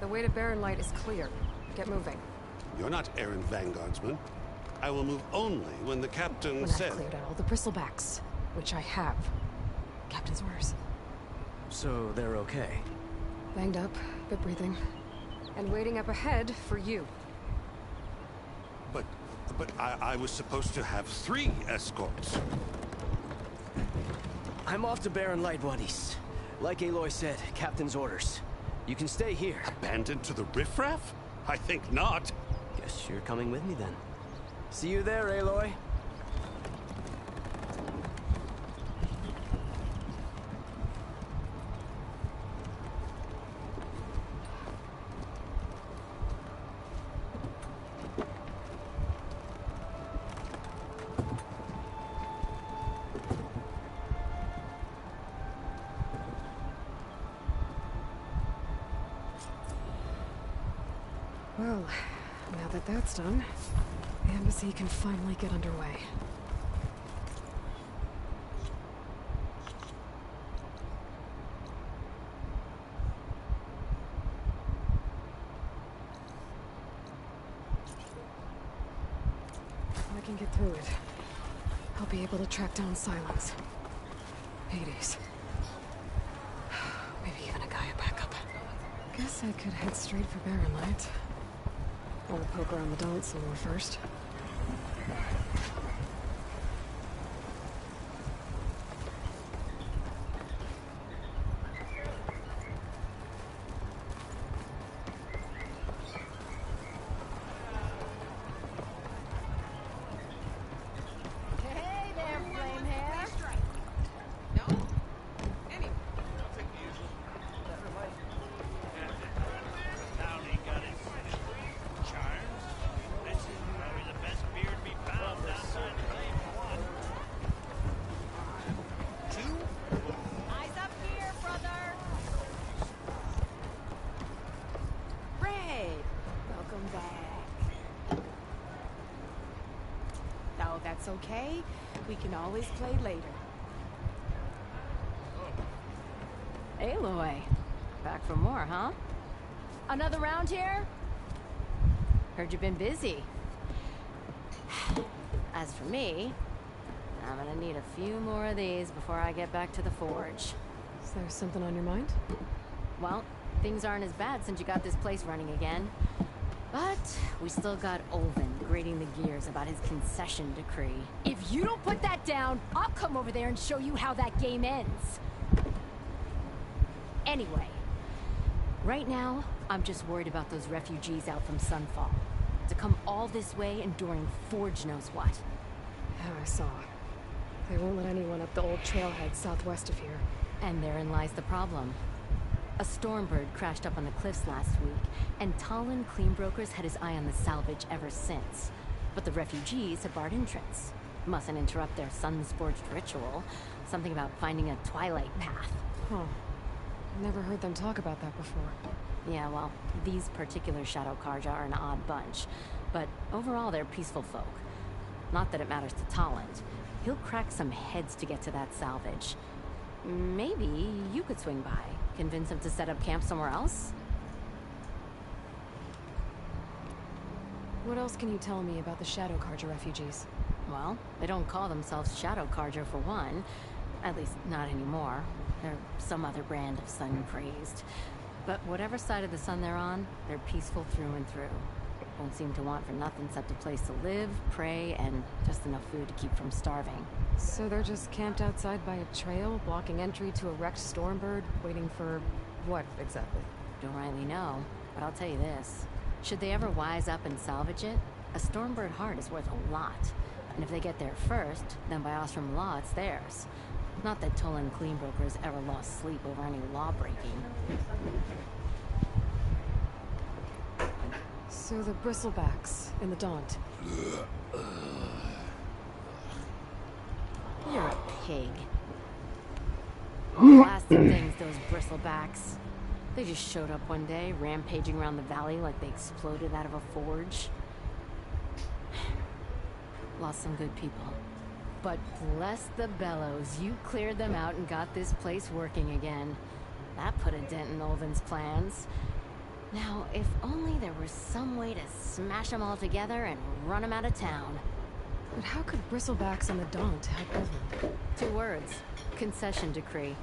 way to Barren Light is clear. Get moving. You're not errant vanguardsman. I will move only when the captain When says... I've cleared out all the bristlebacks, which I have. Captain's orders. So they're okay? Banged up, but breathing. And waiting up ahead for you. But I was supposed to have 3 escorts. I'm off to Barren Light, Wadis. Like Aloy said, Captain's orders. You can stay here. Abandoned to the riffraff? I think not. Guess you're coming with me then. See you there, Aloy. Well, now that that's done, the embassy can finally get underway. If I can get through it, I'll be able to track down Silence. Hades. Maybe even a Gaia backup. Guess I could head straight for Barren Light. I'll poke around the Daunt some more first. Hey there, flame hair. Eyes up here, brother. Red, welcome back. No, that's okay. We can always play later. Aloy, back for more, huh? Another round here? Heard you've been busy. As for me, I'm gonna need a few more of these before I get back to the forge. Is there something on your mind? Well, things aren't as bad since you got this place running again. But we still got Olvin grating the gears about his concession decree. If you don't put that down, I'll come over there and show you how that game ends. Anyway, right now, I'm just worried about those refugees out from Sunfall. To come all this way enduring Forge knows what. Yeah, I saw. They won't let anyone up the old trailhead southwest of here. And therein lies the problem. A Stormbird crashed up on the cliffs last week, and Talon Cleanbrokers had his eye on the salvage ever since. But the refugees had barred entrance. Mustn't interrupt their sun-scorched ritual. Something about finding a twilight path. Huh. Never heard them talk about that before. Yeah, well, these particular Shadow Karja are an odd bunch. But overall, they're peaceful folk. Not that it matters to Talon. He'll crack some heads to get to that salvage. Maybe you could swing by. Convince him to set up camp somewhere else? What else can you tell me about the Shadow Karja refugees? Well, they don't call themselves Shadow Karja for one. At least, not anymore. They're some other brand of sun-crazed. But whatever side of the sun they're on, they're peaceful through and through. Don't seem to want for nothing except a place to live, pray, and just enough food to keep from starving. So they're just camped outside by a trail, blocking entry to a wrecked Stormbird, waiting for what, exactly? Don't rightly know, but I'll tell you this. Should they ever wise up and salvage it, a Stormbird heart is worth a lot. And if they get there first, then by Ostrom law, it's theirs. Not that Tolan Cleanbrokers ever lost sleep over any law-breaking. So the Bristlebacks in the Daunt. You're a pig. Blasted things, those Bristlebacks. They just showed up one day, rampaging around the valley like they exploded out of a forge. Lost some good people. But bless the bellows, you cleared them out and got this place working again. That put a dent in Olvin's plans. Now, if only there was some way to smash them all together and run them out of town. But how could Bristlebacks and the Daunt help Ulvin? 2 words. Concession decree.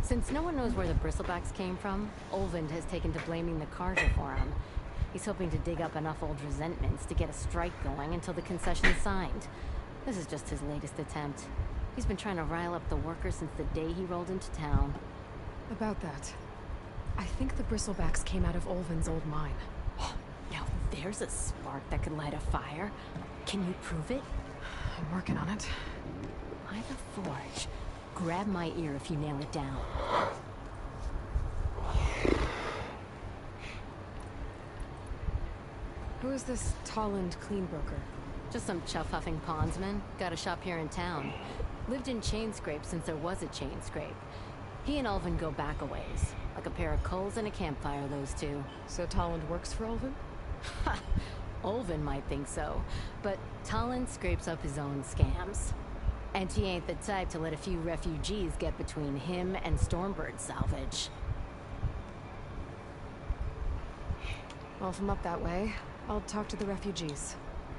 Since no one knows where the Bristlebacks came from, Ulvin has taken to blaming the Carja for him. He's hoping to dig up enough old resentments to get a strike going until the concession's signed. This is just his latest attempt. He's been trying to rile up the workers since the day he rolled into town. About that, I think the Bristlebacks came out of Ulvin's old mine. Now there's a spark that could light a fire. Can you prove it? I'm working on it. By the forge. Grab my ear if you nail it down. Who is this Tolland cleanbroker? Just some chuff-huffing pondsman. Got a shop here in town. Lived in Chainscrape since there was a Chainscrape. He and Ulvin go back a ways. Like a pair of coals and a campfire, those two. So Tolland works for Ulvin? Ha! Ulvin might think so, but Tolland scrapes up his own scams. And he ain't the type to let a few refugees get between him and Stormbird salvage. Well, if I'm up that way, I'll talk to the refugees.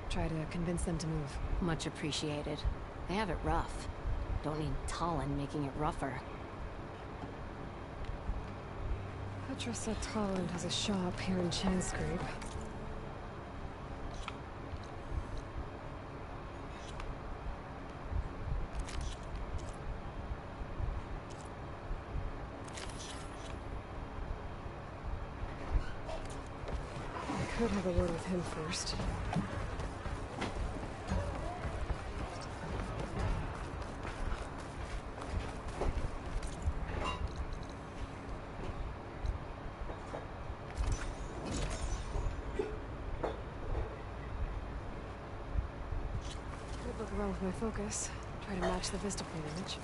Try to convince them to move. Much appreciated. They have it rough. Don't need Tolland making it rougher. Petra said Tolland has a shop here in Chainscrape. I could have a word with him first. Could look around with my focus. Try to match the Vistaprint image.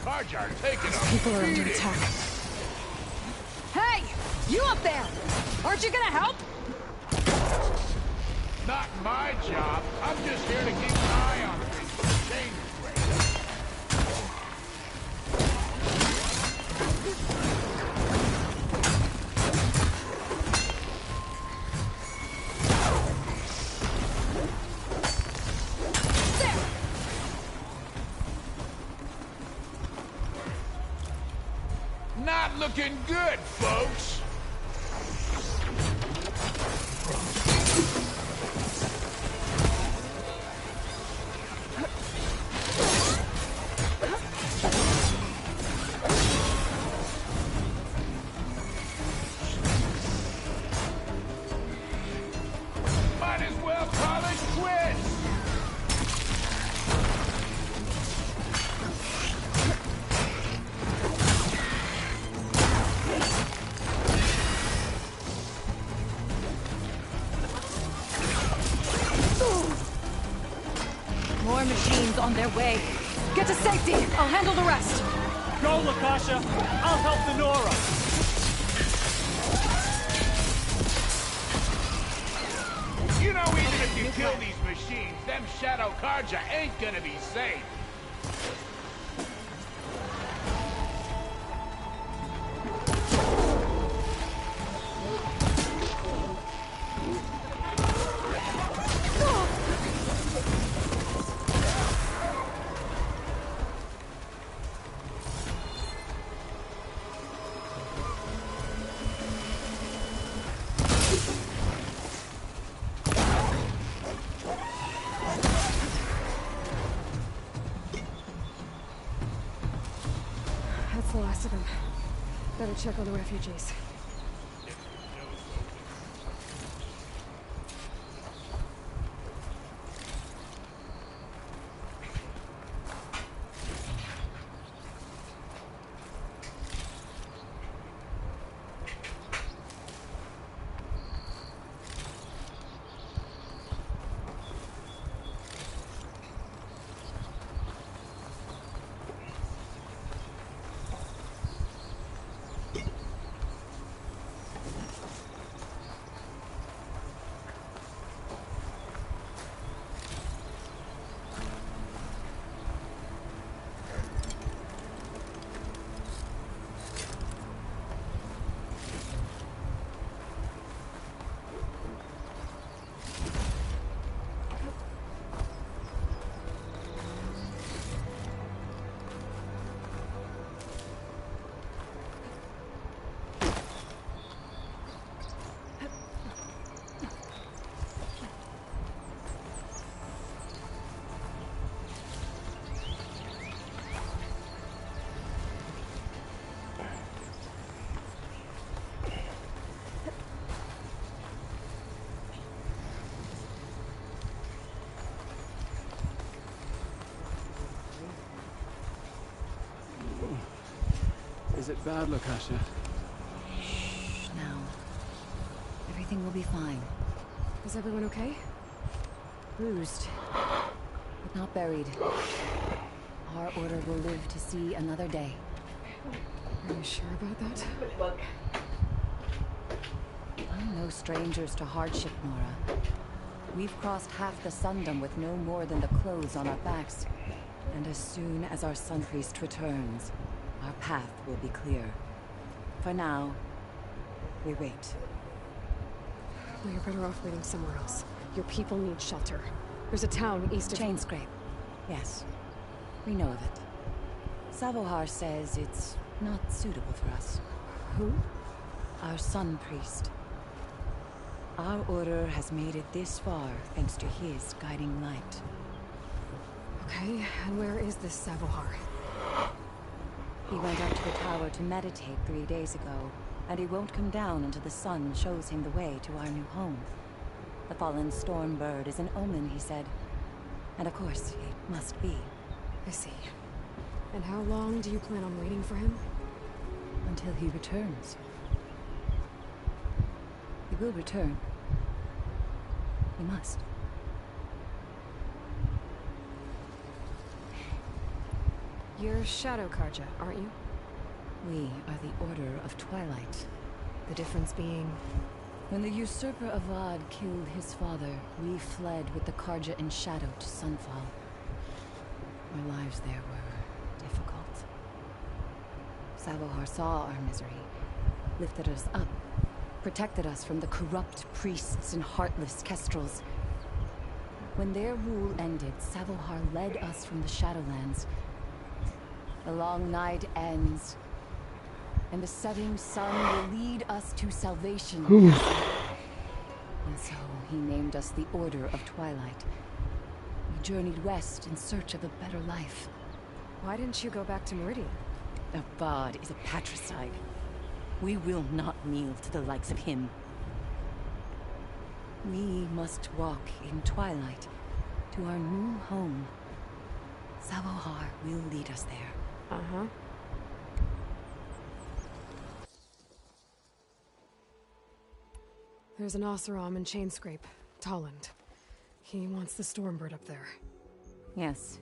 Carja taking These people are under beating. attack. Hey! You up there! Aren't you gonna help? Not my job. I'm just here to keep an eye on things. Dangerous. Not looking good, folks. Might as well call it quits. More machines on their way. Get to safety. I'll handle the rest. Go, Lakasha! I'll help the Nora! You know, even if you kill these machines, them Shadow Carja ain't gonna be safe. the last of them. Better check on the refugees. Is it bad, Lakasha? Shh, now. Everything will be fine. Is everyone okay? Bruised, but not buried. Our order will live to see another day. Are you sure about that? I'm no strangers to hardship, Nora. We've crossed half the Sundom with no more than the clothes on our backs. And as soon as our Sun Priest returns, our path will be clear. For now, we wait. Well, you're better off waiting somewhere else. Your people need shelter. There's a town east of... Chainscrape. Yes. We know of it. Savohar says it's not suitable for us. Who? Our Sun Priest. Our order has made it this far thanks to his guiding light. Okay, and where is this Savohar? He went up to the tower to meditate 3 days ago, and he won't come down until the sun shows him the way to our new home. The fallen storm bird is an omen, he said. And of course, it must be. I see. And how long do you plan on waiting for him? Until he returns. He will return. He must. You're Shadow Karja, aren't you? We are the Order of Twilight. The difference being... When the usurper Avad killed his father, we fled with the Karja in shadow to Sunfall. Our lives there were difficult. Savohar saw our misery, lifted us up, protected us from the corrupt priests and heartless Kestrels. When their rule ended, Savohar led us from the Shadowlands. The long night ends, and the setting sun will lead us to salvation. And so he named us the Order of Twilight. We journeyed west in search of a better life. Why didn't you go back to Meridian? Avad is a patricide. We will not kneel to the likes of him. We must walk in twilight to our new home. Savohar will lead us there. Uh-huh. There's an Oseram in Chainscrape, Tolland. He wants the Stormbird up there. Yes.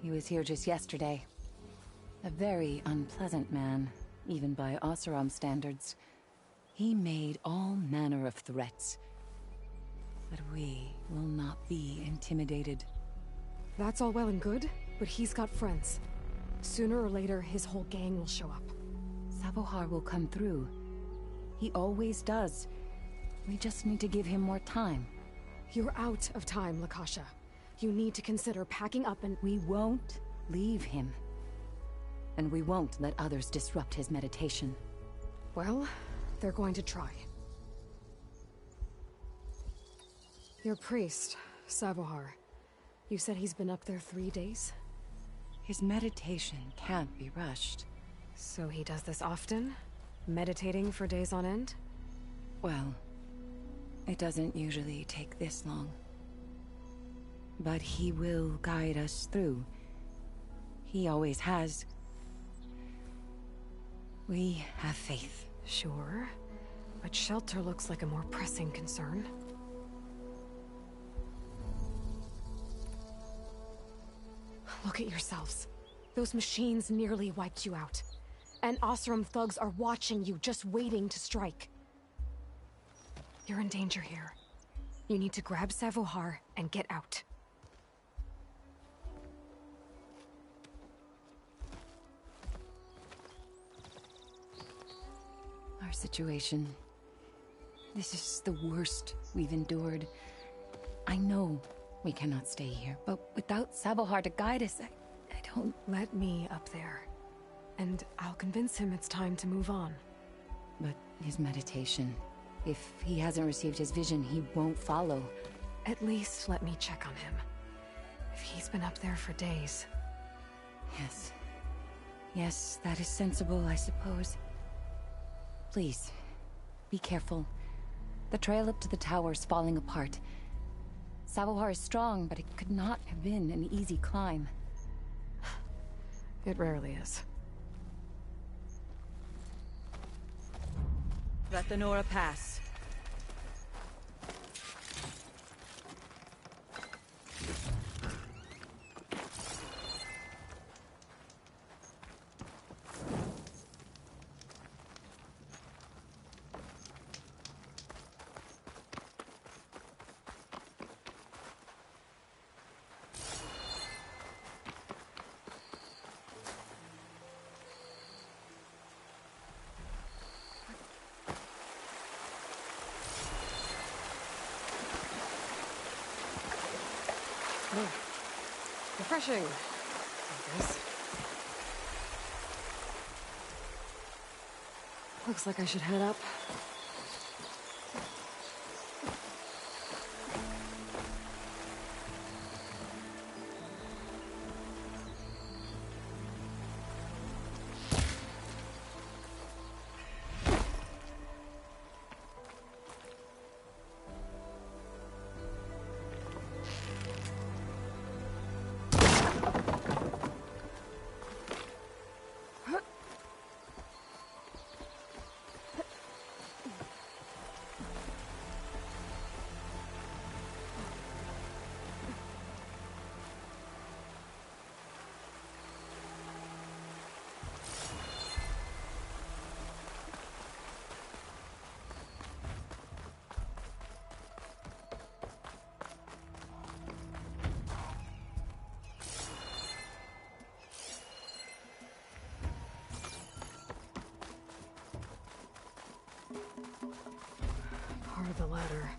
He was here just yesterday. A very unpleasant man, even by Oseram standards. He made all manner of threats. But we will not be intimidated. That's all well and good, but he's got friends. Sooner or later, his whole gang will show up. Savohar will come through. He always does. We just need to give him more time. You're out of time, Lakasha. You need to consider packing up and... We won't leave him. And we won't let others disrupt his meditation. Well, they're going to try. Your priest, Savohar. You said he's been up there 3 days? His meditation can't be rushed. So he does this often? Meditating for days on end? Well, it doesn't usually take this long. But he will guide us through. He always has. We have faith. Sure. But shelter looks like a more pressing concern. Look at yourselves. Those machines nearly wiped you out. And Oseram thugs are watching you, just waiting to strike. You're in danger here. You need to grab Savohar and get out. Our situation. This is the worst we've endured. I know we cannot stay here, but without Savohar to guide us, I don't... Let me up there. And I'll convince him it's time to move on. But his meditation... If he hasn't received his vision, he won't follow. At least let me check on him. If he's been up there for days. Yes. Yes, that is sensible, I suppose. Please, be careful. The trail up to the tower is falling apart. Savohar is strong, but it could not have been an easy climb. It rarely is. Let the Nora pass. Refreshing. I guess. Looks like I should head up. Part of the ladder.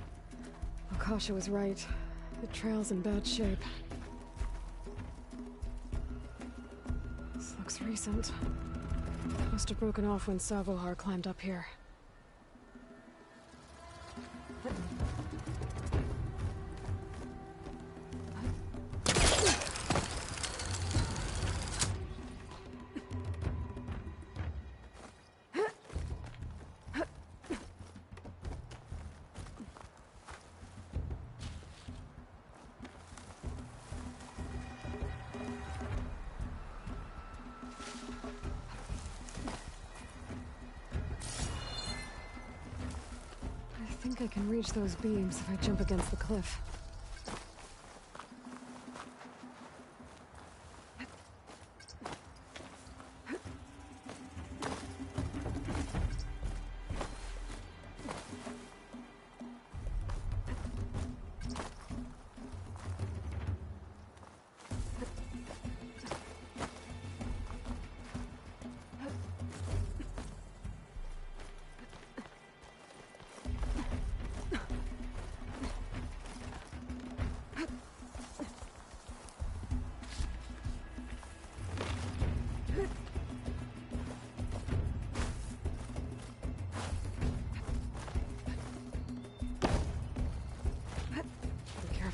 Akasha was right. The trail's in bad shape. This looks recent. Must have broken off when Savohar climbed up here. I think I can reach those beams if I jump against the cliff.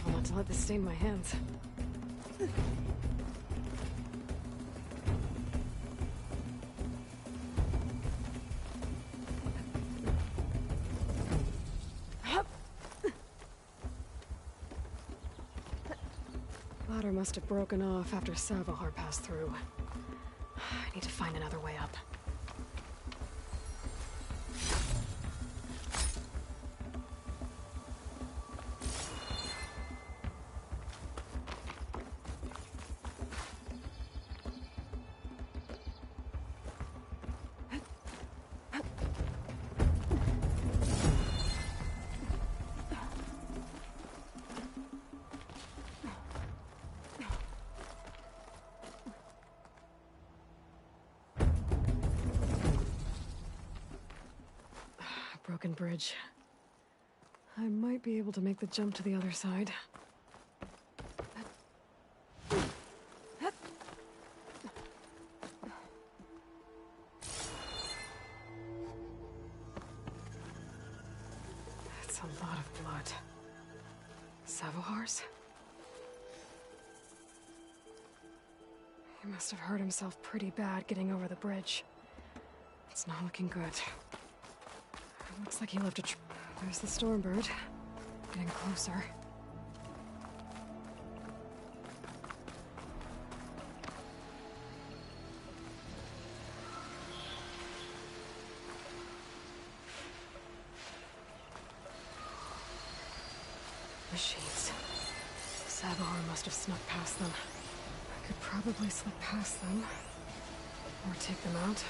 Not to let this stain my hands. ladder must have broken off after Savahar passed through. I need to find another way up. Broken bridge. I might be able to make the jump to the other side. That's a lot of blood. Savohar's? He must have hurt himself pretty bad getting over the bridge. It's not looking good. Looks like he left a There's the Stormbird. Getting closer. Machines. Savahar must have snuck past them. I could probably slip past them. Or take them out.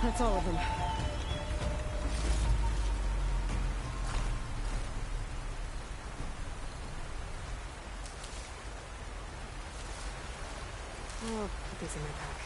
That's all of them. I'll put these in my pack.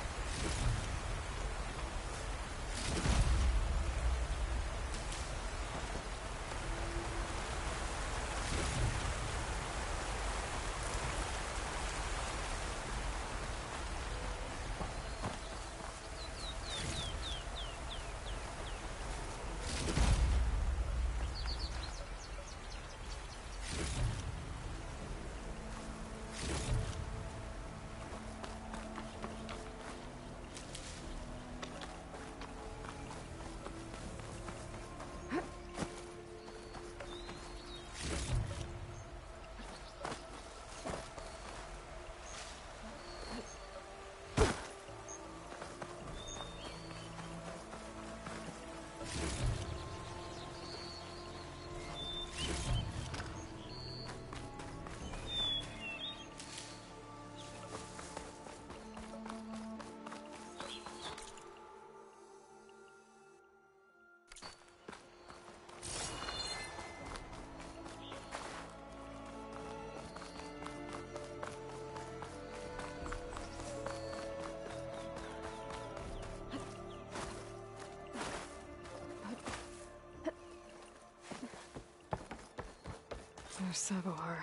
There's Savohar.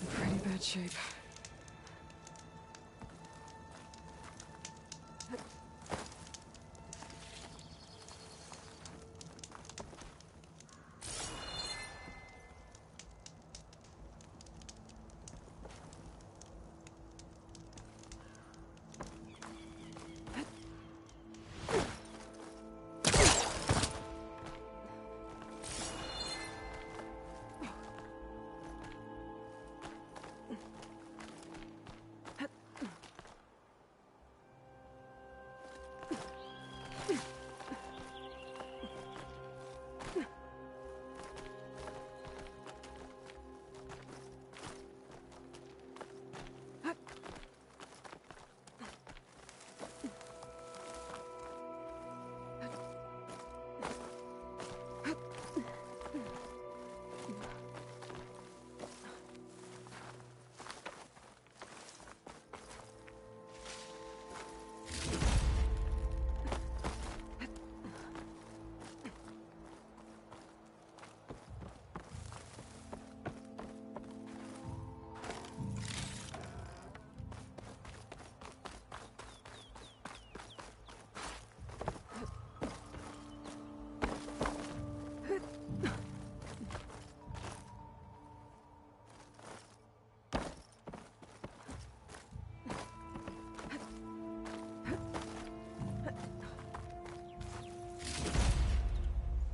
In pretty bad shape.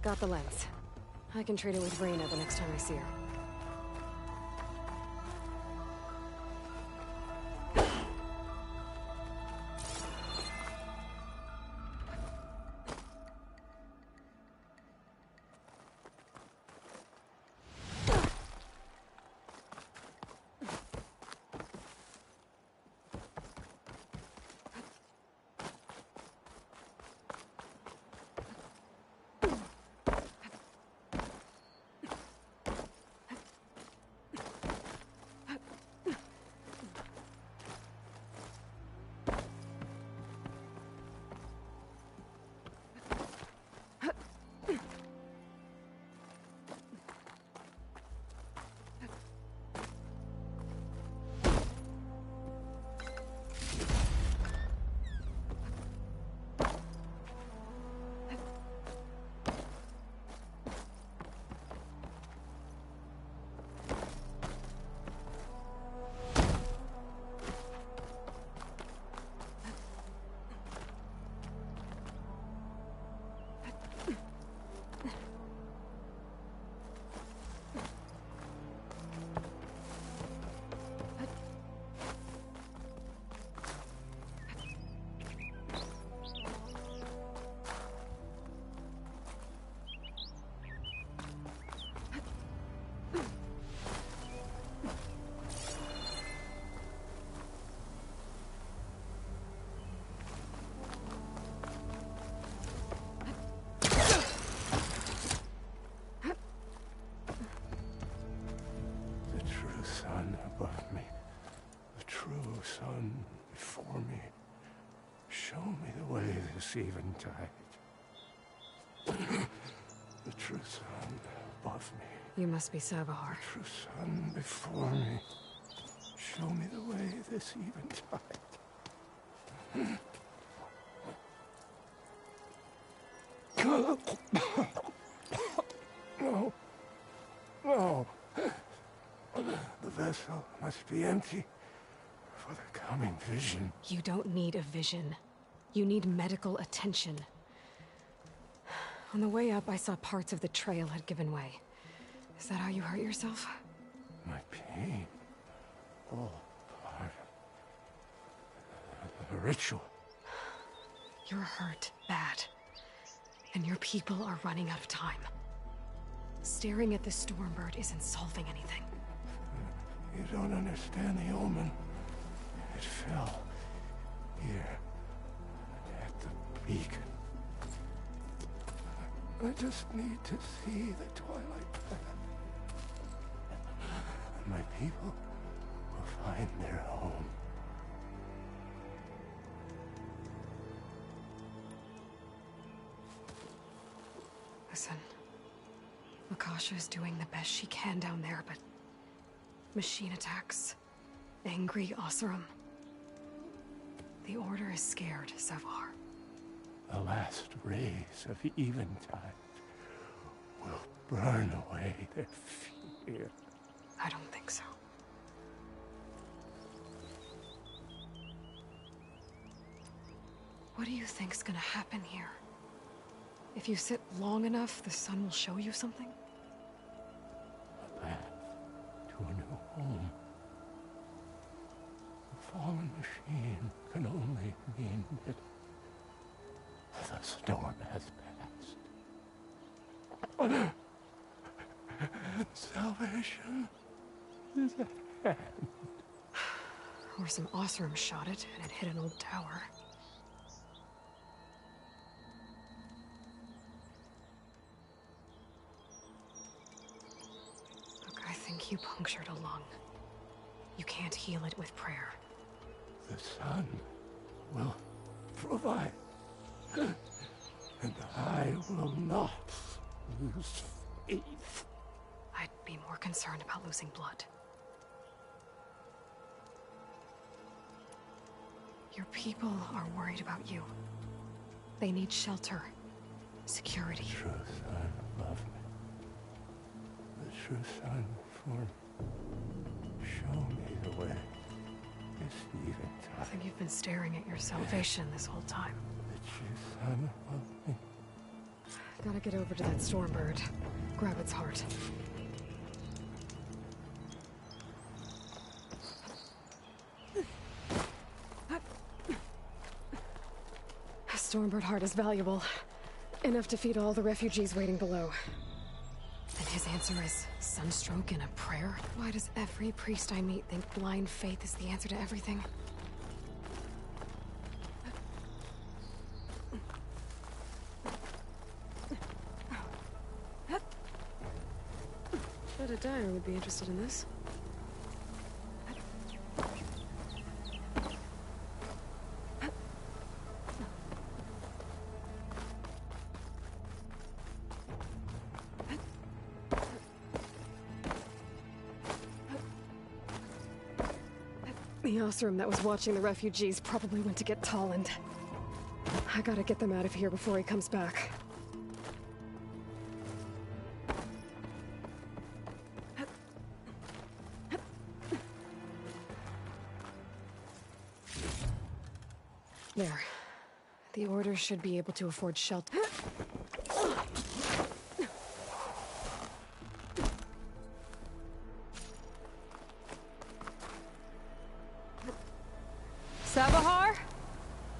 Got the lens. I can trade it with Reyna the next time I see her. Sun before me. Show me the way this eventide. The true sun above me. You must be Savohar. The true sun before me. Show me the way this eventide. No. No. The vessel must be empty for the coming vision. You don't need a vision. You need medical attention. On the way up, I saw parts of the trail had given way. Is that how you hurt yourself? My pain. All part of the ritual. You're hurt bad. And your people are running out of time. Staring at the Stormbird isn't solving anything. You don't understand the omen. It fell here at the beacon. I just need to see the Twilight Path. And my people will find their home. Listen, Lakasha is doing the best she can down there, but... machine attacks. Angry Oseram. The Order is scared, Savar. The last rays of Eventide will burn away their fear. I don't think so. What do you think's gonna happen here? If you sit long enough, the sun will show you something? A path to a new home. A fallen machine can only mean that the storm has passed. Salvation is at hand. Or some Oseram shot it, and it hit an old tower. Look, I think you punctured a lung. You can't heal it with prayer. The sun will provide. And I will not lose faith. I'd be more concerned about losing blood. Your people are worried about you. They need shelter, security. The true son loved me. The true son for me. Show me the way. This Eventide. I think you've been staring at your salvation this whole time. The true son loved me. Gotta get over to that Stormbird. Grab its heart. A Stormbird heart is valuable. Enough to feed all the refugees waiting below. And his answer is sunstroke and a prayer? Why does every priest I meet think blind faith is the answer to everything? Bet a dyer would be interested in this. The Oseram that was watching the refugees probably went to get Tolland. I gotta get them out of here before he comes back. There. The Order should be able to afford shelter. Savahar?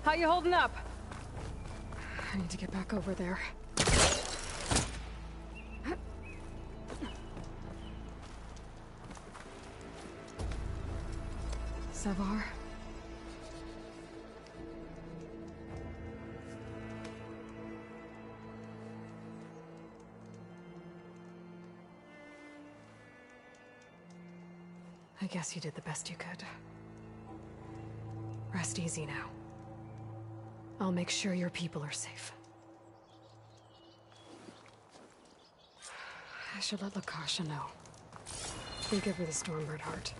How you holding up? I need to get back over there. Savar? I guess you did the best you could. Rest easy now. I'll make sure your people are safe. I should let Lakasha know. And give her the Stormbird heart.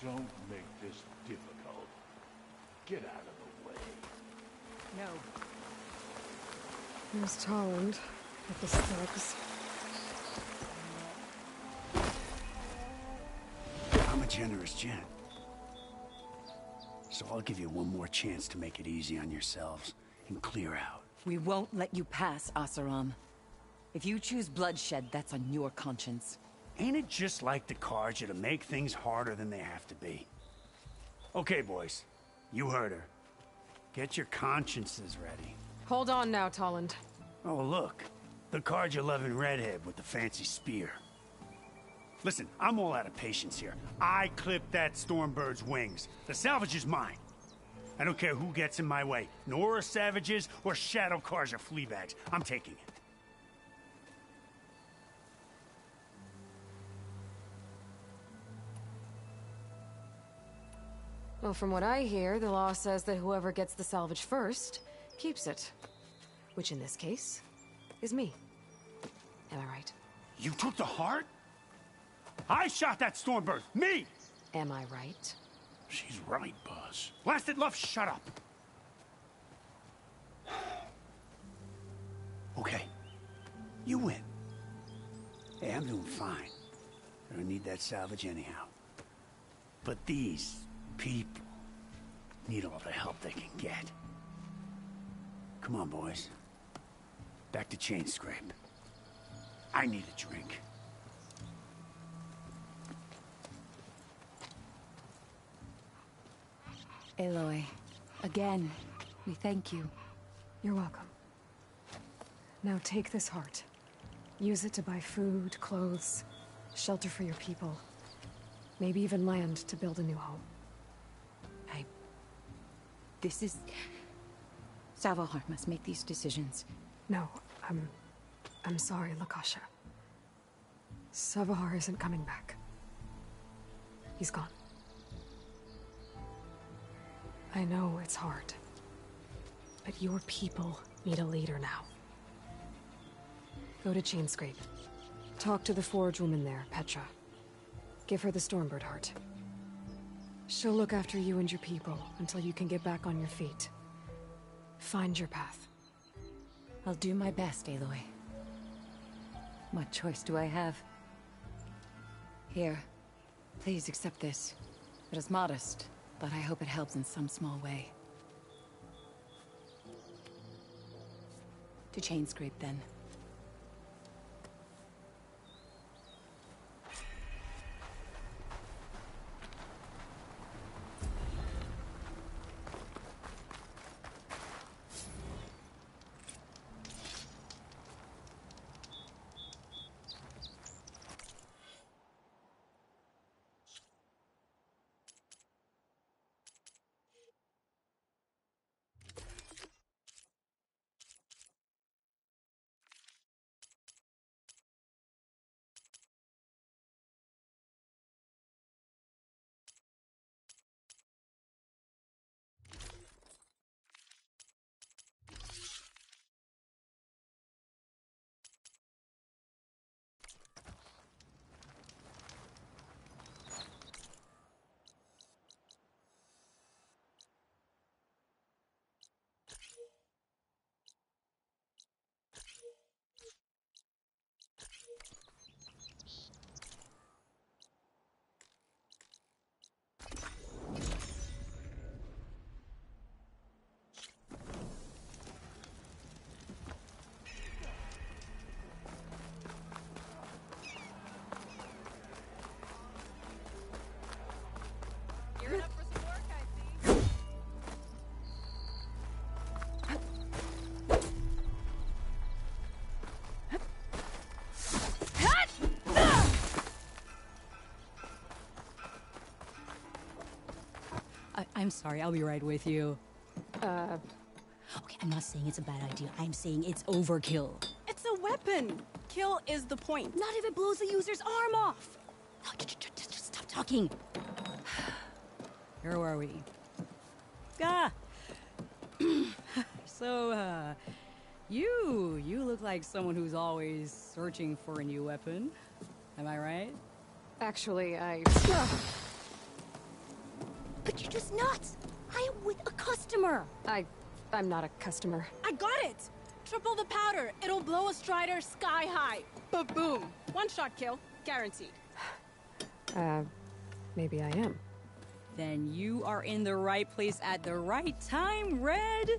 Don't make this difficult. Get out of the way. No. There's Tolland with the thugs. I'm a generous gent. So I'll give you one more chance to make it easy on yourselves and clear out. We won't let you pass, Oseram. If you choose bloodshed, that's on your conscience. Ain't it just like the Carja to make things harder than they have to be? Okay, boys. You heard her. Get your consciences ready. Hold on now, Tolland. Oh, look. The Carja-loving redhead with the fancy spear. Listen, I'm all out of patience here. I clipped that Stormbird's wings. The salvage is mine. I don't care who gets in my way. Nora savages or Shadow Carja fleabags. I'm taking it. Well, from what I hear, the law says that whoever gets the salvage first keeps it. Which in this case is me. Am I right? You took the heart? I shot that Stormbird! Me! Am I right? She's right, Buzz. Blasted Luff, shut up! Okay. You win. Hey, I'm doing fine. I don't need that salvage anyhow. But these people need all the help they can get. Come on, boys. Back to Chainscrape. I need a drink. Aloy, again, we thank you. You're welcome. Now take this heart. Use it to buy food, clothes, shelter for your people. Maybe even land to build a new home. This is... Salvahar must make these decisions. No, I'm sorry, Lakasha. Savahar isn't coming back. He's gone. I know it's hard, but your people need a leader now. Go to Chainscrape. Talk to the Forge woman there, Petra. Give her the Stormbird heart. She'll look after you and your people until you can get back on your feet. Find your path. I'll do my best, Aloy. What choice do I have? Here, please accept this. It is modest, but I hope it helps in some small way. To Chainscrape, then. I'm sorry, I'll be right with you. Okay, I'm not saying it's a bad idea. I'm saying it's overkill. It's a weapon. Kill is the point. Not if it blows the user's arm off. No, just stop talking. Where are we? So, you look like someone who's always searching for a new weapon. Am I right? Actually, But you're just nuts! I am with a customer! I'm not a customer. I got it! Triple the powder. It'll blow a Strider sky high. Ba-boom. One shot kill. Guaranteed. Maybe I am. Then you are in the right place at the right time, Red!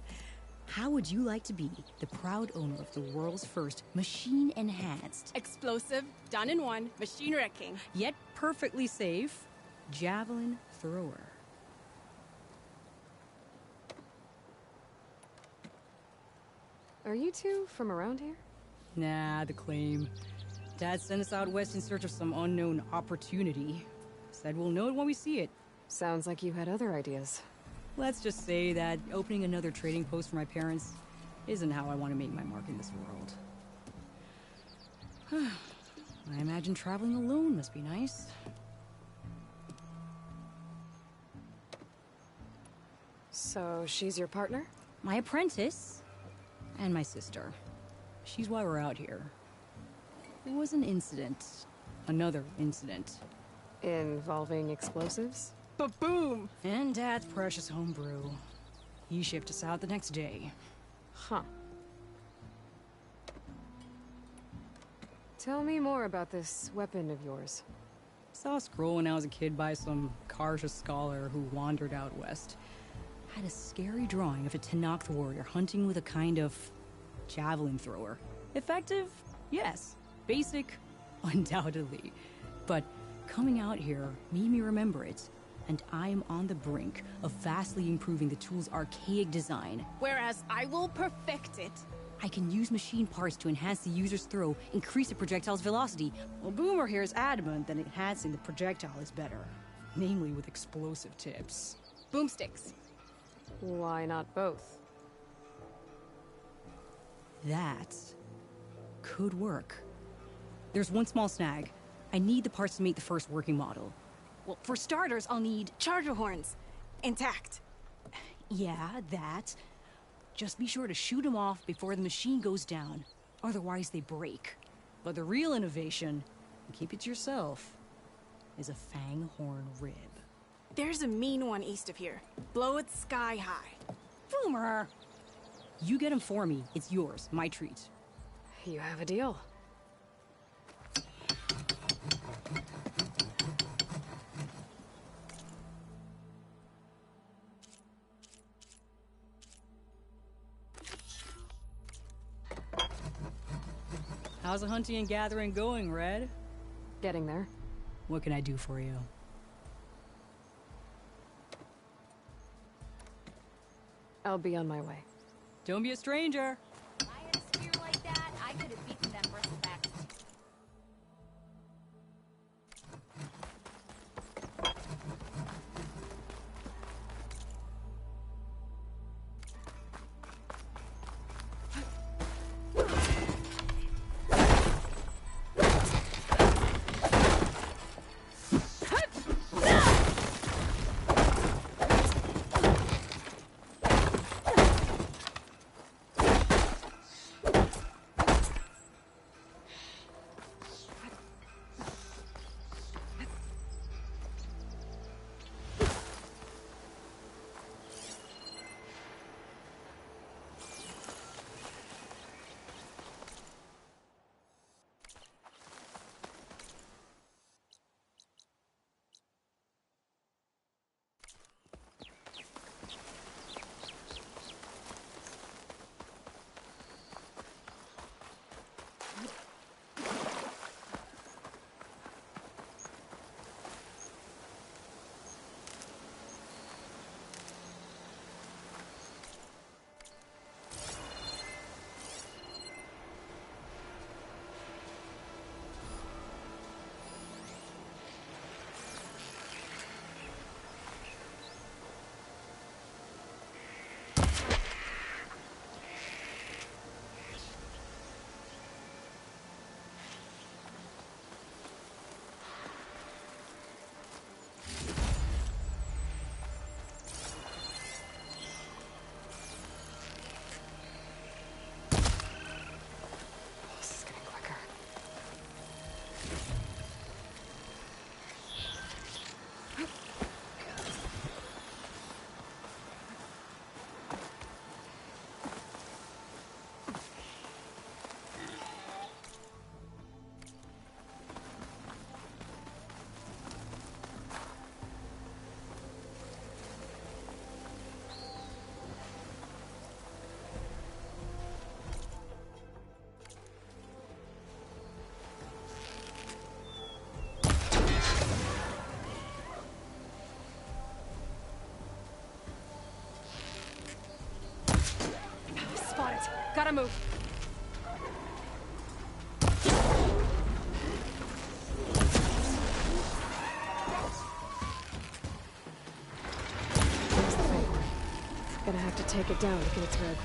How would you like to be the proud owner of the world's first machine-enhanced... Explosive, done in one, machine wrecking. Yet perfectly safe, javelin thrower. Are you two from around here? Nah, the claim. Dad sent us out west in search of some unknown opportunity. Said we'll know it when we see it. Sounds like you had other ideas. Let's just say that opening another trading post for my parents isn't how I want to make my mark in this world. I imagine traveling alone must be nice. So, she's your partner? My apprentice. And my sister. She's why we're out here. There was an incident. Another incident. Involving explosives? Ba-boom! And Dad's precious homebrew. He shipped us out the next day. Huh. Tell me more about this weapon of yours. Saw a scroll when I was a kid by some Karja scholar who wandered out west. Had a scary drawing of a Tenakth warrior hunting with a kind of javelin thrower. Effective? Yes. Basic? Undoubtedly. But coming out here made me remember it, and I am on the brink of vastly improving the tool's archaic design. Whereas I will perfect it. I can use machine parts to enhance the user's throw, increase the projectile's velocity. Well, Boomer here is adamant that enhancing the projectile is better. Namely with explosive tips. Boomsticks. Why not both? That could work. There's one small snag. I need the parts to make the first working model. Well, for starters, I'll need charger horns. Intact. Yeah, that. Just be sure to shoot them off before the machine goes down. Otherwise, they break. But the real innovation, and keep it to yourself, is a fang horn rib. There's a mean one east of here. Blow it sky high. Boomer! You get him for me. It's yours. My treat. You have a deal. How's the hunting and gathering going, Red? Getting there. What can I do for you? I'll be on my way. Don't be a stranger. I had a spear like that, I could have beaten them bristlebacks. Gotta move. There's the Fang. Gonna have to take it down to get its red.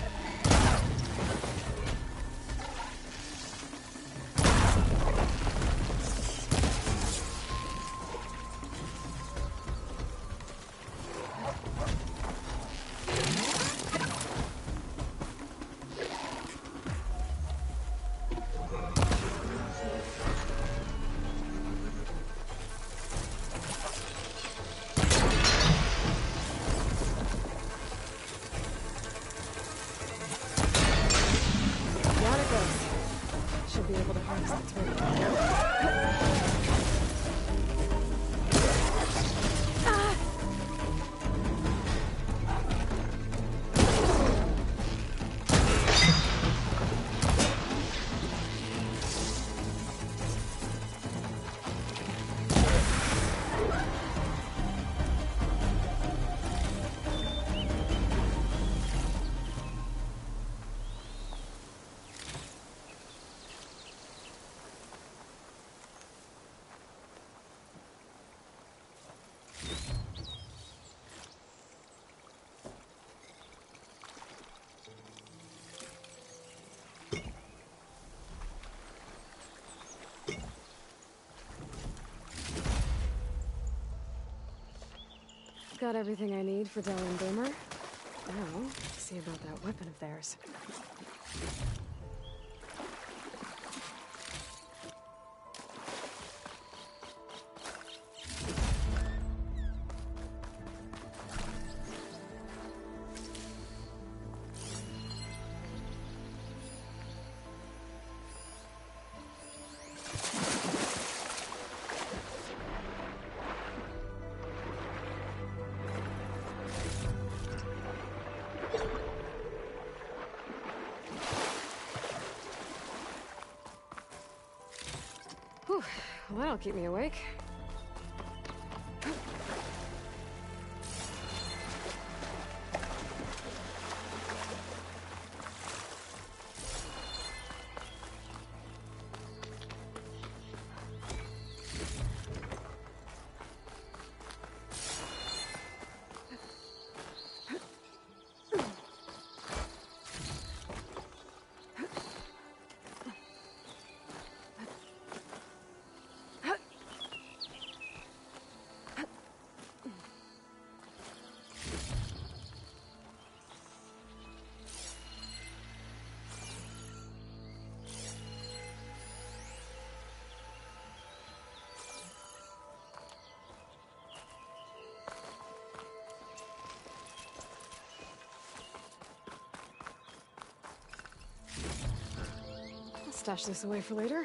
Got everything I need for Dell and Boomer. Now, let's see about that weapon of theirs. Whew, well, that'll keep me awake. I'll stash this away for later.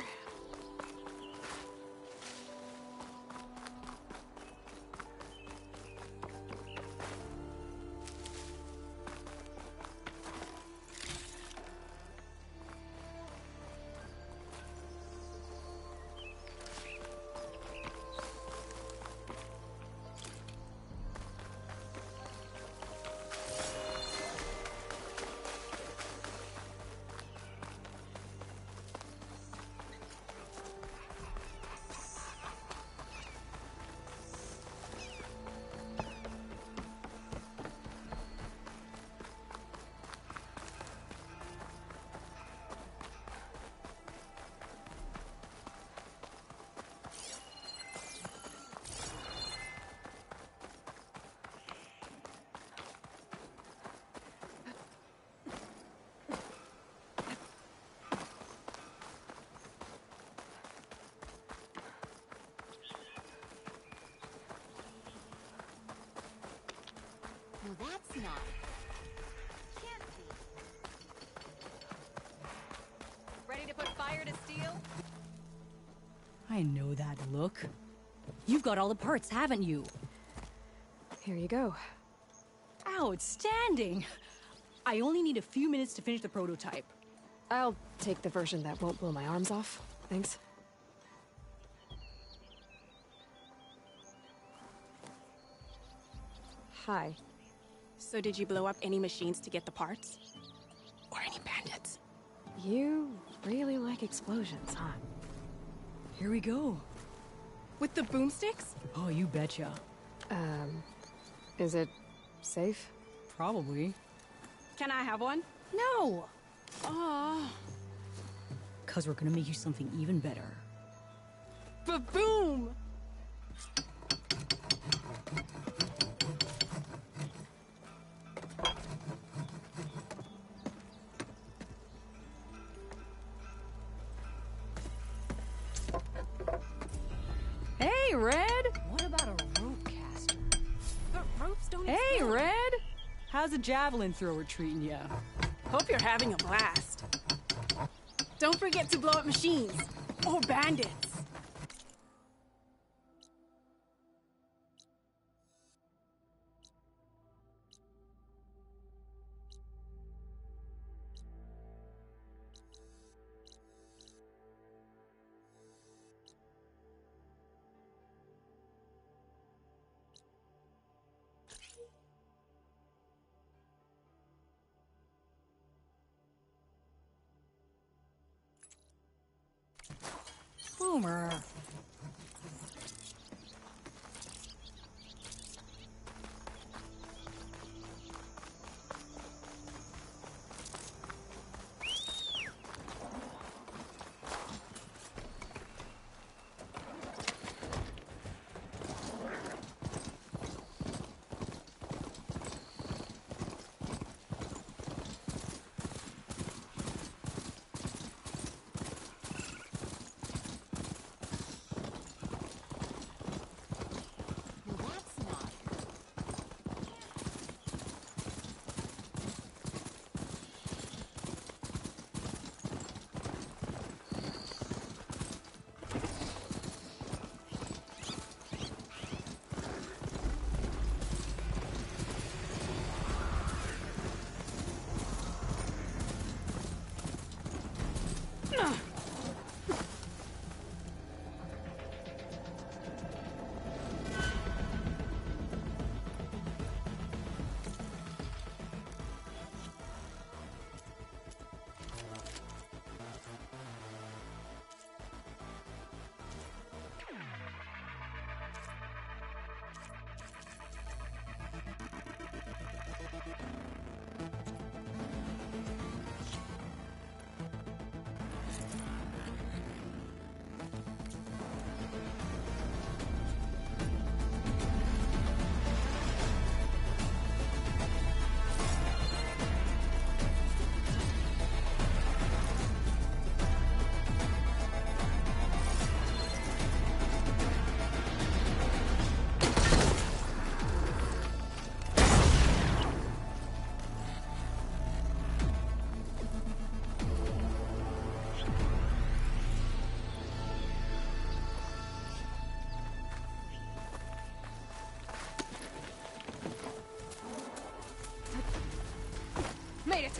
Well, that's not. Can't be. Ready to put fire to steel? I know that look. You've got all the parts, haven't you? Here you go. Outstanding! I only need a few minutes to finish the prototype. I'll take the version that won't blow my arms off. Thanks. Hi. So did you blow up any machines to get the parts? Or any bandits? You really like explosions, huh? Here we go. With the boomsticks? Oh, you betcha. Is it safe? Probably. Can I have one? No! Oh. Cause we're gonna make you something even better. Ba-boom! Hey, Red! What about a rope caster? But ropes don't Hey, explode. Red! How's a javelin thrower treating ya? Hope you're having a blast. Don't forget to blow up machines. Or bandits. Boomer. Made it!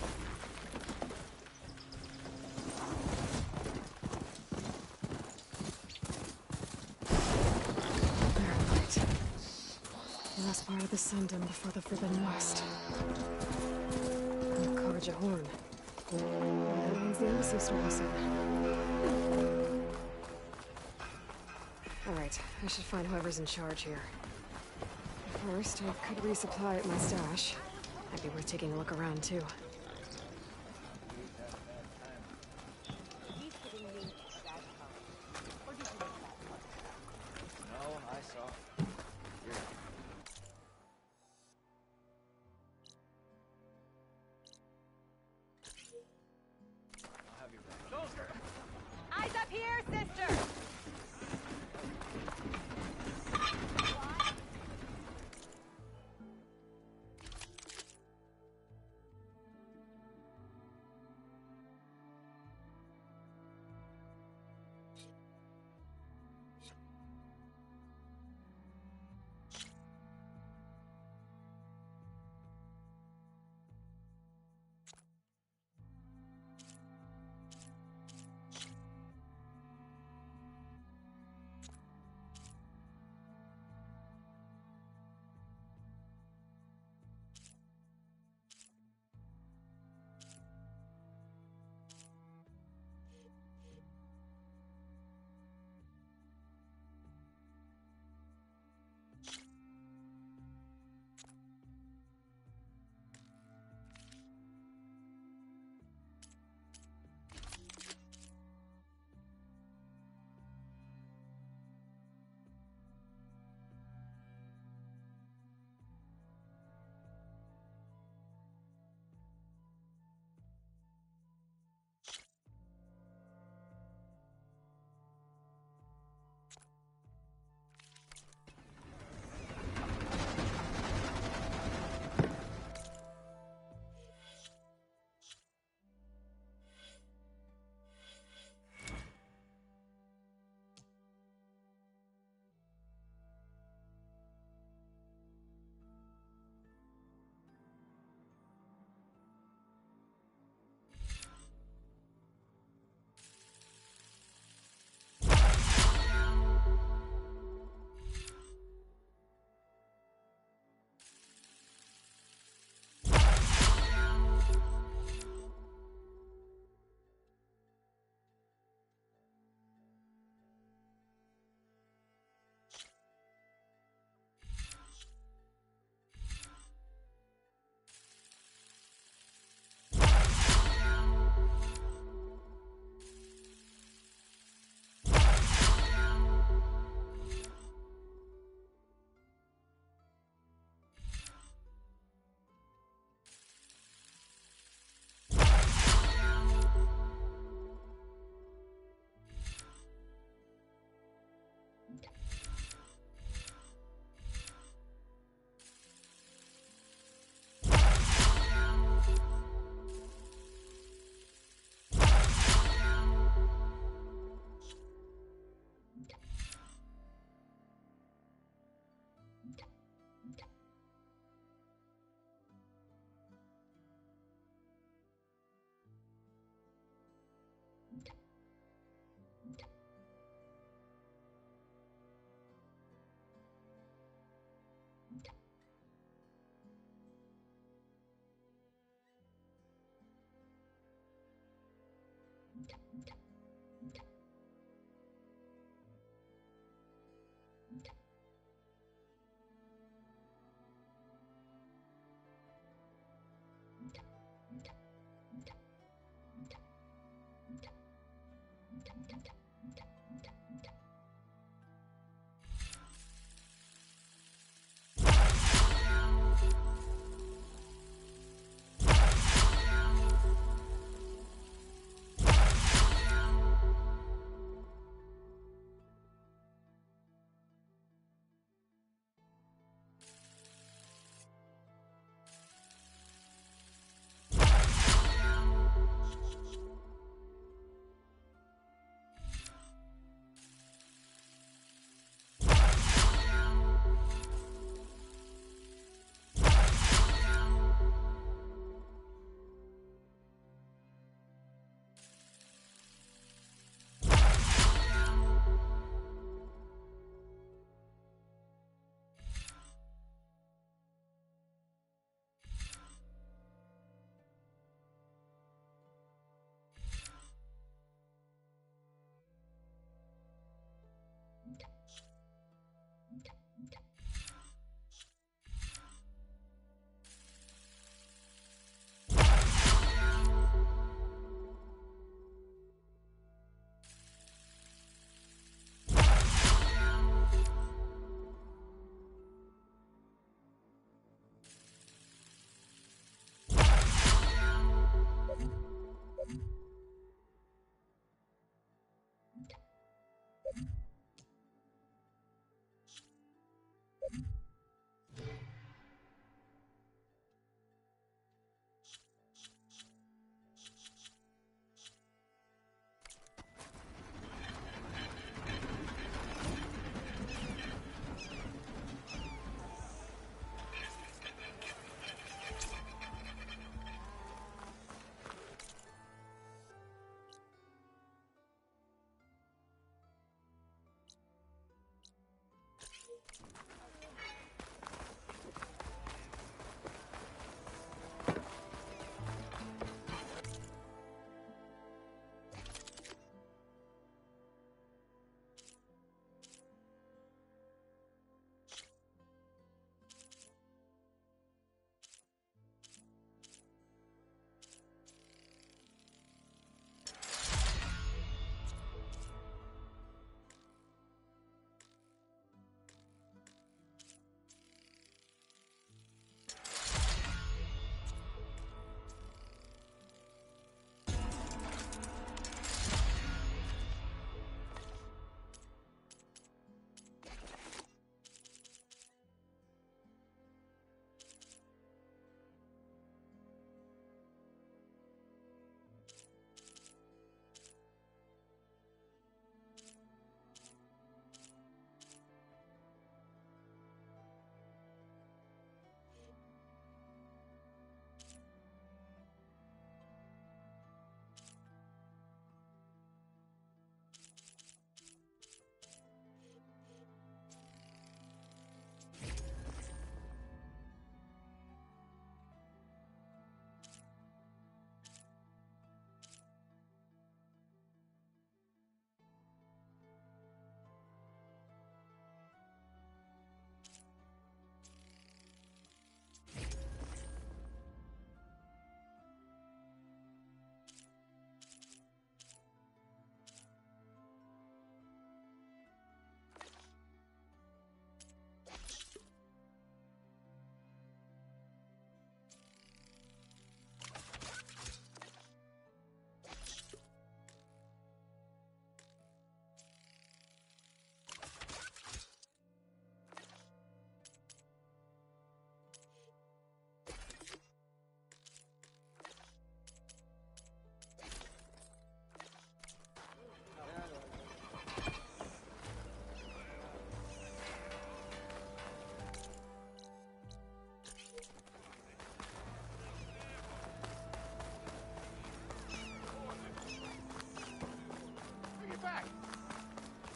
The last part of the Sundom before the Forbidden West. And the Karja Horn. That means the embassy store was soon. Alright, I should find whoever's in charge here. First, I could resupply at my stash. Might be worth taking a look around, too. Eyes up here, sister!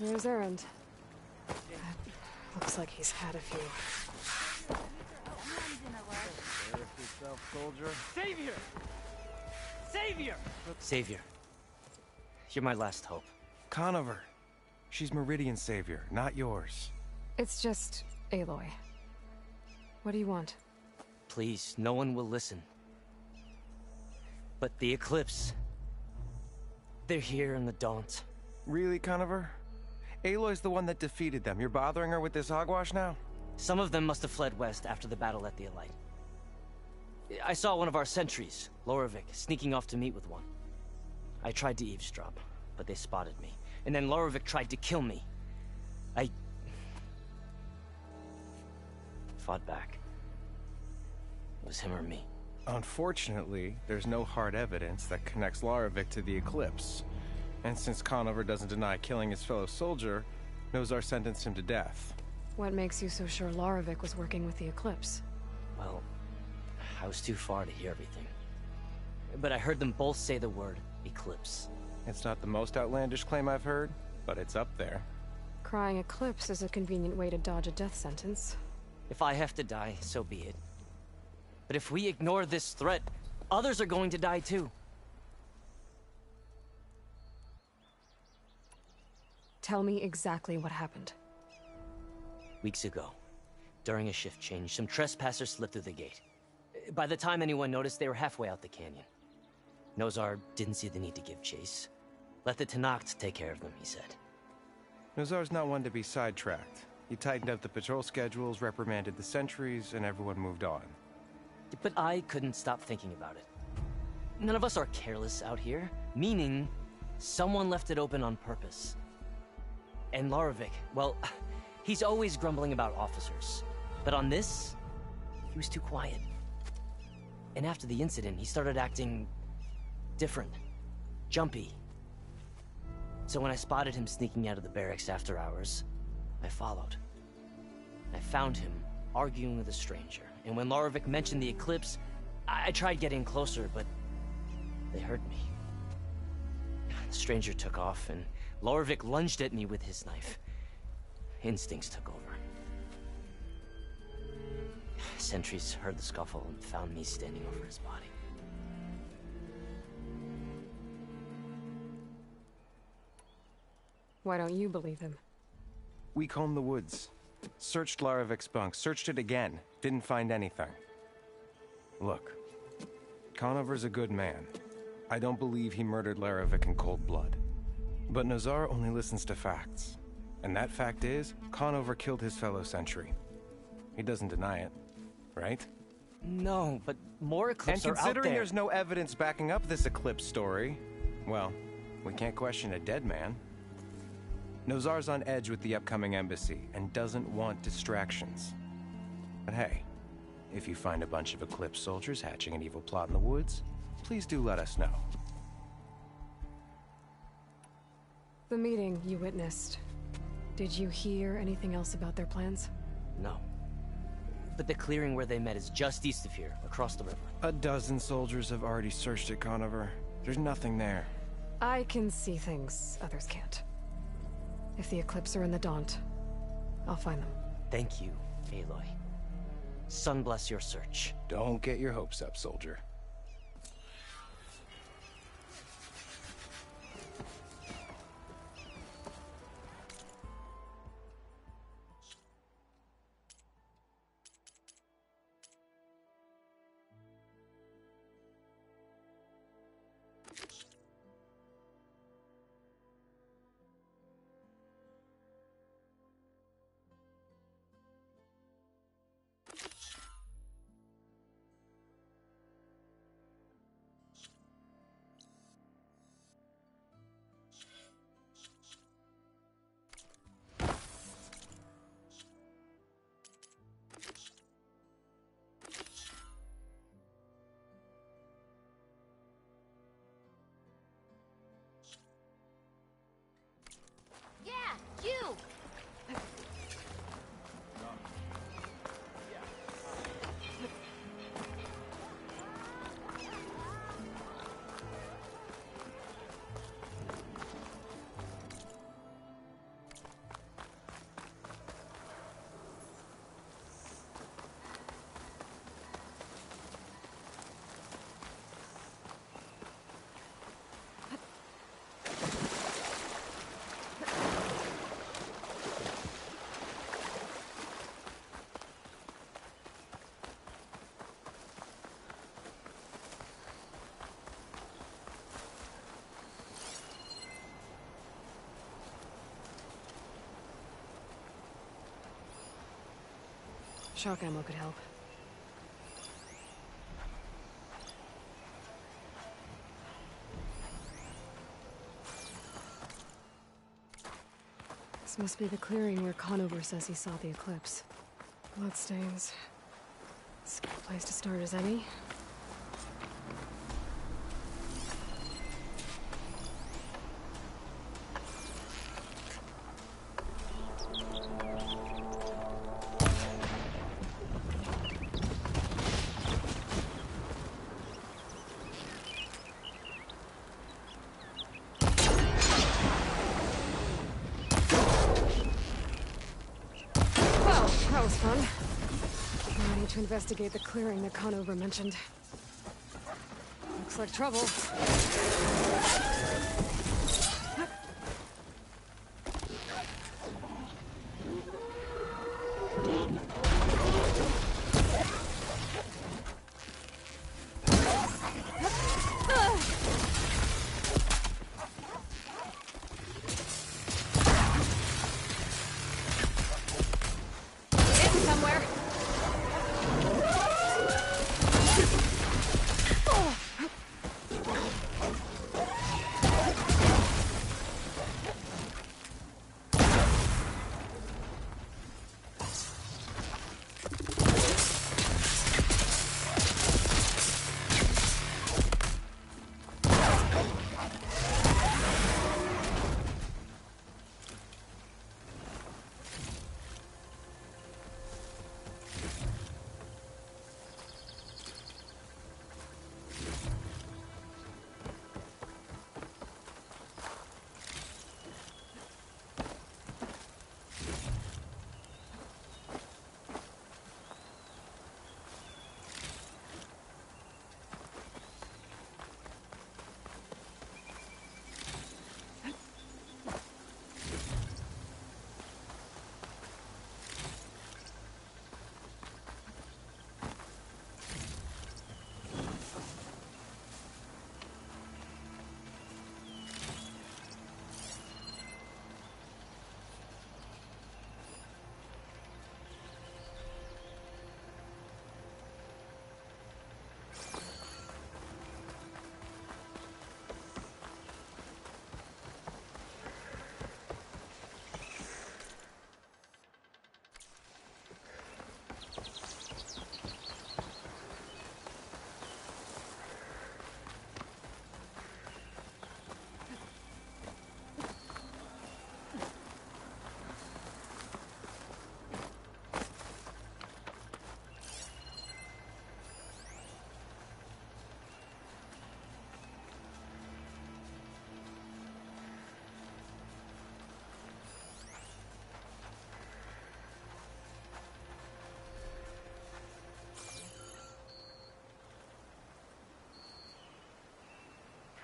Here's Erend. Looks like he's had a few. Yourself, soldier. Savior! Savior! Savior. You're my last hope. Conover. She's Meridian's savior, not yours. It's just Aloy. What do you want? Please, no one will listen. But the Eclipse... they're here in the Daunt. Really, Conover? Aloy's the one that defeated them. You're bothering her with this hogwash now? Some of them must have fled west after the battle at the Elite. I saw one of our sentries, Loravik, sneaking off to meet with one. I tried to eavesdrop, but they spotted me. And then Loravik tried to kill me. I... fought back. It was him or me. Unfortunately, there's no hard evidence that connects Loravik to the Eclipse. And since Conover doesn't deny killing his fellow soldier, Nozar sentenced him to death. What makes you so sure Loravik was working with the Eclipse? Well, I was too far to hear everything. But I heard them both say the word Eclipse. It's not the most outlandish claim I've heard, but it's up there. Crying Eclipse is a convenient way to dodge a death sentence. If I have to die, so be it. But if we ignore this threat, others are going to die too. Tell me exactly what happened. Weeks ago, during a shift change, some trespassers slipped through the gate. By the time anyone noticed, they were halfway out the canyon. Nozar didn't see the need to give chase. Let the Tenakth take care of them, he said. Nozar's not one to be sidetracked. He tightened up the patrol schedules, reprimanded the sentries, and everyone moved on. But I couldn't stop thinking about it. None of us are careless out here, meaning someone left it open on purpose. And Loravik, well, he's always grumbling about officers. But on this, he was too quiet. And after the incident, he started acting different, jumpy. So when I spotted him sneaking out of the barracks after hours, I followed. I found him arguing with a stranger. And when Loravik mentioned the Eclipse, I tried getting closer, but they heard me. The stranger took off, and Loravik lunged at me with his knife. Instincts took over. Sentries heard the scuffle and found me standing over his body. Why don't you believe him? We combed the woods. Searched Laravik's bunk, searched it again. Didn't find anything. Look, Conover's a good man. I don't believe he murdered Laravik in cold blood. But Nozar only listens to facts. And that fact is, Conover killed his fellow sentry. He doesn't deny it, right? No, but more Eclipse are out there. And considering there's no evidence backing up this Eclipse story, well, we can't question a dead man. Nozar's on edge with the upcoming embassy and doesn't want distractions. But hey, if you find a bunch of Eclipse soldiers hatching an evil plot in the woods, please do let us know. The meeting you witnessed. Did you hear anything else about their plans? No. But the clearing where they met is just east of here, across the river. A dozen soldiers have already searched it, Conover. There's nothing there. I can see things others can't. If the Eclipse are in the Daunt, I'll find them. Thank you, Aloy. Sun bless your search. Don't get your hopes up, soldier. Shock ammo could help. This must be the clearing where Conover says he saw the eclipse. Bloodstains. It's a good place to start as any. That was fun. Now I need to investigate the clearing that Conover mentioned. Looks like trouble.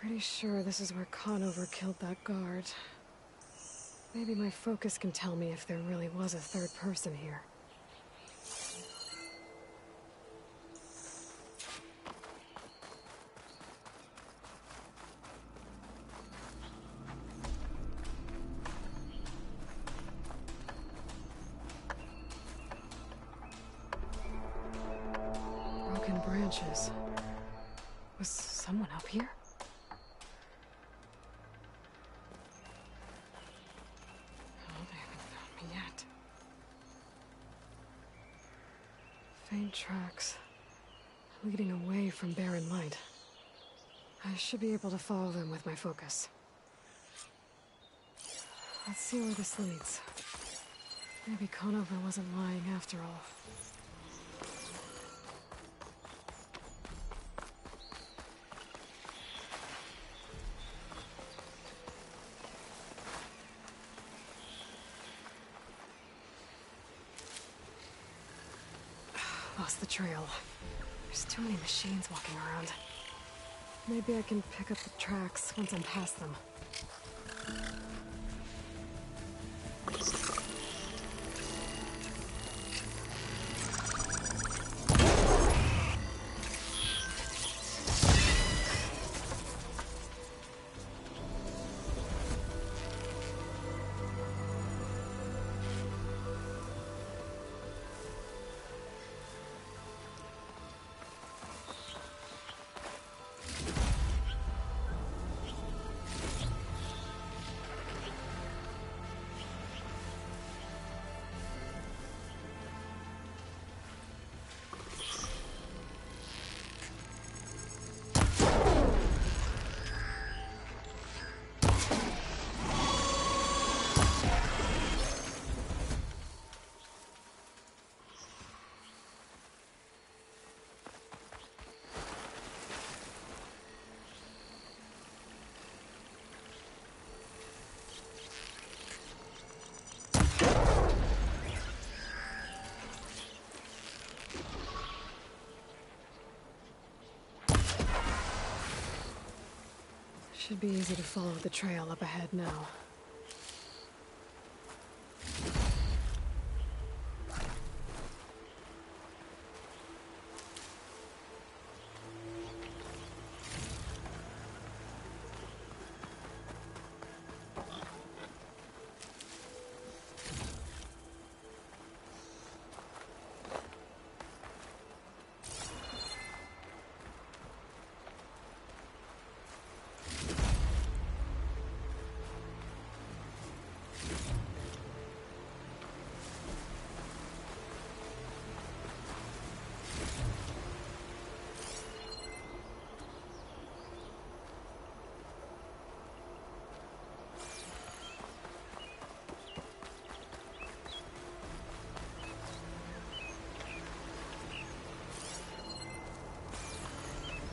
Pretty sure this is where Conover killed that guard. Maybe my focus can tell me if there really was a third person here. Broken branches. Was someone up here? Faint tracks, leading away from barren light. I should be able to follow them with my focus. Let's see where this leads. Maybe Conover wasn't lying after all. Lost the trail. There's too many machines walking around. Maybe I can pick up the tracks once I'm past them. Should be easy to follow the trail up ahead now.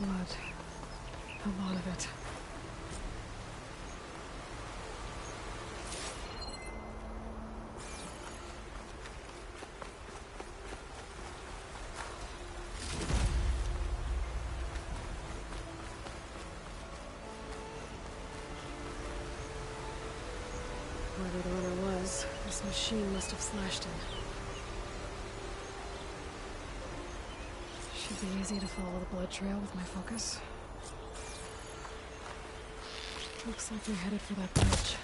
Blood. A lot of it. Whoever the runner was, this machine must have slashed him. Should be easy to follow the blood trail with my focus. Looks like we're headed for that bridge.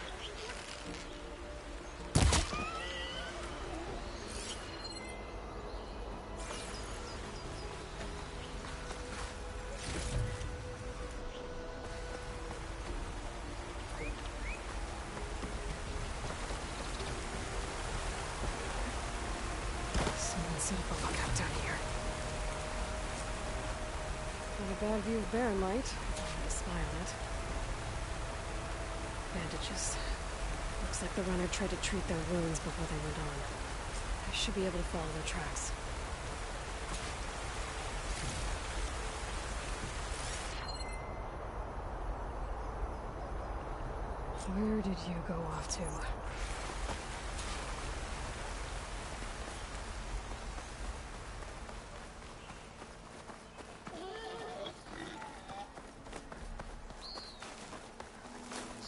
Someone set up a lookout down here. Not a bad view of Barren Light. I spy on it. Bandages. Looks like the runner tried to treat their wounds before they went on. I should be able to follow their tracks. Where did you go off to?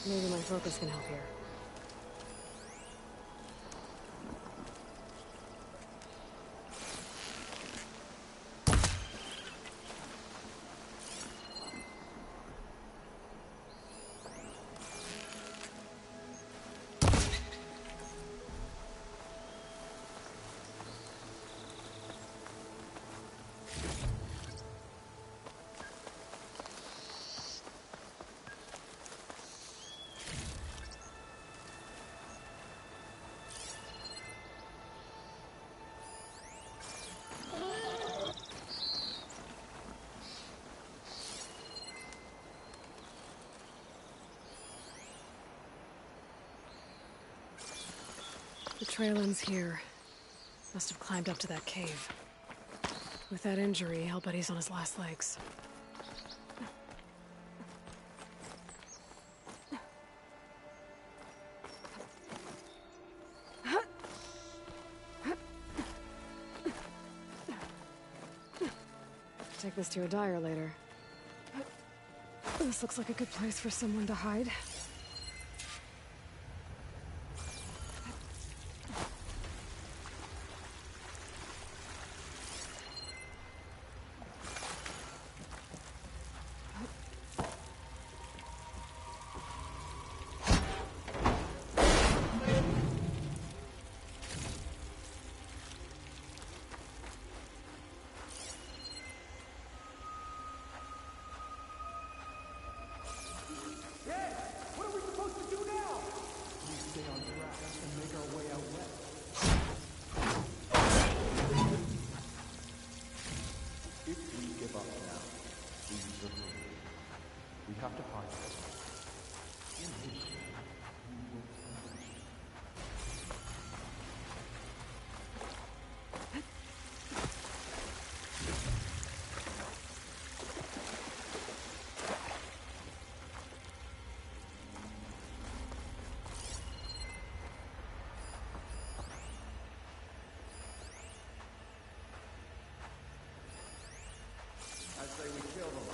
Maybe my focus can help here. The trail ends here. Must have climbed up to that cave. With that injury, I'll bet he's on his last legs. Take this to a dyer later. This looks like a good place for someone to hide. I say we kill them.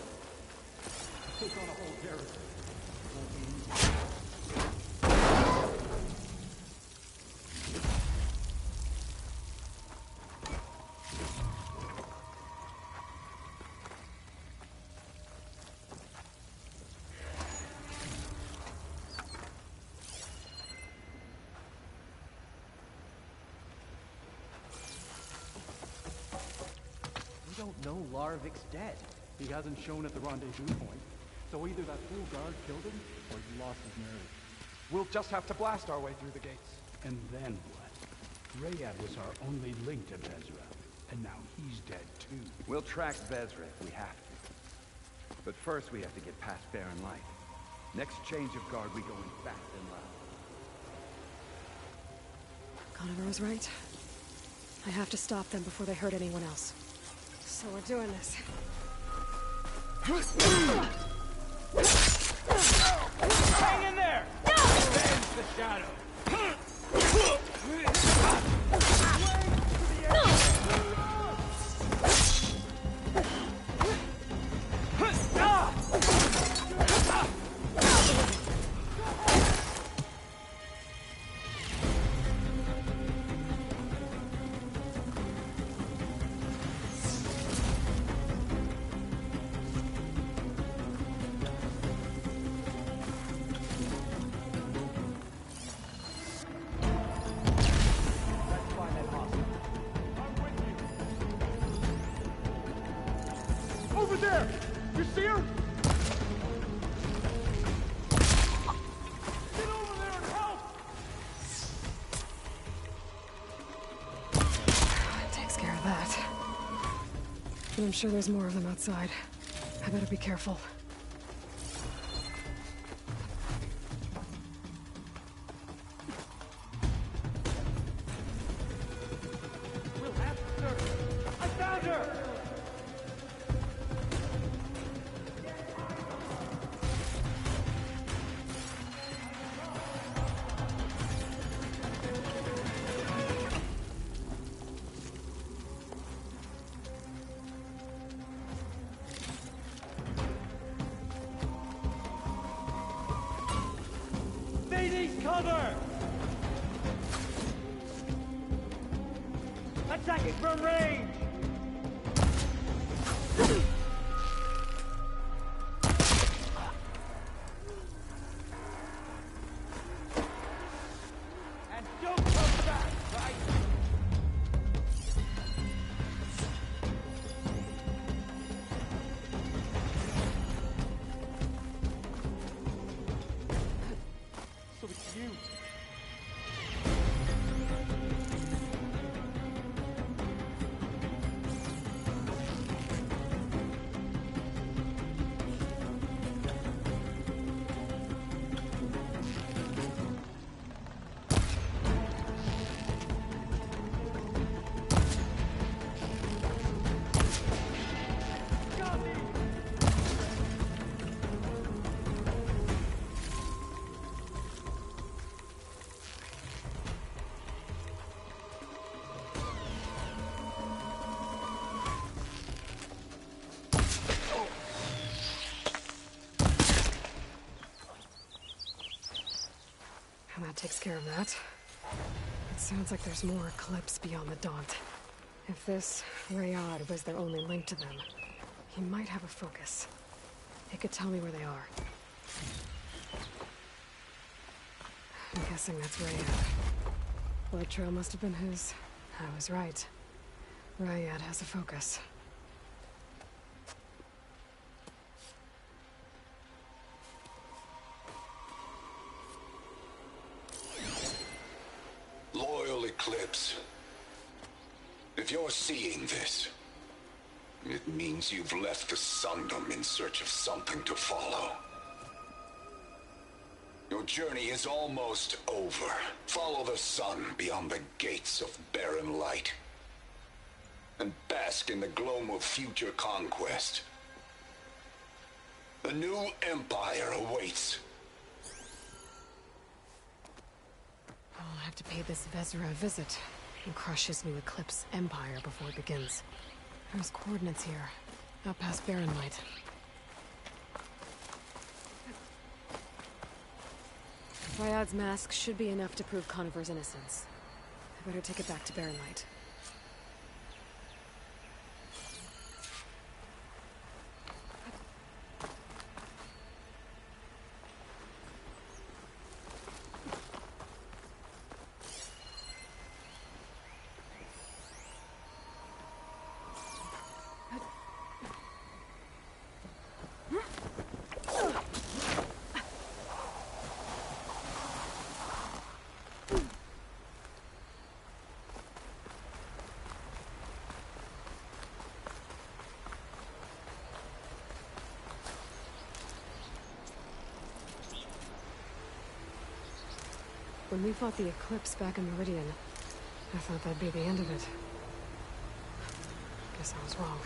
Take on a whole garrison. We don't know Larovik's dead. He hasn't shown at the rendezvous point. So either that fool guard killed him, or he lost his nerve. We'll just have to blast our way through the gates. And then what? Rayad was our only link to Vezra. And now he's dead too. We'll track Vezra if we have to. But first we have to get past Barren Light. Next change of guard, we go in fast and loud. Conover was right. I have to stop them before they hurt anyone else. So we're doing this. Hang in there! Avenge the shadow! Over there! You see her? Get over there and help! That takes care of that. But I'm sure there's more of them outside. I better be careful. We'll have to search. I found her! They need cover! Attacking from range! And don't come back, right? So it's you. And that takes care of that. It sounds like there's more Eclipse beyond the Daunt. If this Rayad was their only link to them, he might have a focus. He could tell me where they are. I'm guessing that's Rayad. Blood trail must have been his. I was right. Rayad has a focus. Loyal Eclipse. If you're seeing this, it means you've left the Sundom in search of something to follow. Your journey is almost over. Follow the sun beyond the gates of Barren Light. And bask in the gloam of future conquest. The new empire awaits. I'll have to pay this Vezra a visit and crush his new Eclipse empire before it begins. There's coordinates here, out past Barren Light. Ryad's mask should be enough to prove Conover's innocence. I better take it back to Barren Light. When we fought the Eclipse back in Meridian, I thought that'd be the end of it. Guess I was wrong.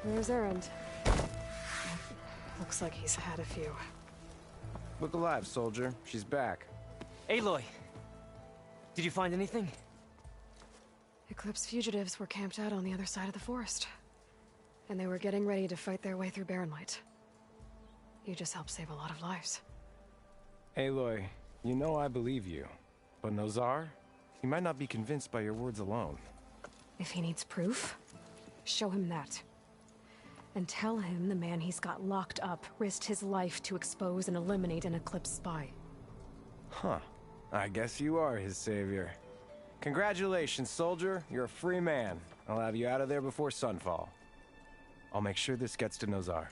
Where's Erend? Looks like he's had a few. Look alive, soldier. She's back. Aloy! Did you find anything? Eclipse fugitives were camped out on the other side of the forest. And they were getting ready to fight their way through Barren Light. You just helped save a lot of lives. Aloy, you know I believe you. But Nozar? He might not be convinced by your words alone. If he needs proof, show him that. And tell him the man he's got locked up risked his life to expose and eliminate an Eclipse spy. Huh. I guess you are his savior. Congratulations, soldier. You're a free man. I'll have you out of there before sunfall. I'll make sure this gets to Nozar.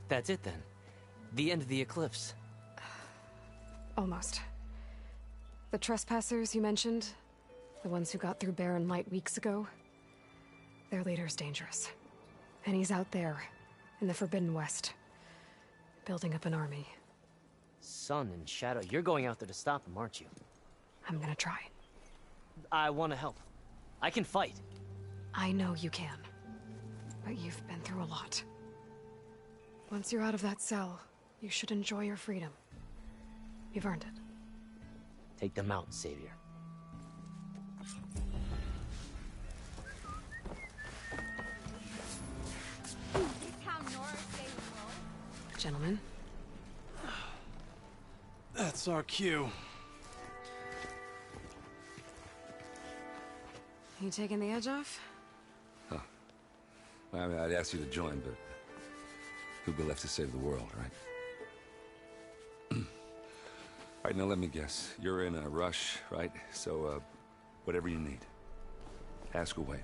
That's it then. The end of the Eclipse. Almost. The trespassers you mentioned, the ones who got through Barren Light weeks ago, their leader's dangerous. And he's out there, in the Forbidden West, building up an army. Sun and Shadow, you're going out there to stop them, aren't you? I'm gonna try. I want to help. I can fight. I know you can. But you've been through a lot. Once you're out of that cell, you should enjoy your freedom. You've earned it. Take them out, Savior. Gentlemen. That's our cue. You taking the edge off? Huh. Well, I mean, I'd ask you to join, but who'd be left to save the world, right? All right, now let me guess. You're in a rush, right? So, whatever you need. Ask away.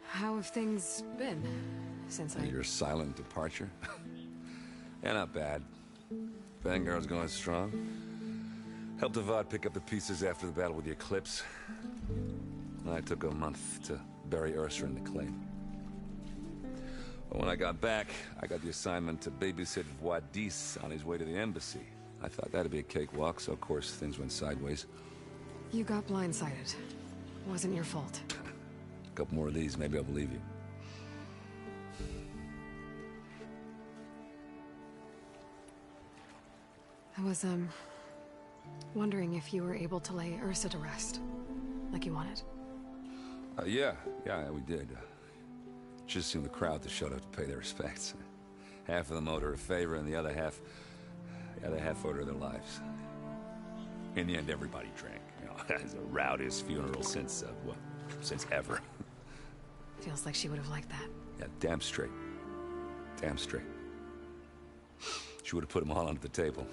How have things been since Your silent departure? Yeah, not bad. Vanguard's going strong. Helped Avad pick up the pieces after the battle with the Eclipse. I took a month to bury Ursa in the claim. But when I got back, I got the assignment to babysit Wadis on his way to the embassy. I thought that'd be a cakewalk, so of course things went sideways. You got blindsided. Wasn't your fault. A couple more of these, maybe I'll believe you. I was, wondering if you were able to lay Ursa to rest, like you wanted. Yeah, we did. Just seemed the crowd that showed up to pay their respects. Half of them owed her a favor, and the other half owed her their lives. In the end, everybody drank. You know, it was the rowdiest funeral since ever. Feels like she would have liked that. Yeah, damn straight. Damn straight. She would have put them all under the table.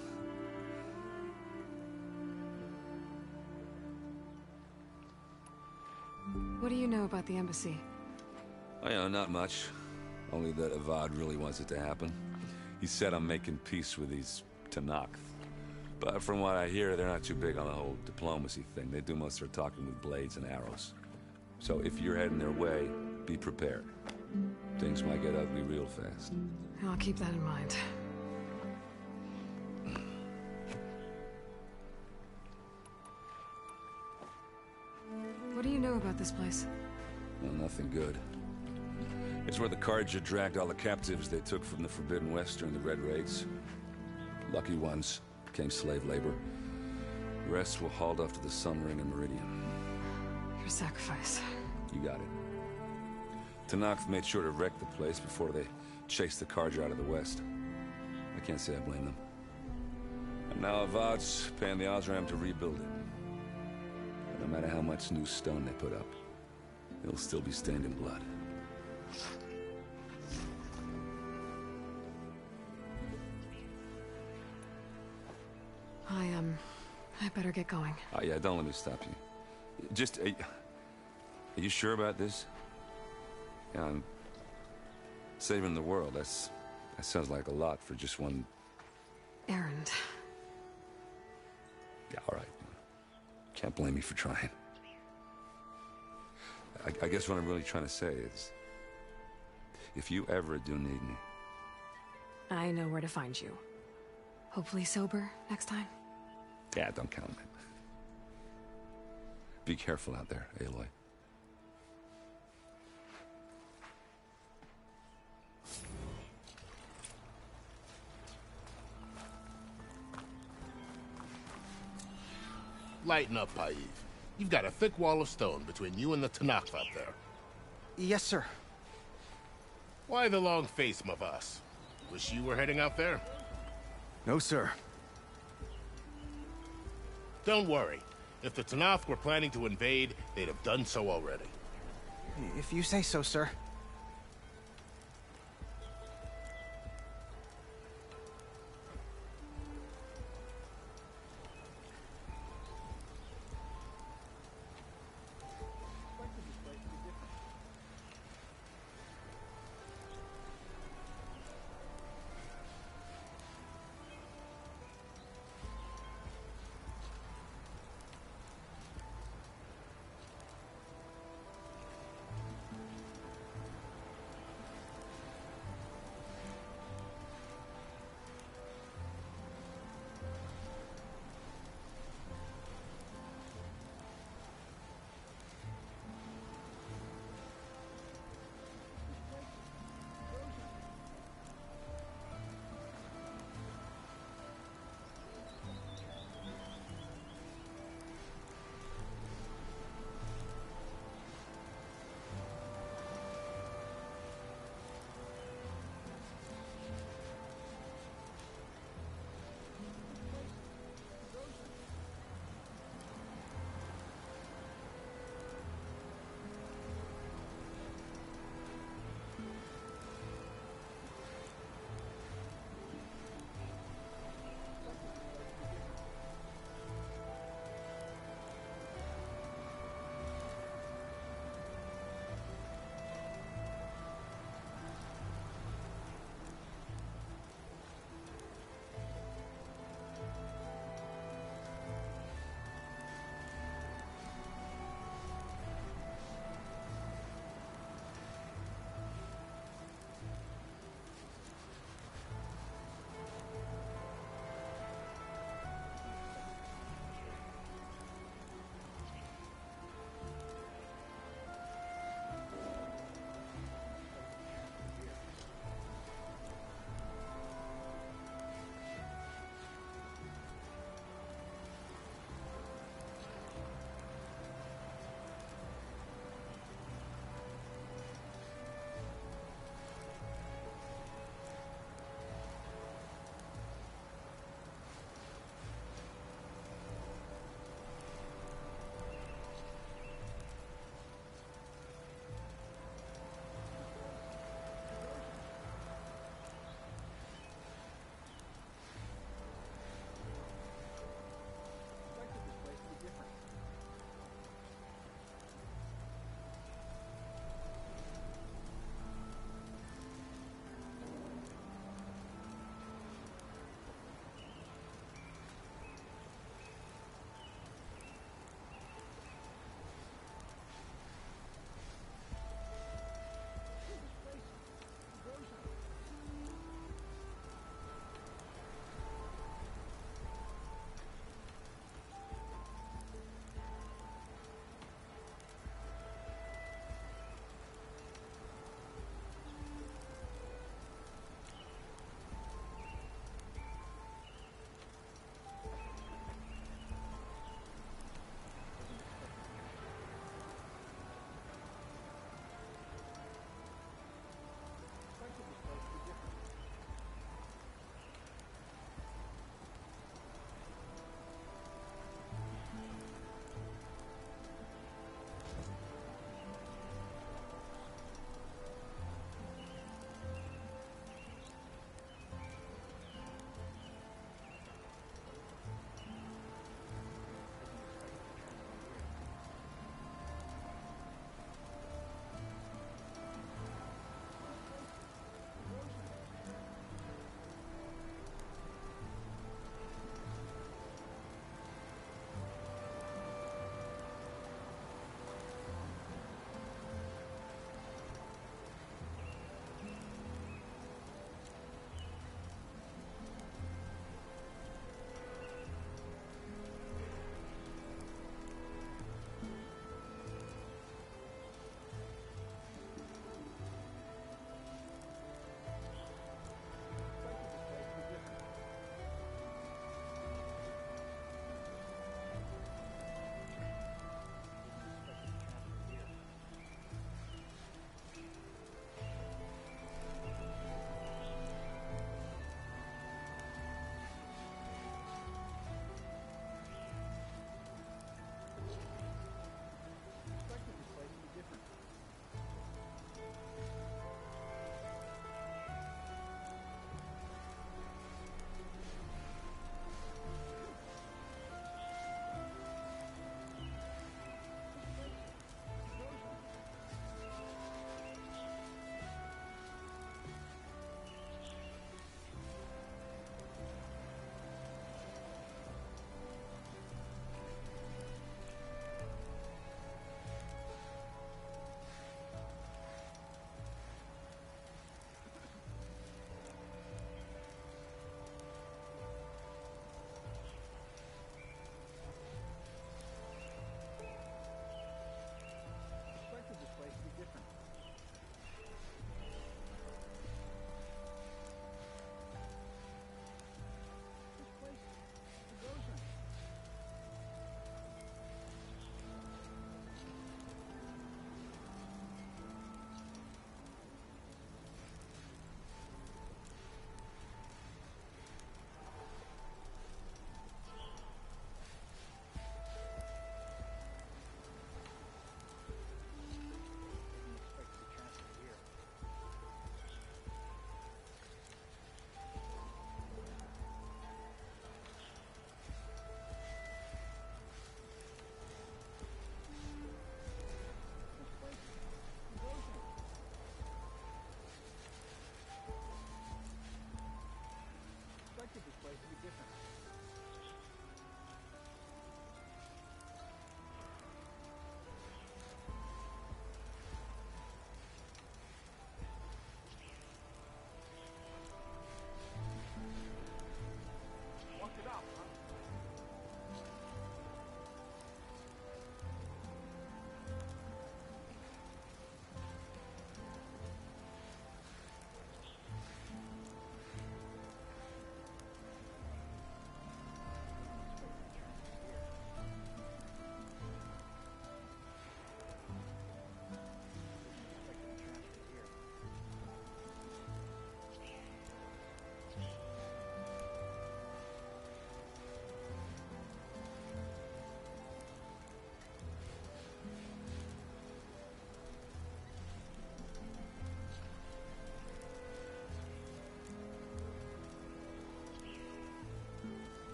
What do you know about the embassy? Oh, yeah, not much. Only that Avad really wants it to happen. He said I'm making peace with these Tenakth. But from what I hear, they're not too big on the whole diplomacy thing. They do most of their talking with blades and arrows. So if you're heading their way, be prepared. Things might get ugly real fast. I'll keep that in mind. What do you know about this place? Well, nothing good. It's where the Carja dragged all the captives they took from the Forbidden West during the Red Raids. Lucky ones became slave labor. The rest were hauled off to the Sun Ring and Meridian. Your sacrifice. You got it. Tenakth made sure to wreck the place before they chased the Carja out of the West. I can't say I blame them. And now Avad's paying the Osram to rebuild it. No matter how much new stone they put up, it'll still be stained in blood. I better get going. Oh yeah, don't let me stop you. Just, are you sure about this? Yeah, I'm saving the world. That sounds like a lot for just one errand. Yeah, all right. Can't blame me for trying. I guess what I'm really trying to say is, if you ever do need me... I know where to find you. Hopefully sober next time. Yeah, don't count on it. Be careful out there, Aloy. Lighten up, Paiv. You've got a thick wall of stone between you and the Tenakth out there. Yes, sir. Why the long face, Mavas? Wish you were heading out there? No, sir. Don't worry. If the Tenakth were planning to invade, they'd have done so already. If you say so, sir.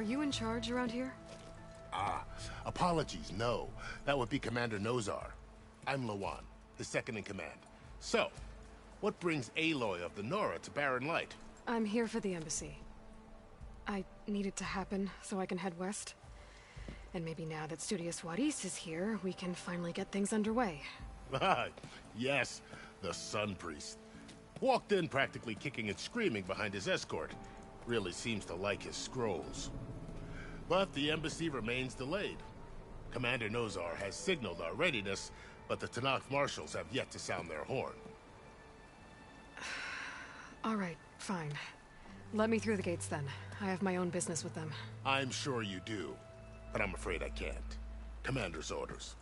Are you in charge around here? Ah, apologies, no. That would be Commander Nozar. I'm Lawan, his second in command. So, what brings Aloy of the Nora to Barren Light? I'm here for the embassy. I need it to happen so I can head west. And maybe now that Studious Juarez is here, we can finally get things underway. Yes, the Sun Priest. Walked in practically kicking and screaming behind his escort. Really seems to like his scrolls. But the embassy remains delayed. Commander Nozar has signaled our readiness, but the Tenakth marshals have yet to sound their horn. All right, fine. Let me through the gates then. I have my own business with them. I'm sure you do, but I'm afraid I can't. Commander's orders.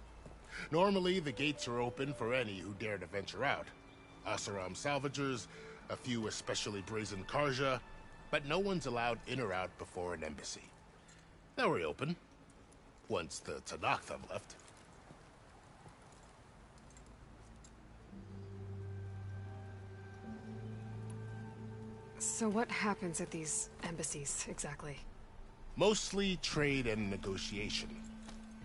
Normally, the gates are open for any who dare to venture out. Oseram salvagers, a few especially brazen Karja, but no one's allowed in or out before an embassy. They'll reopen, once the Tenakth have left. So what happens at these embassies, exactly? Mostly trade and negotiation.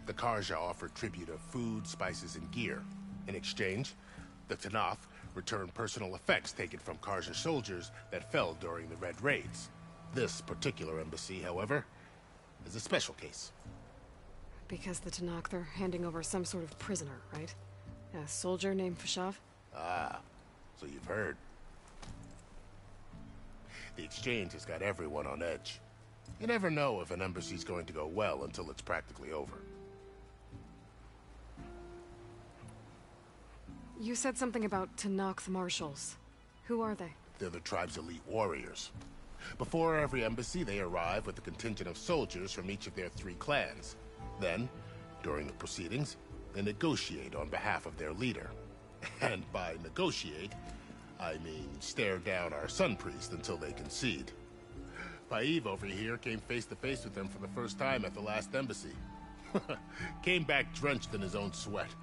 The Karja offer tribute of food, spices, and gear. In exchange, the Tenakth return personal effects taken from Karja soldiers that fell during the Red Raids. This particular embassy, however, is a special case. Because the Tenakth are handing over some sort of prisoner, right? A soldier named Fashav? Ah, so you've heard. The exchange has got everyone on edge. You never know if an embassy's going to go well until it's practically over. You said something about Tenakth marshals. Who are they? They're the tribe's elite warriors. Before every embassy, they arrive with a contingent of soldiers from each of their 3 clans. Then, during the proceedings, they negotiate on behalf of their leader. And by negotiate, I mean stare down our Sun Priest until they concede. Faiv over here came face to face with them for the first time at the last embassy. Came back drenched in his own sweat.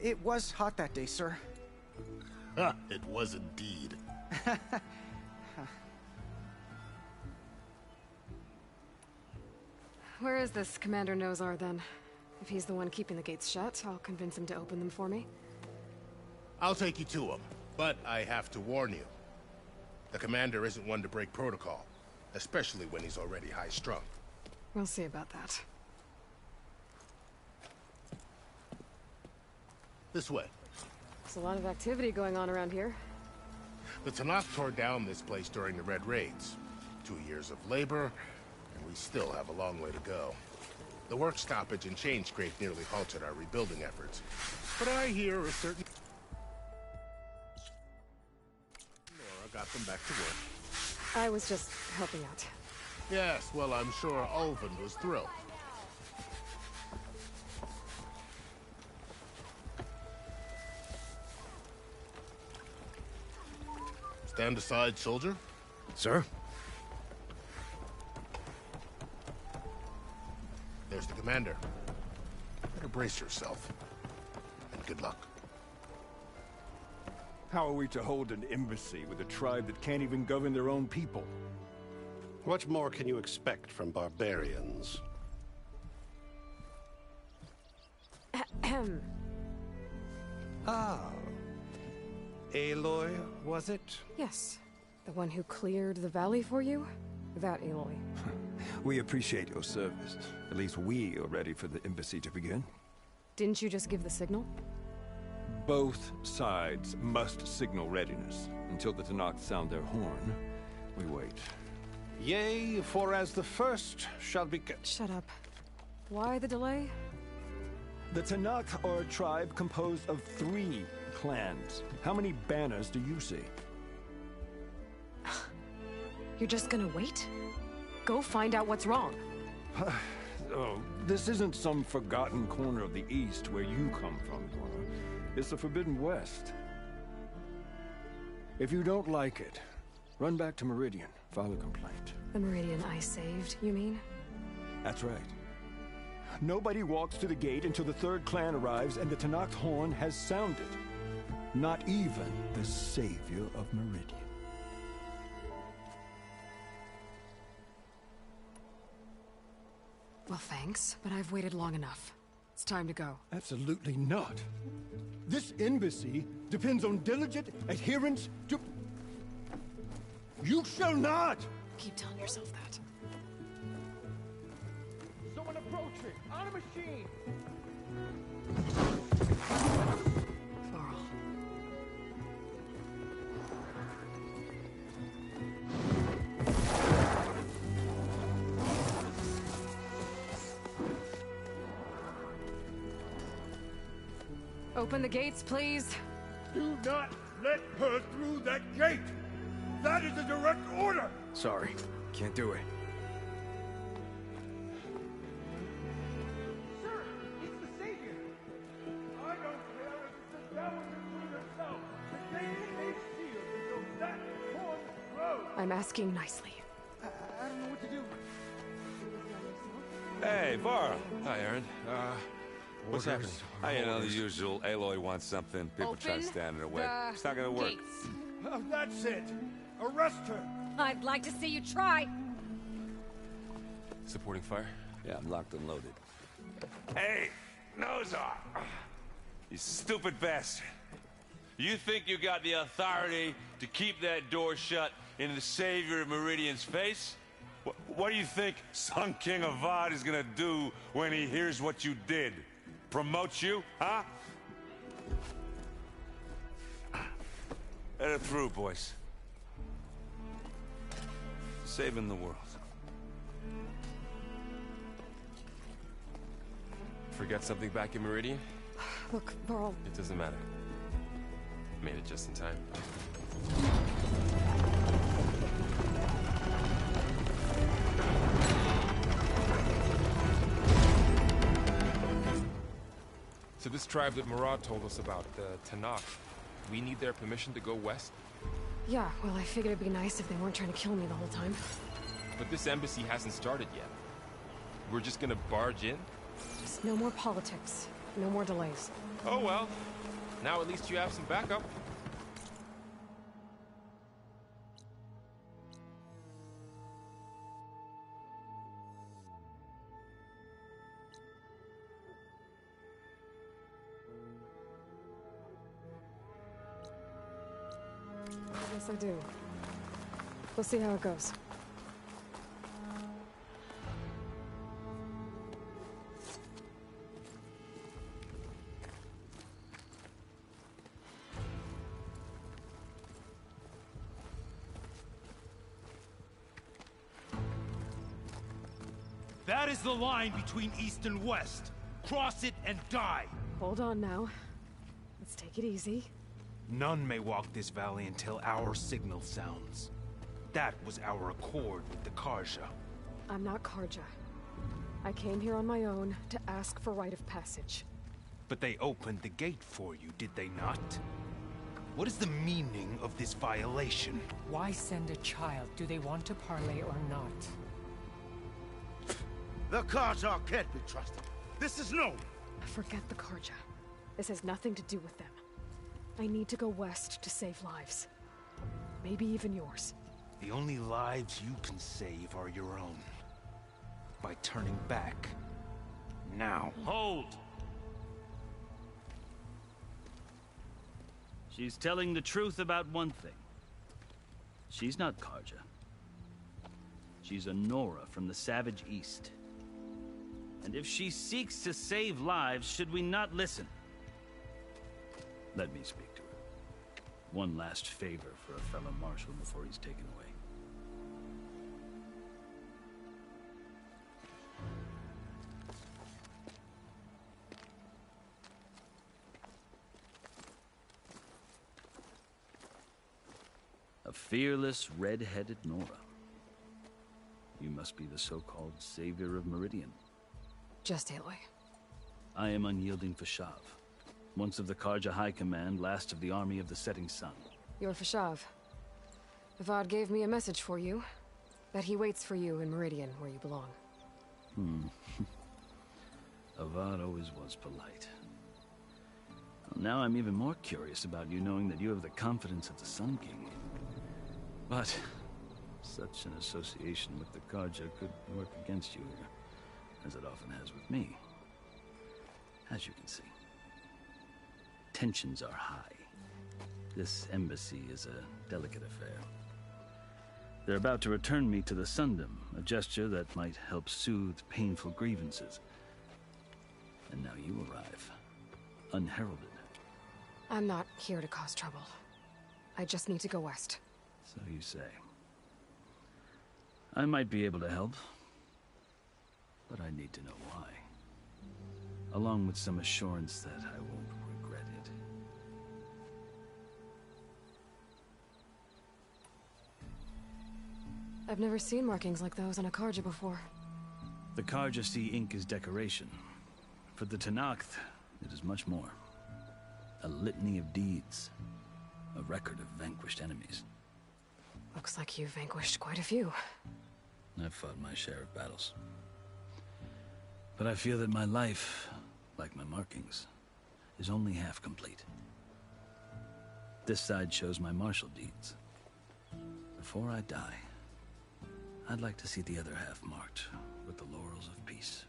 It was hot that day, sir. It was indeed. Where is this Commander Nozar, then? If he's the one keeping the gates shut, I'll convince him to open them for me. I'll take you to him, but I have to warn you. The commander isn't one to break protocol, especially when he's already high-strung. We'll see about that. This way. There's a lot of activity going on around here. The Tenakth tore down this place during the Red Raids. 2 years of labor, and we still have a long way to go. The work stoppage and chain scrape nearly halted our rebuilding efforts. But I hear a certain... Nora got them back to work. I was just helping out. Yes, well, I'm sure Ulvund was thrilled. Stand aside, soldier. Sir? There's the commander. Better brace yourself. And good luck. How are we to hold an embassy with a tribe that can't even govern their own people? What more can you expect from barbarians? Ah. Aloy, was it? Yes. The one who cleared the valley for you? That Aloy. We appreciate your service. At least we are ready for the embassy to begin. Didn't you just give the signal? Both sides must signal readiness. Until the Tenakth sound their horn, we wait. Yea, for as the first shall be... Shut up. Why the delay? The Tenakth are a tribe composed of 3 clans. How many banners do you see? You're just gonna wait? Go find out what's wrong. Oh, this isn't some forgotten corner of the East where you come from, Nora. It's the Forbidden West. If you don't like it, run back to Meridian, file a complaint. The Meridian I saved, you mean? That's right. Nobody walks to the gate until the 3rd clan arrives and the Tenakth horn has sounded. Not even the savior of Meridian. Well, thanks, but I've waited long enough. It's time to go. Absolutely not. This embassy depends on diligent adherence to... You shall not! Keep telling yourself that. Someone approaching! On a machine! Varl. Open the gates, please. Do not let her through that gate! That is a direct order! Sorry, can't do it. Sir, it's the Savior! I don't care if it's the devil through herself! The gate is sealed until that horn blows! I'm asking nicely. I don't know what to do. Hey, Varl. Hi, Aaron. What's happening? You know, the usual. Aloy wants something. People try to stand in her way. It's not gonna work. Oh, that's it! Arrest her! I'd like to see you try. Supporting fire? Yeah, I'm locked and loaded. Hey, Nozar! You stupid bastard. You think you got the authority to keep that door shut in the Savior of Meridian's face? What do you think Sun King Avad is gonna do when he hears what you did? Promote you, huh? Let her through, boys. Saving the world. Forget something back in Meridian? Look, Varl. It doesn't matter. Made it just in time. So this tribe that Murad told us about, the Tanakh, we need their permission to go west? Yeah, well, I figured it'd be nice if they weren't trying to kill me the whole time. But this embassy hasn't started yet. We're just gonna barge in? Just no more politics. No more delays. Oh well. Now at least you have some backup. I guess I do. We'll see how it goes. That is the line between East and West. Cross it and die. Hold on now. Let's take it easy. None may walk this valley until our signal sounds. That was our accord with the Karja. I'm not Karja. I came here on my own to ask for rite of passage. But they opened the gate for you, did they not? What is the meaning of this violation? Why send a child? Do they want to parley or not? The Karja can't be trusted. This is known. Forget the Karja. This has nothing to do with them. I need to go west to save lives. Maybe even yours. The only lives you can save are your own. By turning back. Now. Hold! She's telling the truth about one thing. She's not Karja. She's a Nora from the Savage East. And if she seeks to save lives, should we not listen? Let me speak to her. One last favor for a fellow marshal before he's taken away. A fearless, red-headed Nora. You must be the so-called Savior of Meridian. Just Aloy. I am Unyielding Fashav. Once of the Karja High Command, last of the Army of the Setting Sun. You're Fashav. Avad gave me a message for you. That he waits for you in Meridian, where you belong. Avad always was polite. Well, now I'm even more curious about you knowing that you have the confidence of the Sun King. But such an association with the Karja could work against you here. as it often has with me. As you can see, tensions are high. This embassy is a delicate affair. They're about to return me to the Sundom, a gesture that might help soothe painful grievances. And now you arrive, unheralded. I'm not here to cause trouble. I just need to go west. So you say. I might be able to help, but I need to know why. Along with some assurance that I won't regret it. I've never seen markings like those on a Carja before. The Carja Sea ink is decoration. For the Tenakth, it is much more. A litany of deeds. A record of vanquished enemies. Looks like you've vanquished quite a few. I've fought my share of battles. But I feel that my life, like my markings, is only half complete. This side shows my martial deeds. Before I die, I'd like to see the other half marked with the laurels of peace.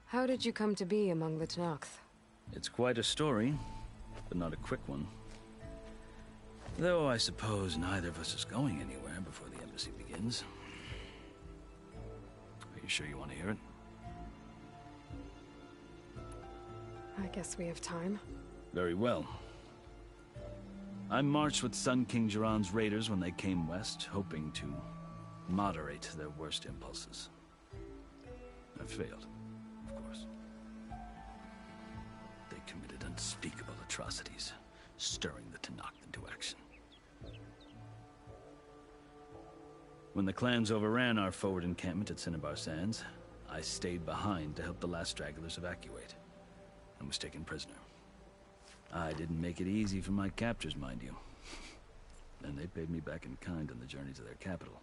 How did you come to be among the Tenakth? It's quite a story, but not a quick one. Though I suppose neither of us is going anywhere before the embassy begins. Are you sure you want to hear it? I guess we have time. Very well. I marched with Sun King Jiran's raiders when they came west, hoping to moderate their worst impulses. I failed, of course. They committed unspeakable atrocities, stirring the Tenakth into action. When the clans overran our forward encampment at Cinnabar Sands, I stayed behind to help the last stragglers evacuate, and was taken prisoner. I didn't make it easy for my captors, mind you. And they paid me back in kind on the journey to their capital.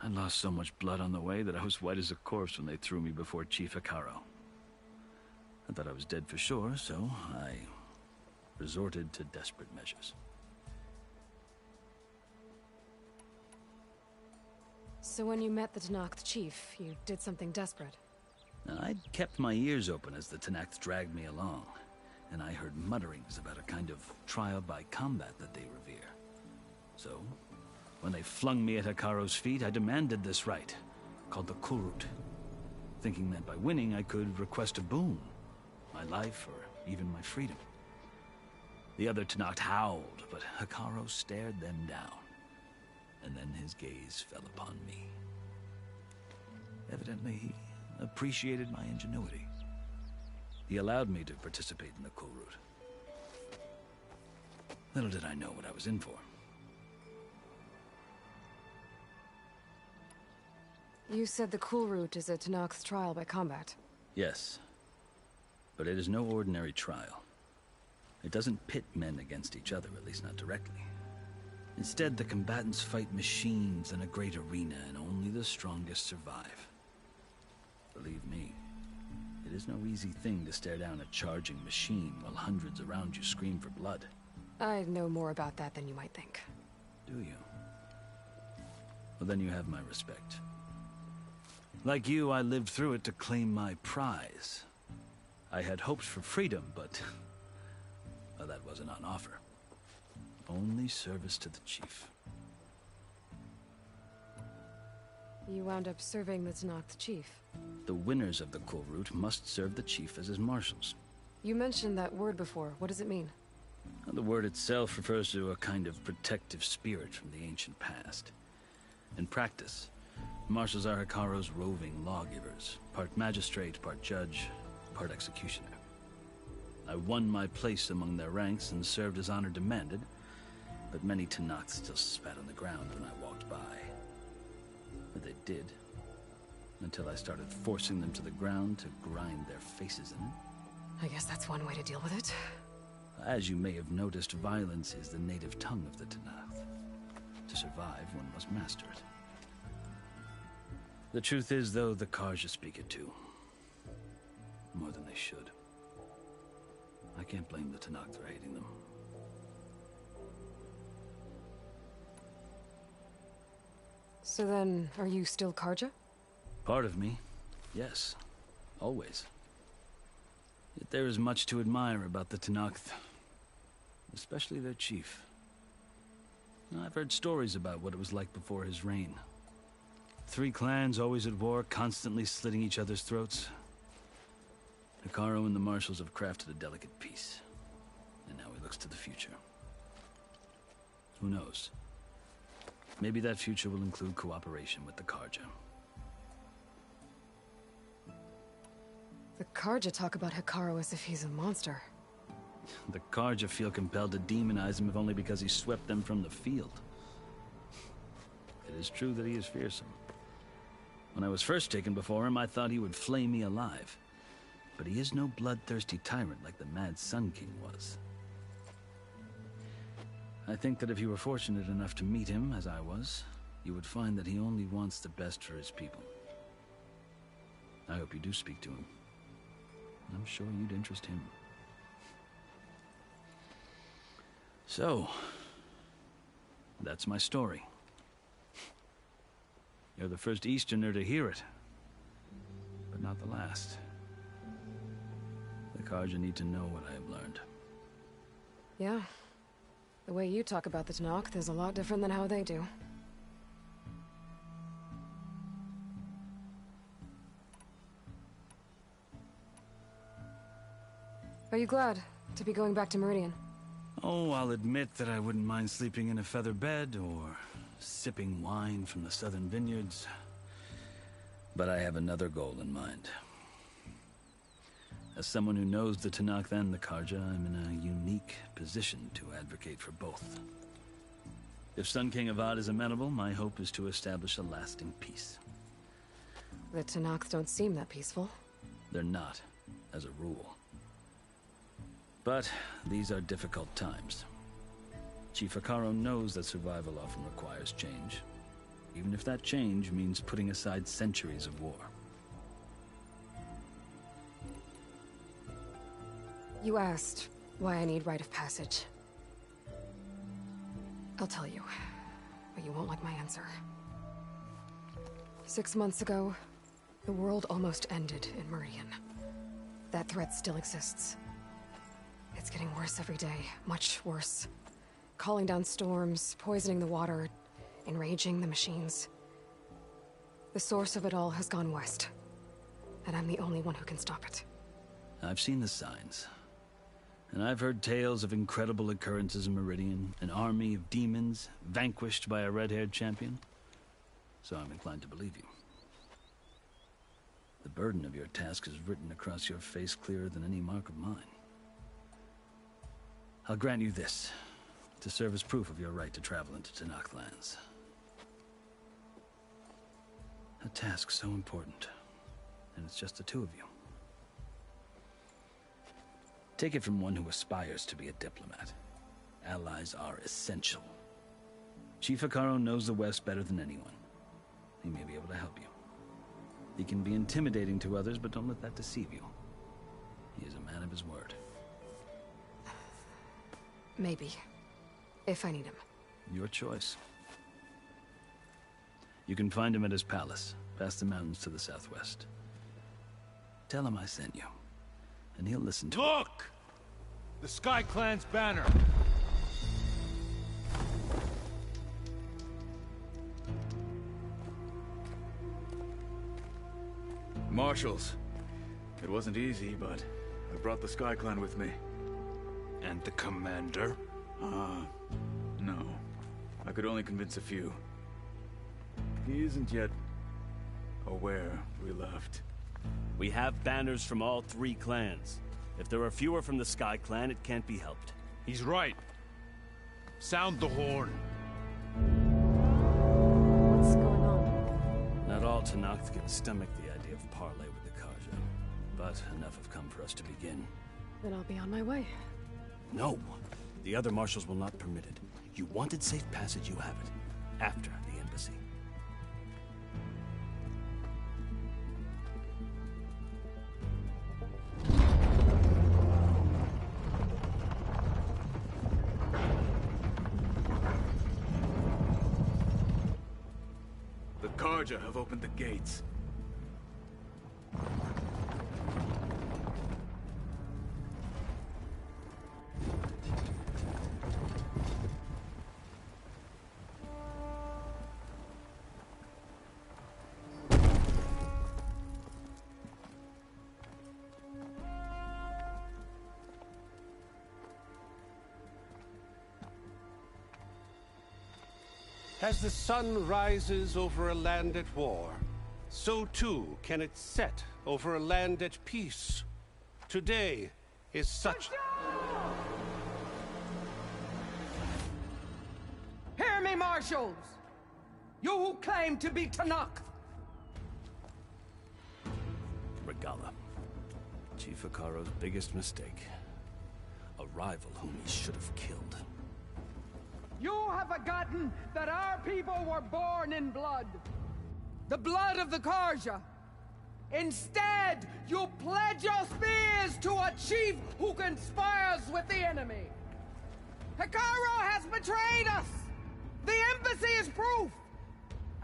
I lost so much blood on the way that I was white as a corpse when they threw me before Chief Hekarro. I thought I was dead for sure, so I resorted to desperate measures. So when you met the Tenakth chief, you did something desperate? I'd kept my ears open as the Tenakth dragged me along, and I heard mutterings about a kind of trial by combat that they revere. So, when they flung me at Hekarro's feet, I demanded this right, called the Kulrut, thinking that by winning I could request a boon, my life or even my freedom. The other Tenakth howled, but Hekarro stared them down, and then his gaze fell upon me. Evidently, he appreciated my ingenuity. He allowed me to participate in the Kulrut. Little did I know what I was in for. You said the Kulrut is a Tenakth's trial by combat. Yes, but it is no ordinary trial. It doesn't pit men against each other, at least not directly. Instead, the combatants fight machines in a great arena, and only the strongest survive. Believe me, it is no easy thing to stare down a charging machine while hundreds around you scream for blood. I know more about that than you might think. Do you? Well, then you have my respect. Like you, I lived through it to claim my prize. I had hoped for freedom, but well, that wasn't on offer. Only service to the chief. You wound up serving the Tenakth chief. The winners of the Kulrut must serve the chief as his marshals. You mentioned that word before. What does it mean? The word itself refers to a kind of protective spirit from the ancient past. In practice, marshals are Hekarro's roving lawgivers, part magistrate, part judge, part executioner. I won my place among their ranks and served as honor demanded, but many Tenakth still spat on the ground when I walked by. But they did, until I started forcing them to the ground to grind their faces in it. I guess that's one way to deal with it. As you may have noticed, violence is the native tongue of the Tenakth. To survive, one must master it. The truth is, though, the Carja speak it too. More than they should. I can't blame the Tenakth for hating them. So then, are you still Karja? Part of me, yes. Always. Yet there is much to admire about the Tenakth. Especially their chief. I've heard stories about what it was like before his reign. 3 clans always at war, constantly slitting each other's throats. Hekarro and the Marshals have crafted a delicate peace. And now he looks to the future. Who knows? Maybe that future will include cooperation with the Karja. The Karja talk about Hekarro as if he's a monster. The Karja feel compelled to demonize him if only because he swept them from the field. It is true that he is fearsome. When I was first taken before him, I thought he would flay me alive. But he is no bloodthirsty tyrant like the Mad Sun King was. I think that if you were fortunate enough to meet him, as I was, you would find that he only wants the best for his people. I hope you do speak to him. I'm sure you'd interest him. So, that's my story. You're the first Easterner to hear it, but not the last. The Karja need to know what I have learned. Yeah. The way you talk about the Tenakth is a lot different than how they do. Are you glad to be going back to Meridian? Oh, I'll admit that I wouldn't mind sleeping in a feather bed or sipping wine from the southern vineyards. But I have another goal in mind. As someone who knows the Tenakth and the Karja, I'm in a unique position to advocate for both. If Sun King Avad is amenable, my hope is to establish a lasting peace. The Tenakth don't seem that peaceful. They're not, as a rule. But these are difficult times. Chief Hekarro knows that survival often requires change, even if that change means putting aside centuries of war. You asked why I need rite of passage. I'll tell you, but you won't like my answer. 6 months ago, the world almost ended in Meridian. That threat still exists. It's getting worse every day, much worse. Calling down storms, poisoning the water, enraging the machines. The source of it all has gone west, and I'm the only one who can stop it. I've seen the signs. And I've heard tales of incredible occurrences in Meridian, an army of demons vanquished by a red-haired champion. So I'm inclined to believe you. The burden of your task is written across your face clearer than any mark of mine. I'll grant you this, to serve as proof of your right to travel into Tenakth lands. A task so important, and it's just the 2 of you. Take it from one who aspires to be a diplomat. Allies are essential. Chief Hekarro knows the West better than anyone. He may be able to help you. He can be intimidating to others, but don't let that deceive you. He is a man of his word. Maybe. If I need him. Your choice. You can find him at his palace, past the mountains to the southwest. Tell him I sent you, and he'll listen to Look! The Sky Clan's banner! Marshals. It wasn't easy, but I brought the Sky Clan with me. And the commander? No. I could only convince a few. He isn't yet aware we left. We have banners from all 3 clans. If there are fewer from the Sky Clan, it can't be helped. He's right. Sound the horn. What's going on? Not all Tenakth can stomach the idea of parley with the Karja, but enough have come for us to begin. Then I'll be on my way. No. The other marshals will not permit it. You wanted safe passage, you have it. After the embassy. Carja have opened the gates. As the sun rises over a land at war, so too can it set over a land at peace. Today is such... Hear me, Marshals! You who claim to be Tenakth! Regalla. Chief Hekarro's biggest mistake. A rival whom he should have killed. You have forgotten that our people were born in blood. The blood of the Carja. Instead, you pledge your spears to a chief who conspires with the enemy. Hekarro has betrayed us! The embassy is proof!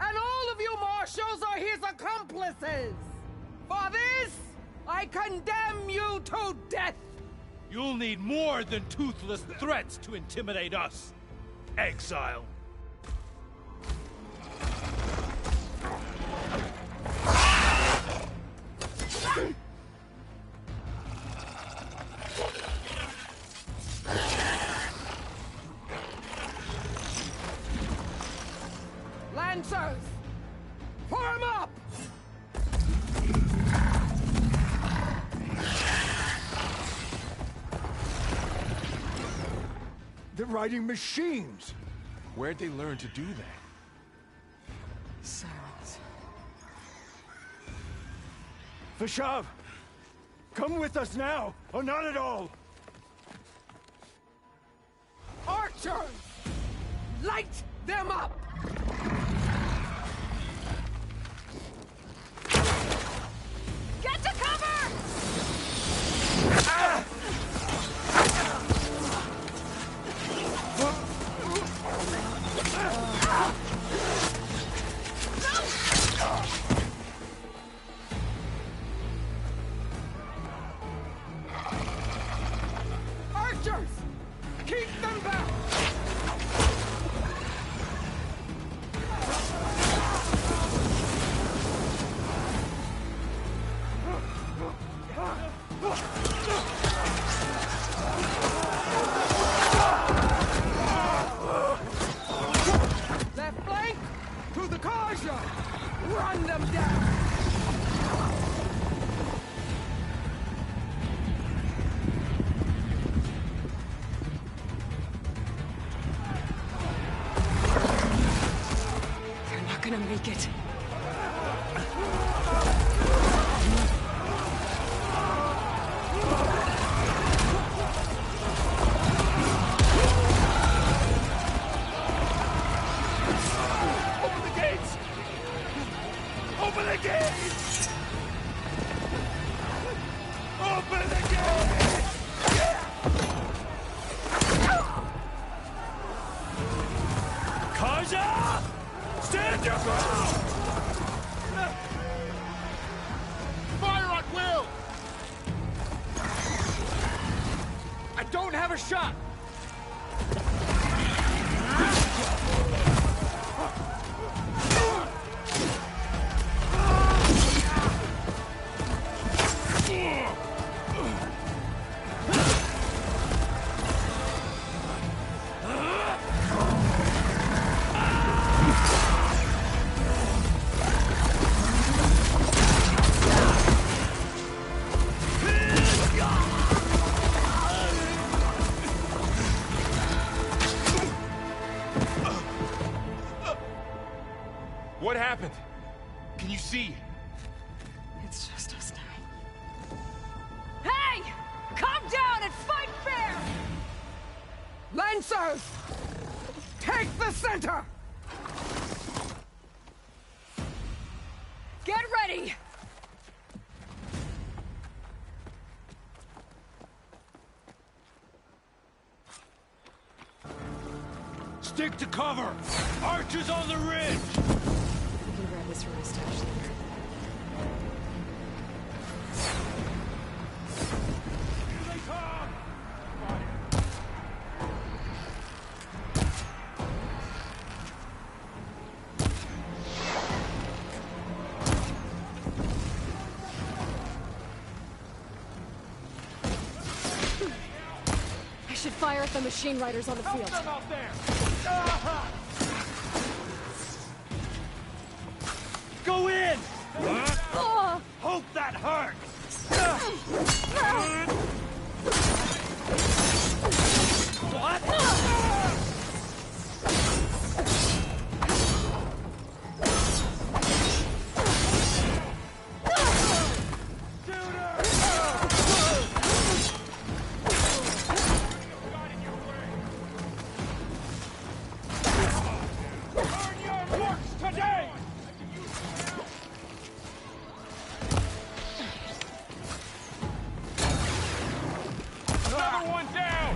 And all of you marshals are his accomplices! For this, I condemn you to death! You'll need more than toothless threats to intimidate us. Exile. Lancers! Form up! They're riding machines! Where'd they learn to do that? Silence. Vashav! Come with us now, or not at all! Archers! Light them up! Get to cover! Ah! Archers! Keep them back! Left flank! To the Carja! Run them down! They're not gonna make it. Open the gates! Open the gates! Open the gates! Carja! Stand your ground! Fire at will! I don't have a shot! What happened? Can you see? It's just us now. Hey! Calm down and fight fair! Lancers! Take the center! Get ready! Stick to cover! Archers on the ridge! We can grab this supplies for my stash there. Here they come! I should fire at the machine riders on the field. Help them out there! Go in! Hope that hurt! What? Another one down!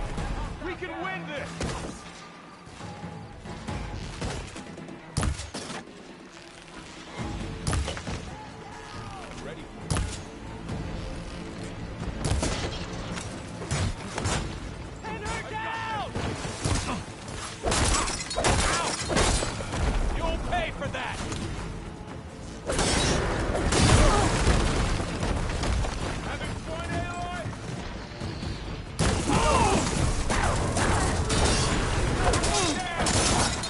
We can win this! Ready? Pin her down! Ow! You'll pay for that! Having fun, Aloy?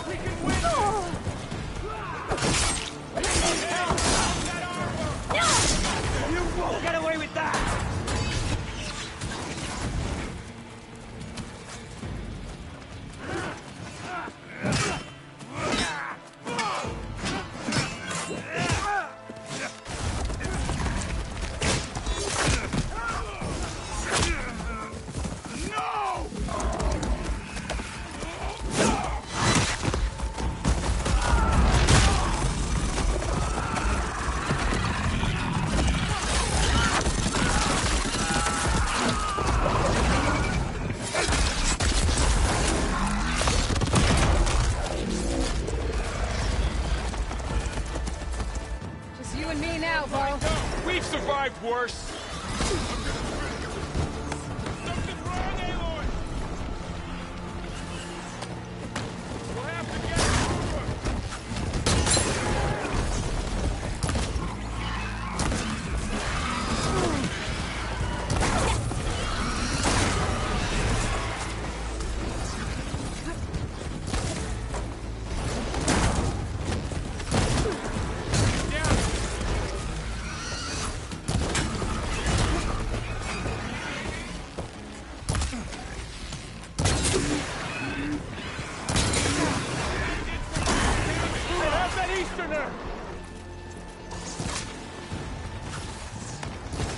We can win this! You won't get away with that! Just you and me now, Bo. We've survived worse! Something wrong, Aloy! We'll have to get her! Have that Easterner!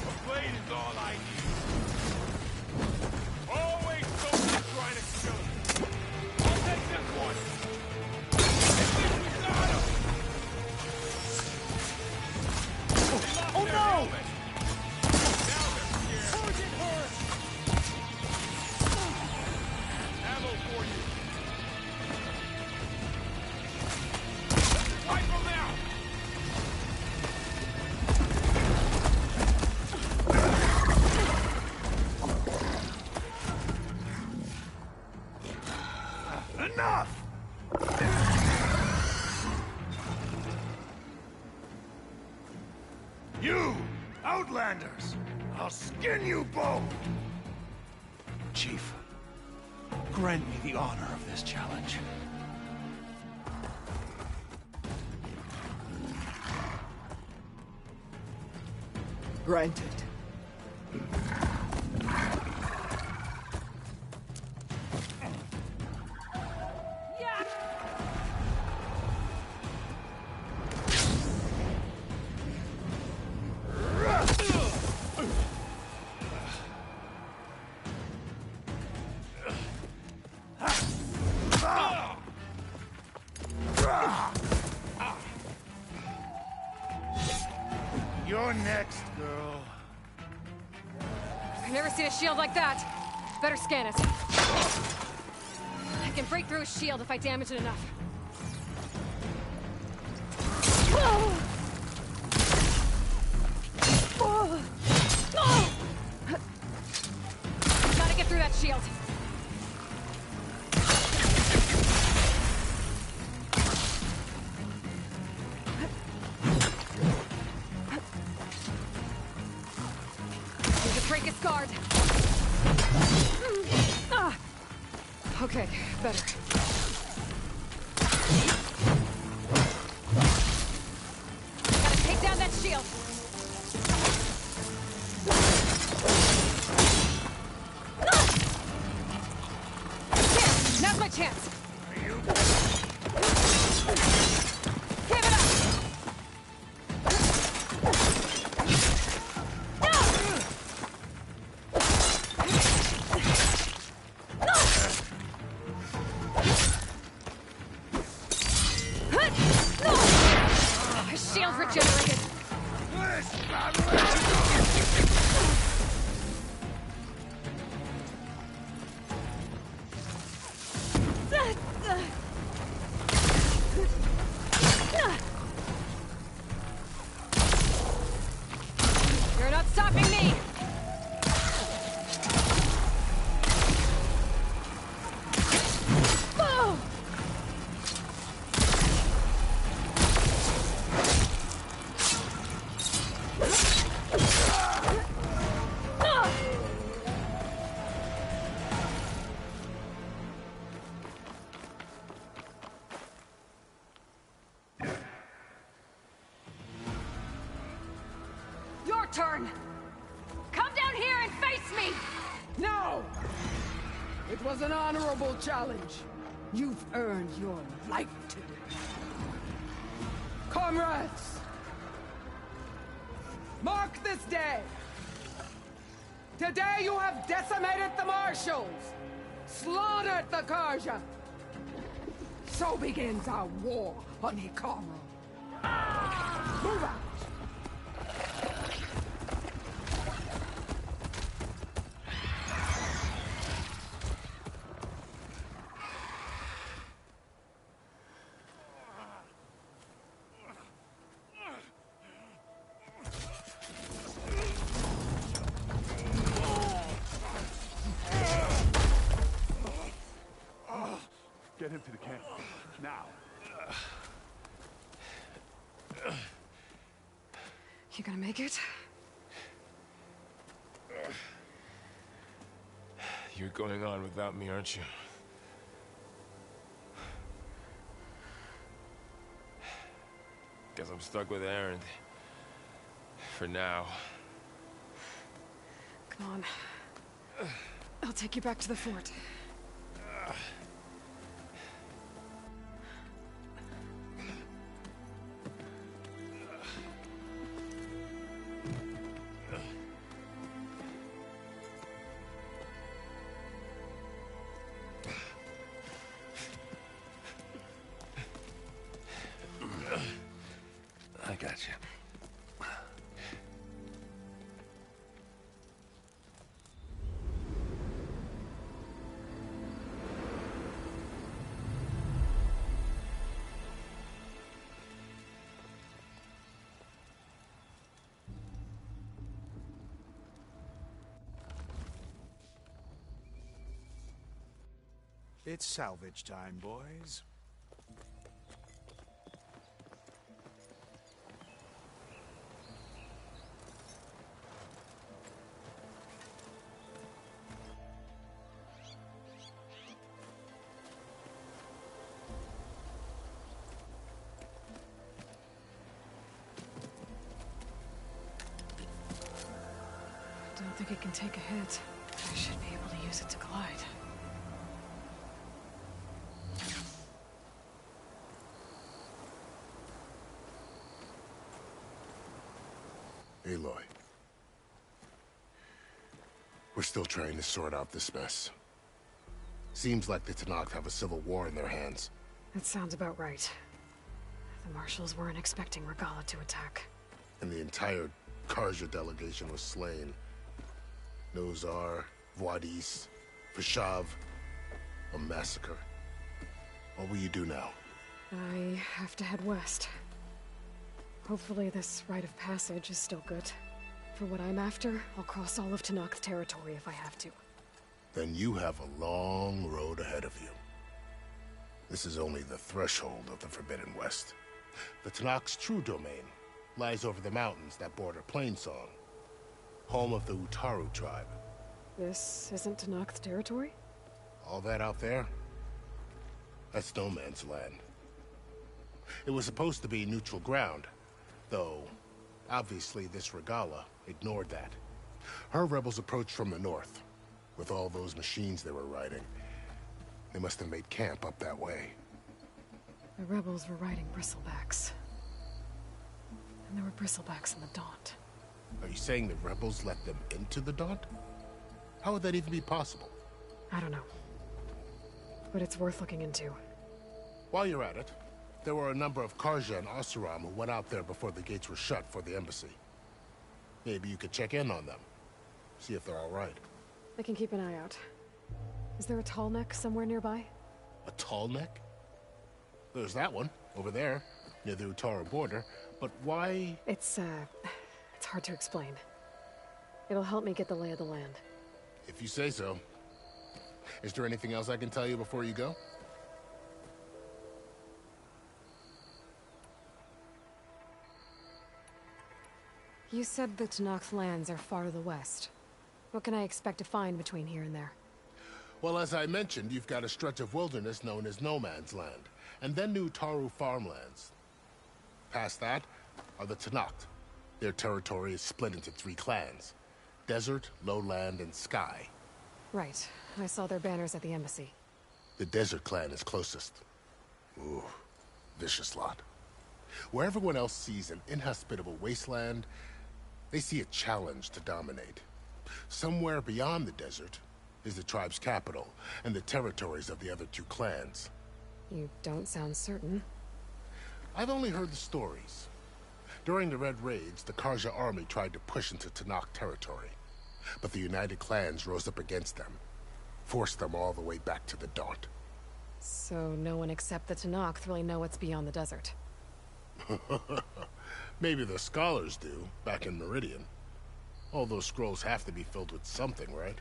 A blade is all I need. Always someone trying to kill him. I'll take this one. I think we got him. Oh no! Now they're scared. Target her! Ammo for you. Wipe them out! Enough! You, Outlanders! I'll skin you both! Chief, grant me the honor of this challenge. Granted. You're next, girl. I've never seen a shield like that. Better scan it. I can break through a shield if I damage it enough. Trachis guard! Okay, better. Gotta take down that shield! Here, now's my chance! Give it up! Shield regenerated! You're not stopping me! Oh! Your turn! Come down here and face me! No! It was an honorable challenge. You've earned your life today. Comrades! Mark this day! Today you have decimated the Marshals! Slaughtered the Karja! So begins our war on Hikaru. Move out! Get him to the camp. Now. You gonna make it? You're going on without me, aren't you? Guess I'm stuck with Erend. For now. Come on. I'll take you back to the fort. I got you. It's salvage time, boys. Don't think it can take a hit. I should be able to use it to glide. Aloy. We're still trying to sort out this mess. Seems like the Tenakth have a civil war in their hands. That sounds about right. The Marshals weren't expecting Regalla to attack. And the entire Karja delegation was slain. Nozar, Vuadis, Vashav, a massacre. What will you do now? I have to head west. Hopefully this rite of passage is still good. For what I'm after, I'll cross all of Tenakth territory if I have to. Then you have a long road ahead of you. This is only the threshold of the Forbidden West. The Tenakth's true domain lies over the mountains that border Plainsong. home of the Utaru tribe. This isn't Tenakth territory? All that out there? That's no man's land. It was supposed to be neutral ground, though obviously this Regalla ignored that. Her rebels approached from the north. With all those machines they were riding, they must have made camp up that way. The rebels were riding bristlebacks. And there were bristlebacks in the Daunt. Are you saying the rebels let them into the Daunt? How would that even be possible? I don't know. But it's worth looking into. While you're at it, there were a number of Carja and Oseram who went out there before the gates were shut for the embassy. Maybe you could check in on them. See if they're all right. I can keep an eye out. Is there a tall neck somewhere nearby? A tall neck? There's that one, over there, near the Utaru border. But why? It's hard to explain. It'll help me get the lay of the land. If you say so. Is there anything else I can tell you before you go? You said the Tenakth lands are far to the west. What can I expect to find between here and there? Well, as I mentioned, you've got a stretch of wilderness known as No Man's Land, and then the Utaru farmlands. Past that are the Tenakth. Their territory is split into 3 clans: Desert, Lowland, and Sky. Right. I saw their banners at the embassy. The Desert clan is closest. Ooh, vicious lot. Where everyone else sees an inhospitable wasteland, they see a challenge to dominate. Somewhere beyond the desert is the tribe's capital and the territories of the other 2 clans. You don't sound certain. I've only heard the stories. During the Red Raids, the Carja army tried to push into Tenakth territory, but the United Clans rose up against them, forced them all the way back to the Daunt. So no one except the Tenakth really know what's beyond the desert. Maybe the scholars do, back in Meridian. All those scrolls have to be filled with something, right?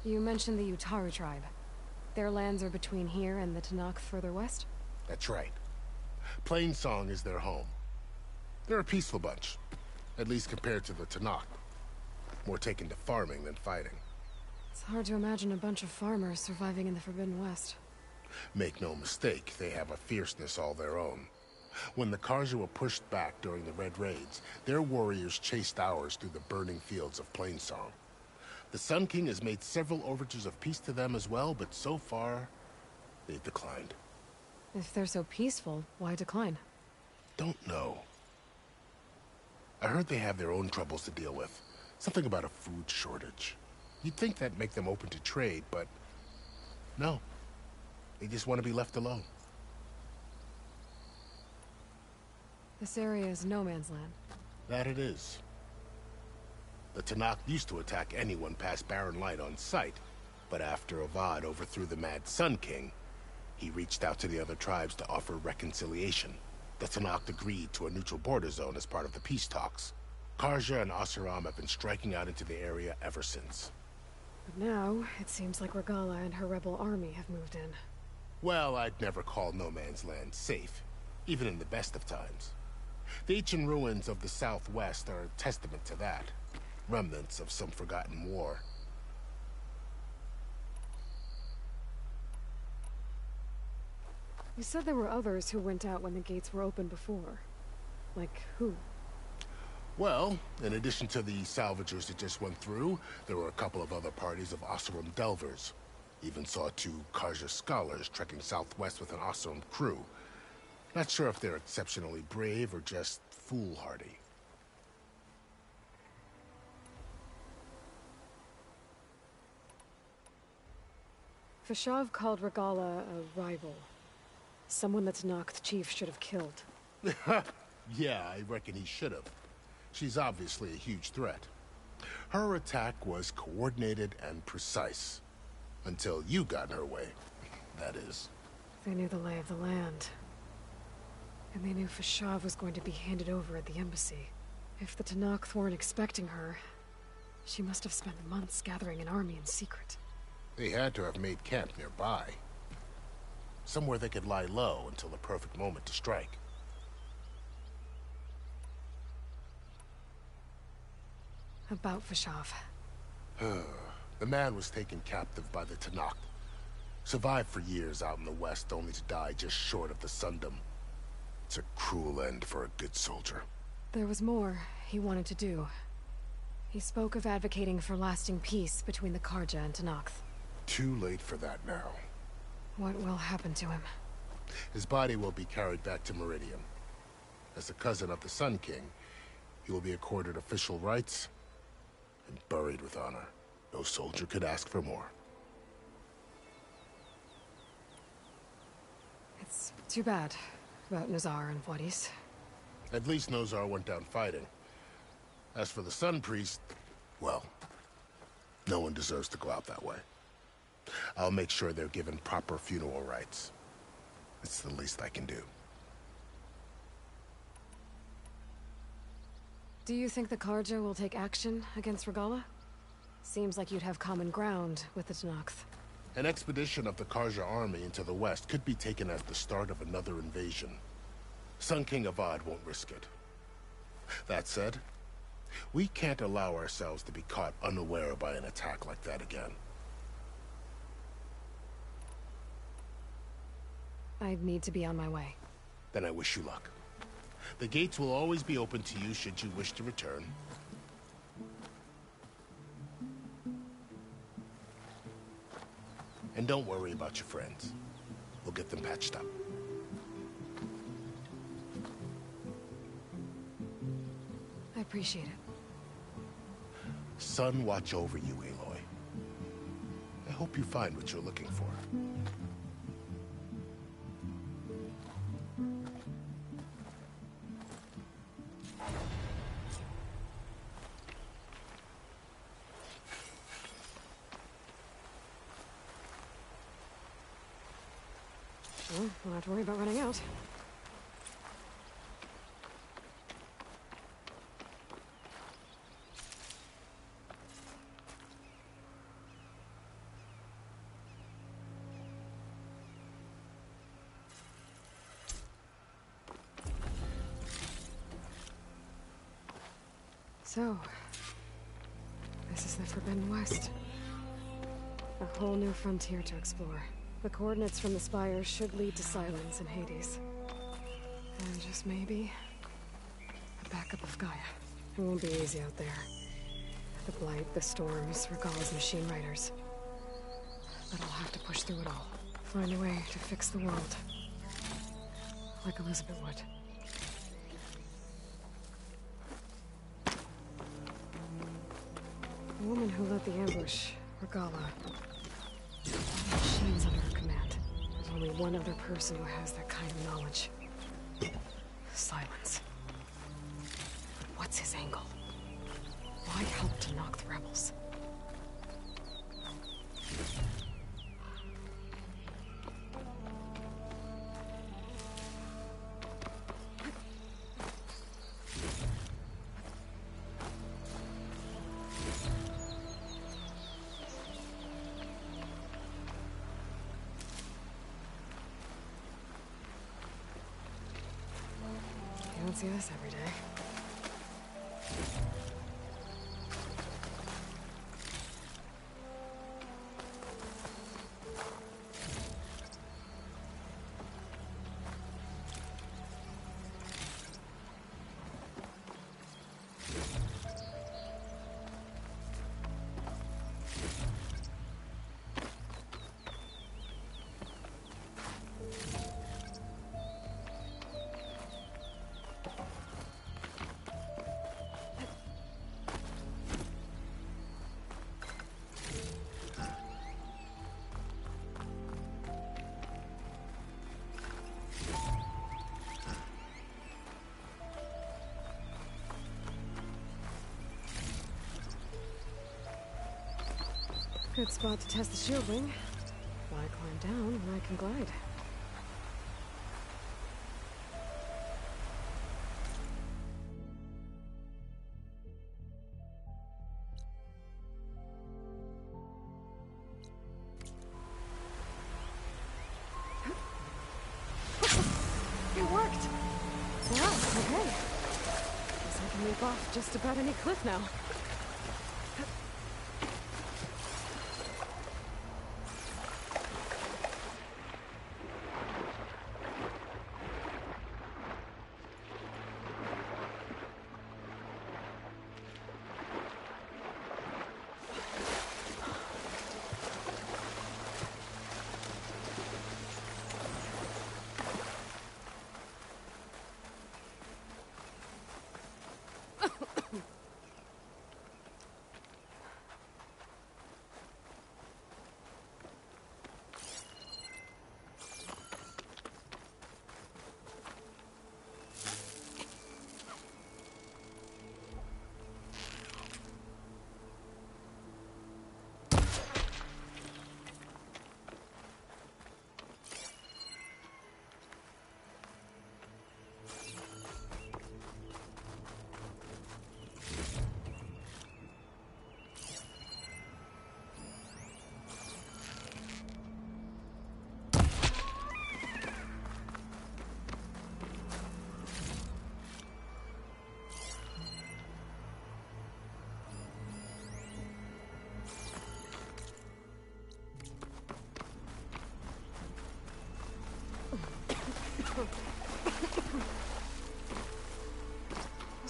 You mentioned the Utaru tribe. Their lands are between here and the Tenakth further west? That's right. Plainsong is their home. They're a peaceful bunch, at least compared to the Tenakth. More taken to farming than fighting. It's hard to imagine a bunch of farmers surviving in the Forbidden West. Make no mistake, they have a fierceness all their own. When the Carja were pushed back during the Red Raids, their warriors chased ours through the burning fields of Plainsong. The Sun King has made several overtures of peace to them as well, but so far, they've declined. If they're so peaceful, why decline? Don't know. I heard they have their own troubles to deal with. Something about a food shortage. You'd think that'd make them open to trade, but no. They just want to be left alone. This area is no man's land. That it is. The Tenakth used to attack anyone past Barren Light on sight, but after Avad overthrew the Mad Sun King, he reached out to the other tribes to offer reconciliation. The Tenakth agreed to a neutral border zone as part of the peace talks. Carja and Oseram have been striking out into the area ever since. But now, it seems like Regalla and her rebel army have moved in. Well, I'd never call No Man's Land safe, even in the best of times. The ancient ruins of the Southwest are a testament to that. Remnants of some forgotten war. You said there were others who went out when the gates were open before. Like who? Well, in addition to the salvagers that just went through, there were a couple of other parties of Oseram Delvers. Even saw 2 Carja scholars trekking southwest with an Oseram crew. Not sure if they're exceptionally brave or just foolhardy. Fashav called Regalla a rival. Someone the Tenakth chief should have killed. Yeah, I reckon he should have. She's obviously a huge threat. Her attack was coordinated and precise. Until you got in her way, that is. They knew the lay of the land. And they knew Fashav was going to be handed over at the embassy. If the Tenakth weren't expecting her, she must have spent months gathering an army in secret. They had to have made camp nearby. Somewhere they could lie low until the perfect moment to strike. About Fashav. The man was taken captive by the Tenakth. Survived for years out in the west, only to die just short of the Sundom. It's a cruel end for a good soldier. There was more he wanted to do. He spoke of advocating for lasting peace between the Karja and Tenakth. Too late for that now. What will happen to him? His body will be carried back to Meridian. As the cousin of the Sun King, he will be accorded official rights and buried with honor. No soldier could ask for more. It's too bad about Nazar and Wadis. At least Nozar went down fighting. As for the Sun Priest, well, no one deserves to go out that way. I'll make sure they're given proper funeral rites. It's the least I can do. Do you think the Karja will take action against Regalla? Seems like you'd have common ground with the Tenakth. An expedition of the Karja army into the west could be taken as the start of another invasion. Sun King Avad won't risk it. That said, we can't allow ourselves to be caught unaware by an attack like that again. I need to be on my way. Then I wish you luck. The gates will always be open to you should you wish to return. And don't worry about your friends. We'll get them patched up. I appreciate it. Sun watch over you, Aloy. I hope you find what you're looking for. Well, don't have to worry about running out. So, this is the Forbidden West. A whole new frontier to explore. The coordinates from the spires should lead to Silence in Hades. And just maybe, a backup of Gaia. It won't be easy out there. The Blight, the Storms, Regalla's machine riders. But I'll have to push through it all. Find a way to fix the world. Like Elizabeth would. The woman who led the ambush, Regalla. Machines under her command. There's only one other person who has that kind of knowledge. Silence. But what's his angle? Why help to knock the rebels? You don't see this every day. Good spot to test the shield wing. Why climb down when I can glide? It worked! Wow, okay. Guess I can leap off just about any cliff now.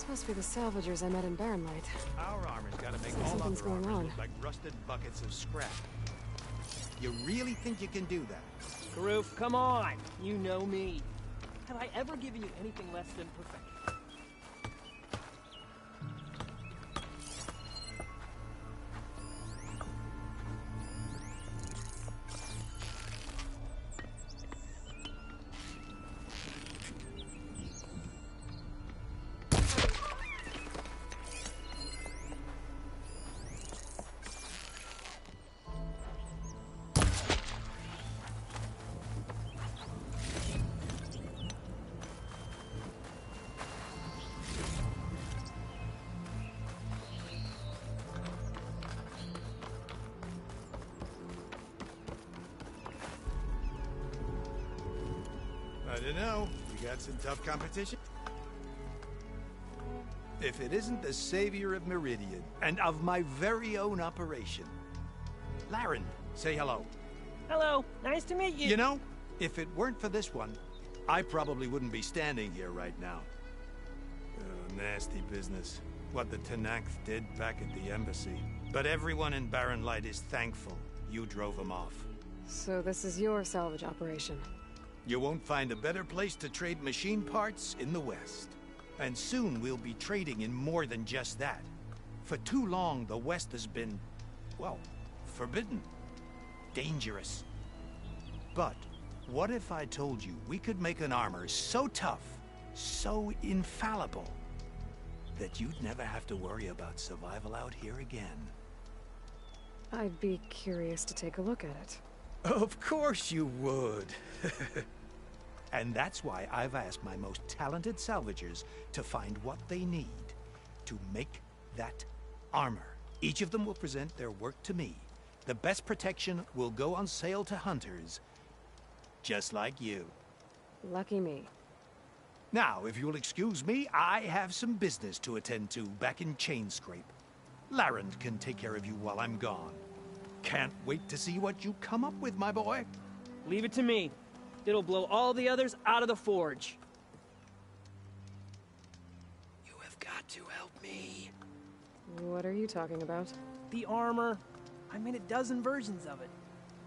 Those must be the salvagers I met in Barrenlight. Our armor's gotta make Looks like all something's other going armors on. look like rusted buckets of scrap. You really think you can do that? Karoof, come on! You know me. Have I ever given you anything less than perfection? I don't know. We got some tough competition. If it isn't the savior of Meridian, and of my very own operation. Laren, say hello. Hello, nice to meet you. You know, if it weren't for this one, I probably wouldn't be standing here right now. Oh, nasty business. What the Tenakth did back at the embassy. But everyone in Barrenlight is thankful you drove them off. So this is your salvage operation. You won't find a better place to trade machine parts in the West. And soon we'll be trading in more than just that. For too long, the West has been, well, forbidden. Dangerous. But what if I told you we could make an armor so tough, so infallible, that you'd never have to worry about survival out here again? I'd be curious to take a look at it. Of course you would. And that's why I've asked my most talented salvagers to find what they need to make that armor. Each of them will present their work to me. The best protection will go on sale to hunters, just like you. Lucky me. Now, if you'll excuse me, I have some business to attend to back in Chainscrape. Laren can take care of you while I'm gone. Can't wait to see what you come up with, my boy. Leave it to me. It'll blow all the others out of the forge. You have got to help me. What are you talking about? The armor. I made a dozen versions of it,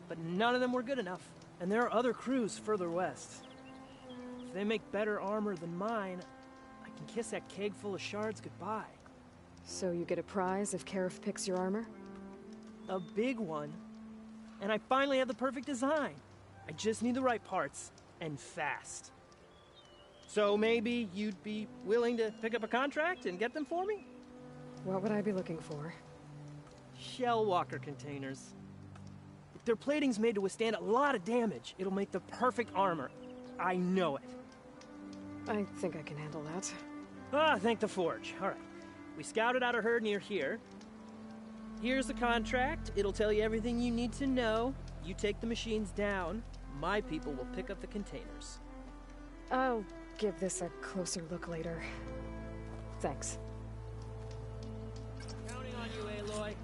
but none of them were good enough. And there are other crews further west. If they make better armor than mine, I can kiss that keg full of shards goodbye. So you get a prize if Karif picks your armor? A big one. And I finally have the perfect design. I just need the right parts, and fast. So maybe you'd be willing to pick up a contract and get them for me? What would I be looking for? Shell walker containers. If their plating's made to withstand a lot of damage, it'll make the perfect armor. I know it. I think I can handle that. Ah, thank the forge. All right. We scouted out a herd near here. Here's the contract. It'll tell you everything you need to know. You take the machines down. My people will pick up the containers. I'll give this a closer look later. Thanks. Counting on you, Aloy.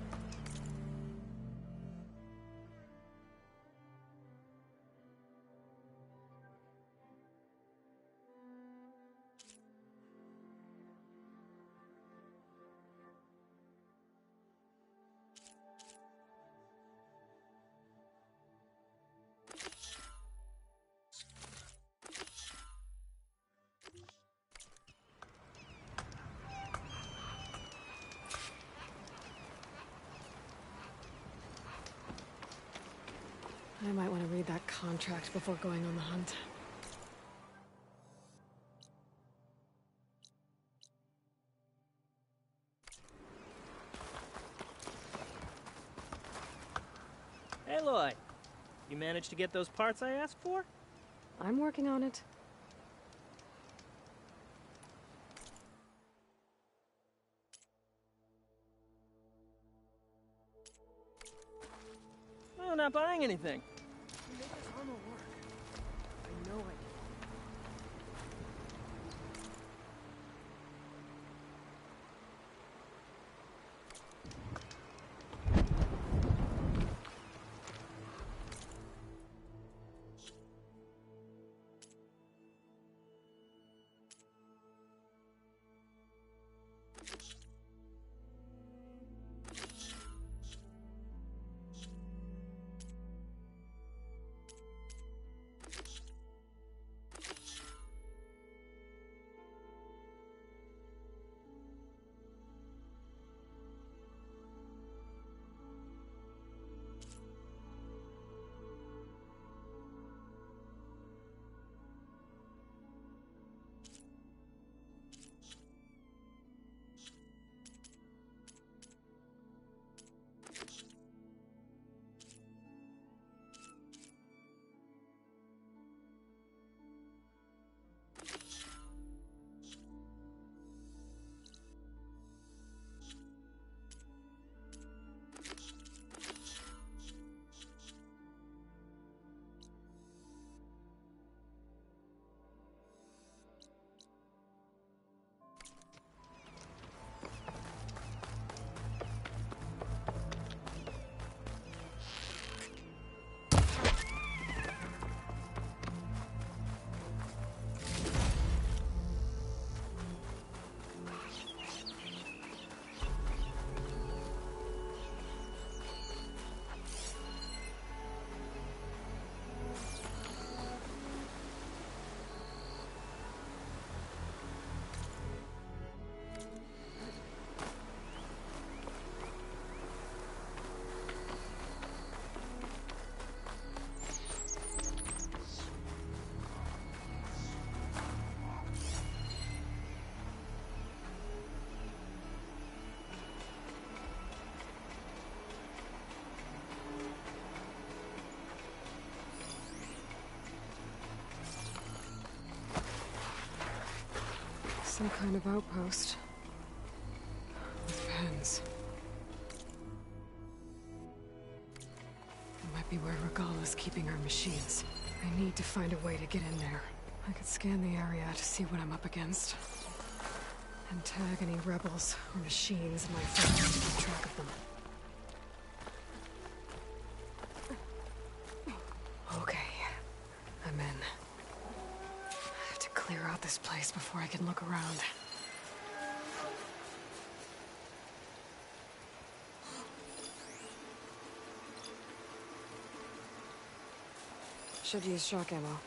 I might want to read that contract before going on the hunt. Aloy, you managed to get those parts I asked for? I'm working on it. Oh, not buying anything. Make this armor work. I know I can. Some kind of outpost. With pens. It might be where Regala's keeping her machines. I need to find a way to get in there. I could scan the area to see what I'm up against. And tag any rebels or machines in my phone to keep track of them. Okay. I'm in. I have to clear out this place before I can look around. Should use shock ammo.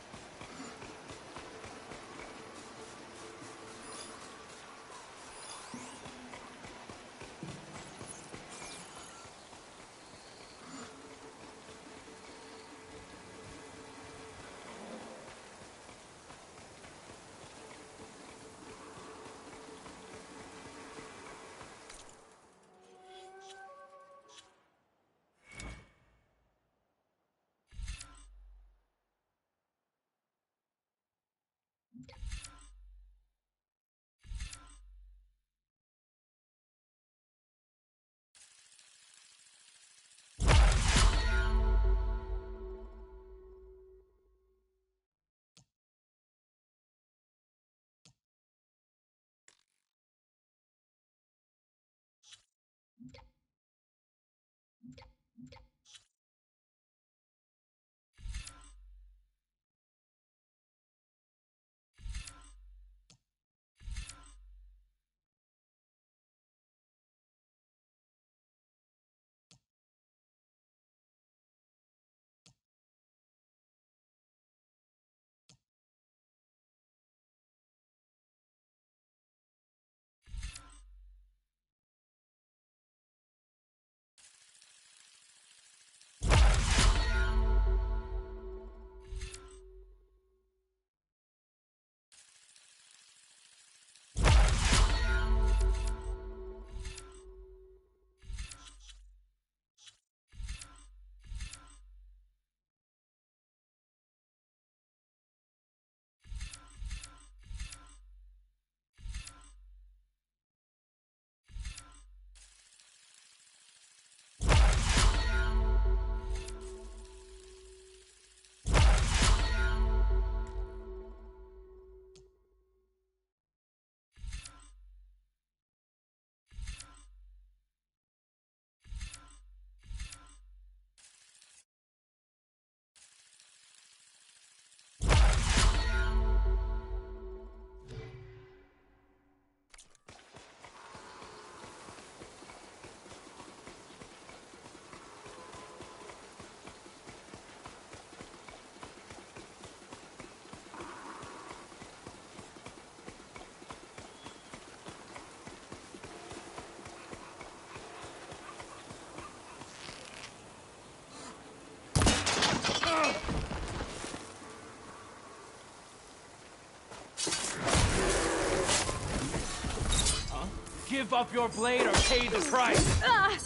Give up your blade or pay the price!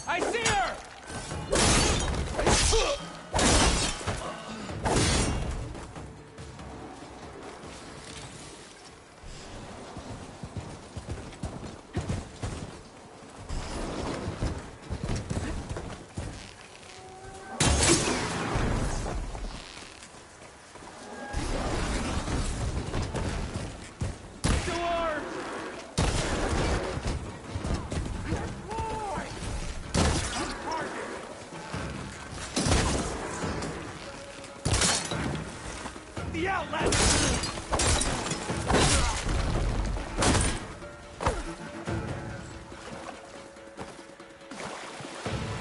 I see her! The outlet!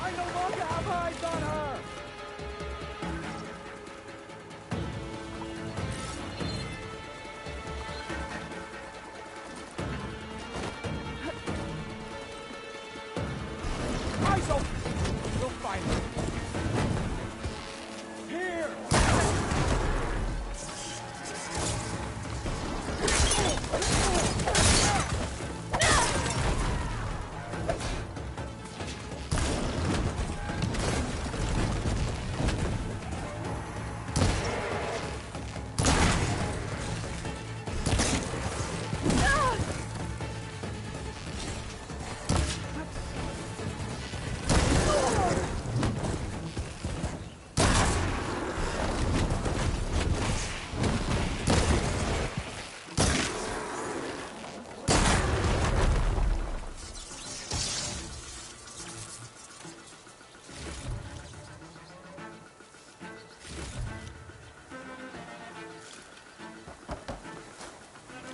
I no longer have eyes on her! Eyes open! We'll find her. Here!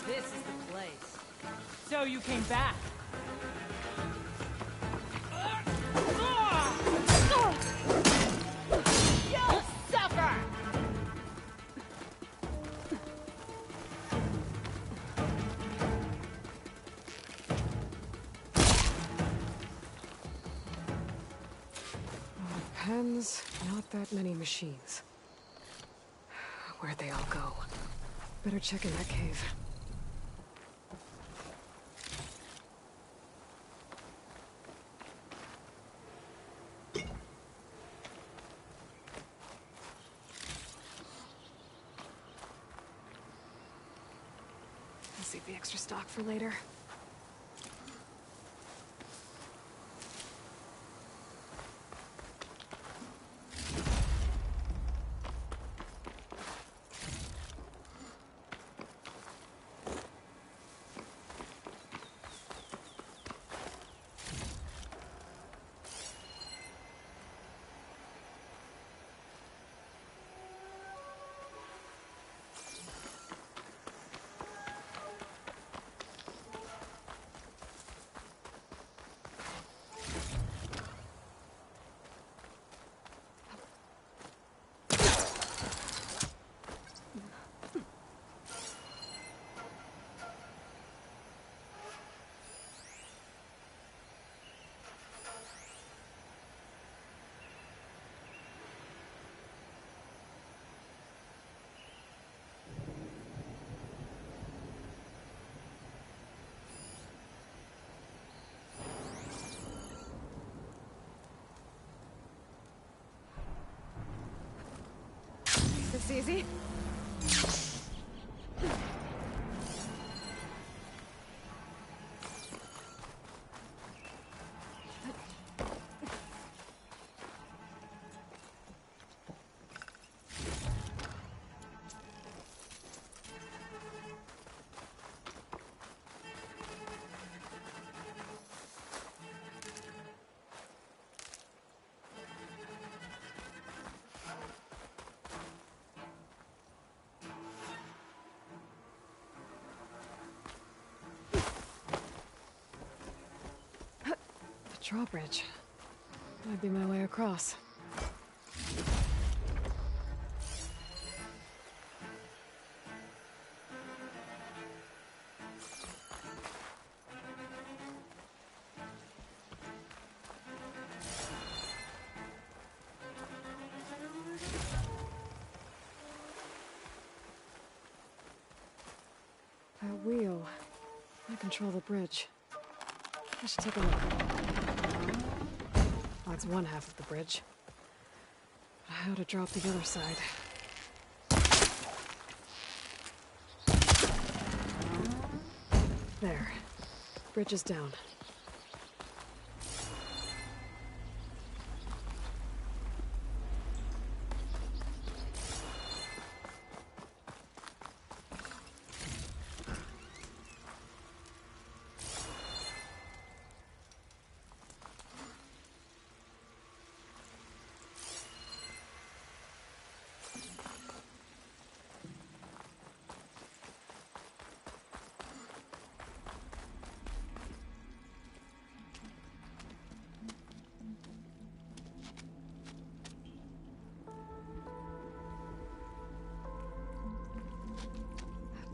This is the place. So you came back. You'll suffer! Pens, not that many machines. Where'd they all go? Better check in that cave. I'll save the extra stock for later. This easy? Drawbridge. Might be my way across. That wheel. I control the bridge. I should take a look. Well, that's one half of the bridge. How to drop the other side. There. Bridge is down.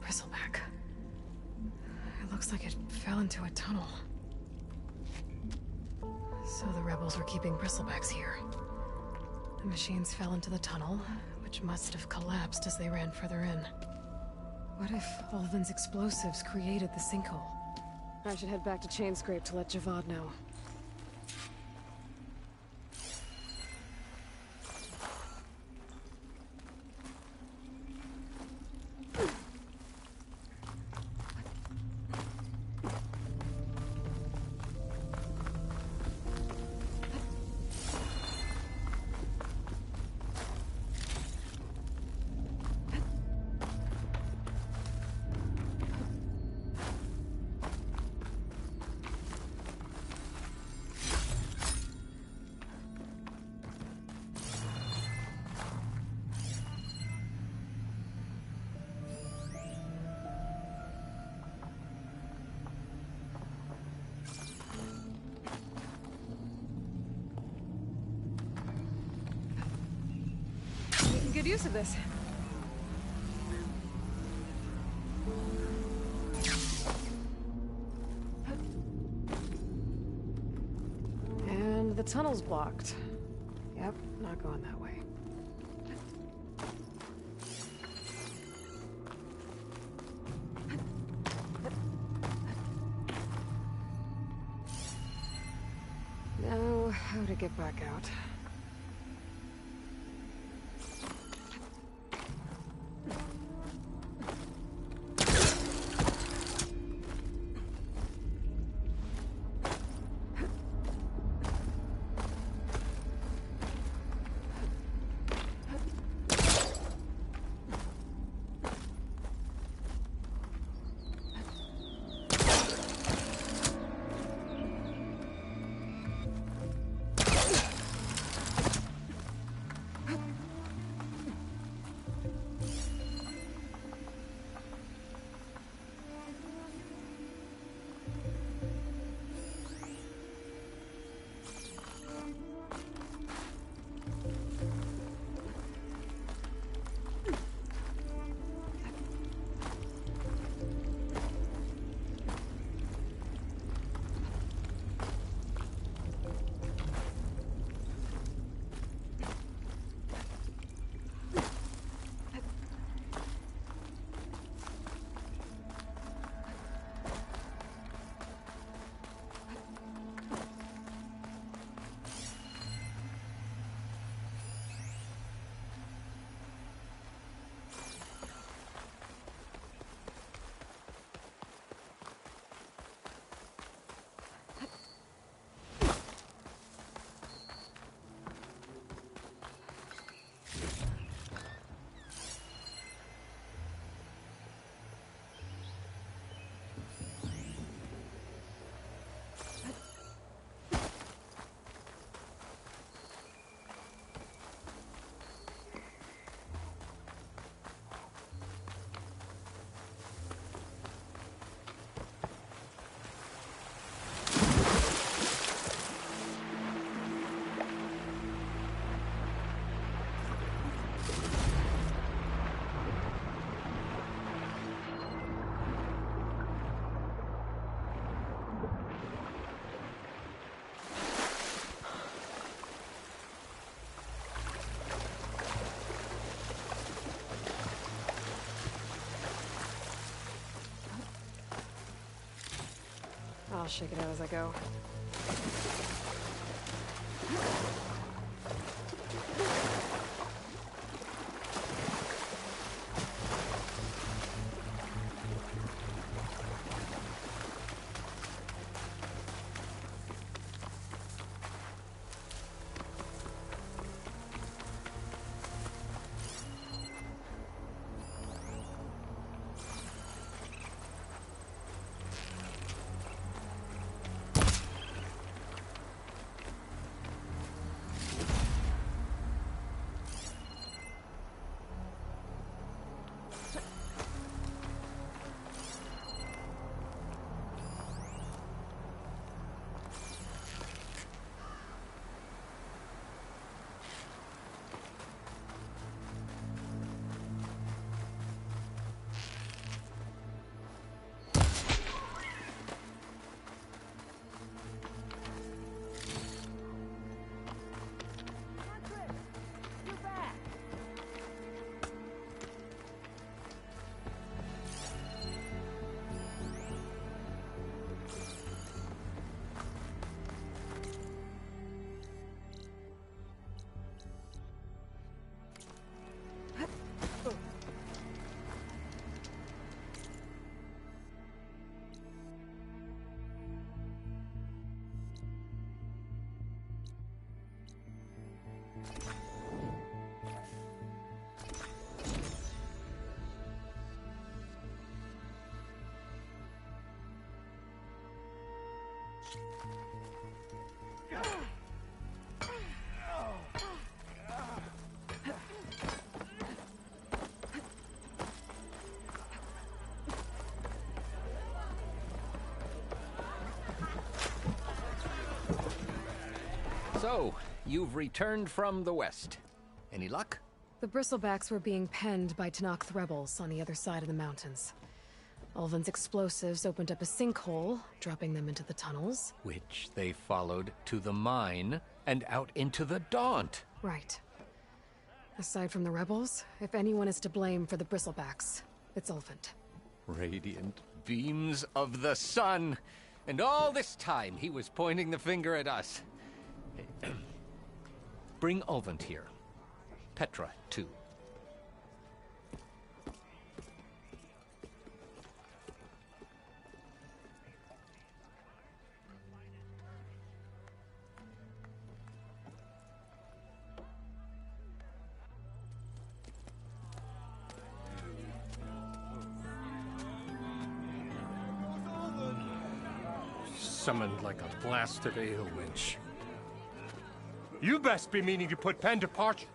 Bristleback. It looks like it fell into a tunnel. So the rebels were keeping bristlebacks here. The machines fell into the tunnel, which must have collapsed as they ran further in. What if Ulvin's explosives created the sinkhole? I should head back to Chainscrape to let Javad know. Good use of this. And the tunnel's blocked. Yep, not going that way. Now, how to get back out? I'll shake it out as I go. So, you've returned from the west. Any luck? The Bristlebacks were being penned by Tenakth rebels on the other side of the mountains. Ulven's explosives opened up a sinkhole, dropping them into the tunnels. Which they followed to the mine and out into the Daunt. Right. Aside from the rebels, if anyone is to blame for the Bristlebacks, it's Ulvent. Radiant beams of the sun! And all this time he was pointing the finger at us. Bring Ulvent here. Petra, too. Summoned like a blasted ale winch. You best be meaning to put pen to parchment.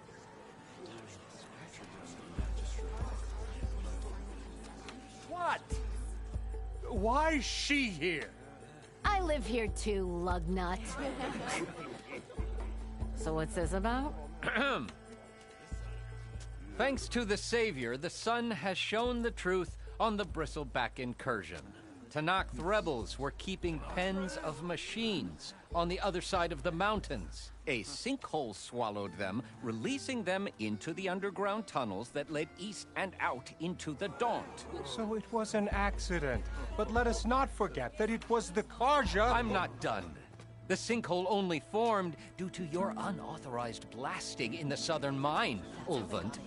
What? Why is she here? I live here too, lugnut. So what's this about? Thanks to the Savior, the sun has shown the truth on the Bristleback incursion. Tenakth rebels were keeping pens of machines on the other side of the mountains. A sinkhole swallowed them, releasing them into the underground tunnels that led east and out into the Daunt. So it was an accident. But let us not forget that it was the Carja— I'm not done. The sinkhole only formed due to your unauthorized blasting in the southern mine, Ulvent.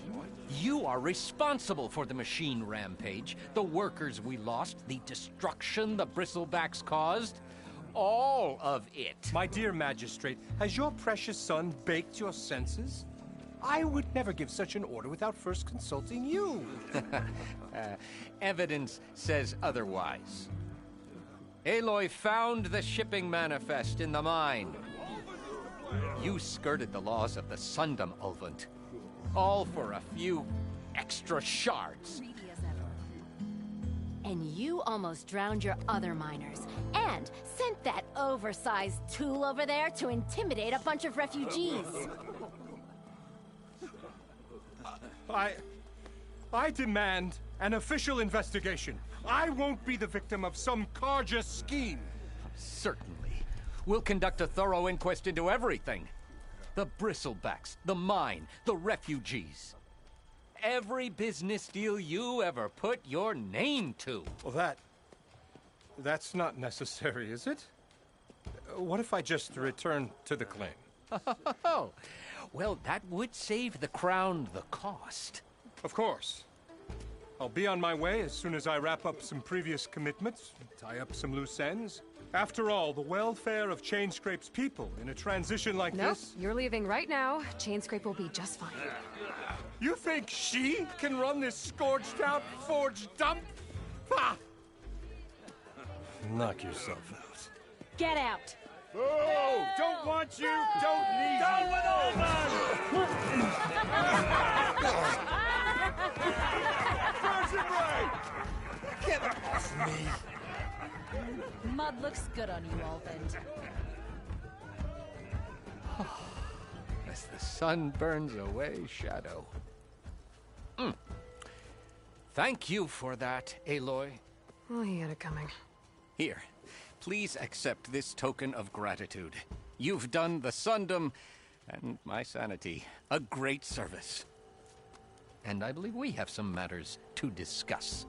You are responsible for the machine rampage, the workers we lost, the destruction the Bristlebacks caused. All of it. My dear magistrate, has your precious son baked your senses? I would never give such an order without first consulting you. Evidence says otherwise. Aloy found the shipping manifest in the mine. You skirted the laws of the Sundom, Ulvent. All for a few extra shards. And you almost drowned your other miners, and sent that oversized tool over there to intimidate a bunch of refugees. I demand an official investigation. I won't be the victim of some Carja scheme. Certainly. We'll conduct a thorough inquest into everything. The Bristlebacks, the mine, the refugees. Every business deal you ever put your name to. Well, That's not necessary, is it? What if I just return to the claim? Oh, well, that would save the crown the cost. Of course. I'll be on my way as soon as I wrap up some previous commitments, tie up some loose ends. After all, the welfare of Chainscrape's people in a transition like Nope, this... you're leaving right now. Chainscrape will be just fine. You think she can run this scorched-out forged dump? Ha! Knock yourself out. Get out! Oh, don't want you, don't need Down you. with all Version right! Get off me! Mud looks good on you, Alvin. As the sun burns away shadow. Thank you for that, Aloy. Oh, he had it coming. Here, please accept this token of gratitude. You've done the Sundom and my sanity a great service. And I believe we have some matters to discuss.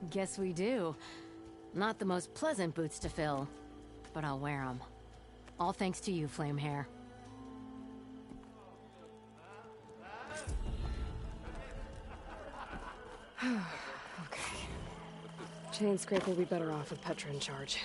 Guess we do. Not the most pleasant boots to fill, but I'll wear them. All thanks to you, Flamehair. Okay. Chainscrape will be better off with Petra in charge.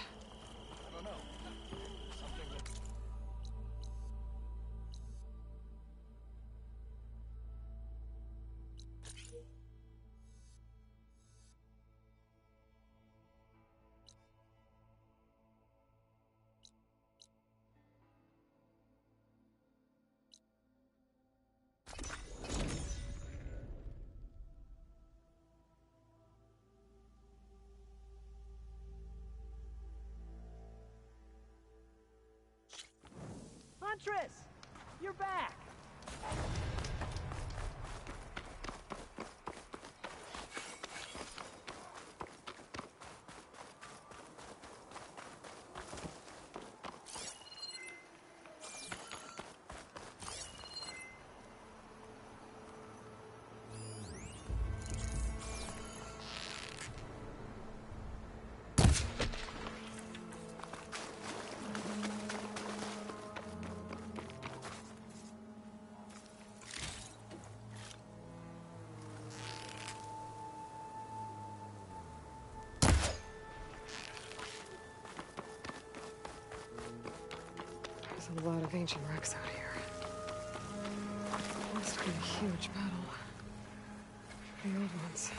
Huntress! You're back! There's a lot of ancient wrecks out here. Must have been a huge battle. The old ones.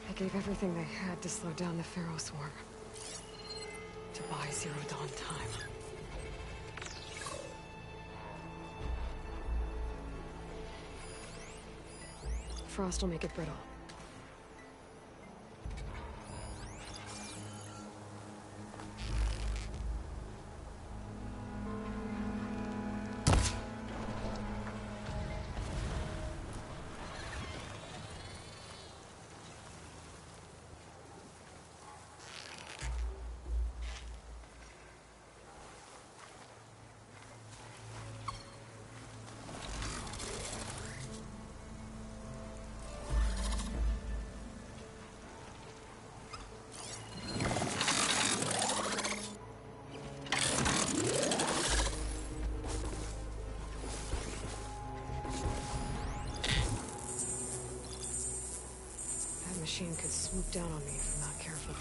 They gave everything they had to slow down the Pharaoh swarm. To buy Zero Dawn time. Frost will make it brittle. Machine could swoop down on me if I'm not careful.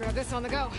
Grab this on the go.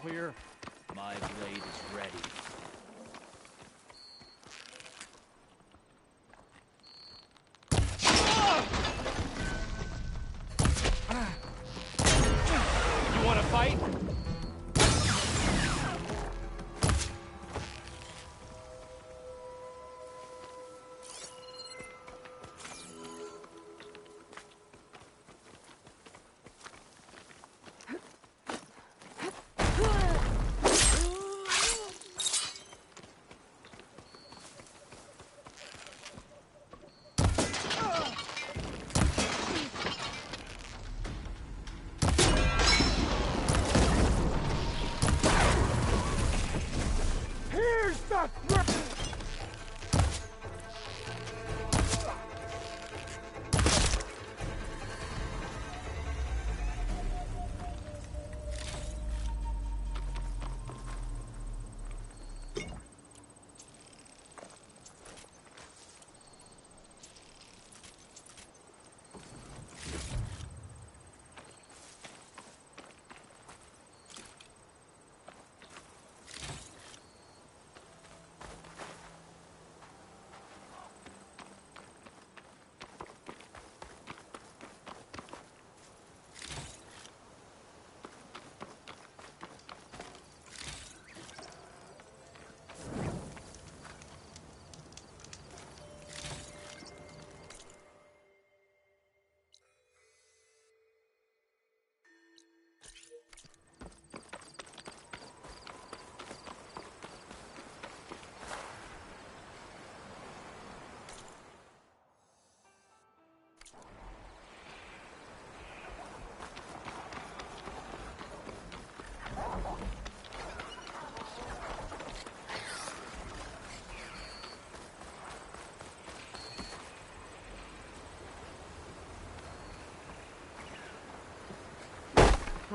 Clear. My blade is ready. You want to fight?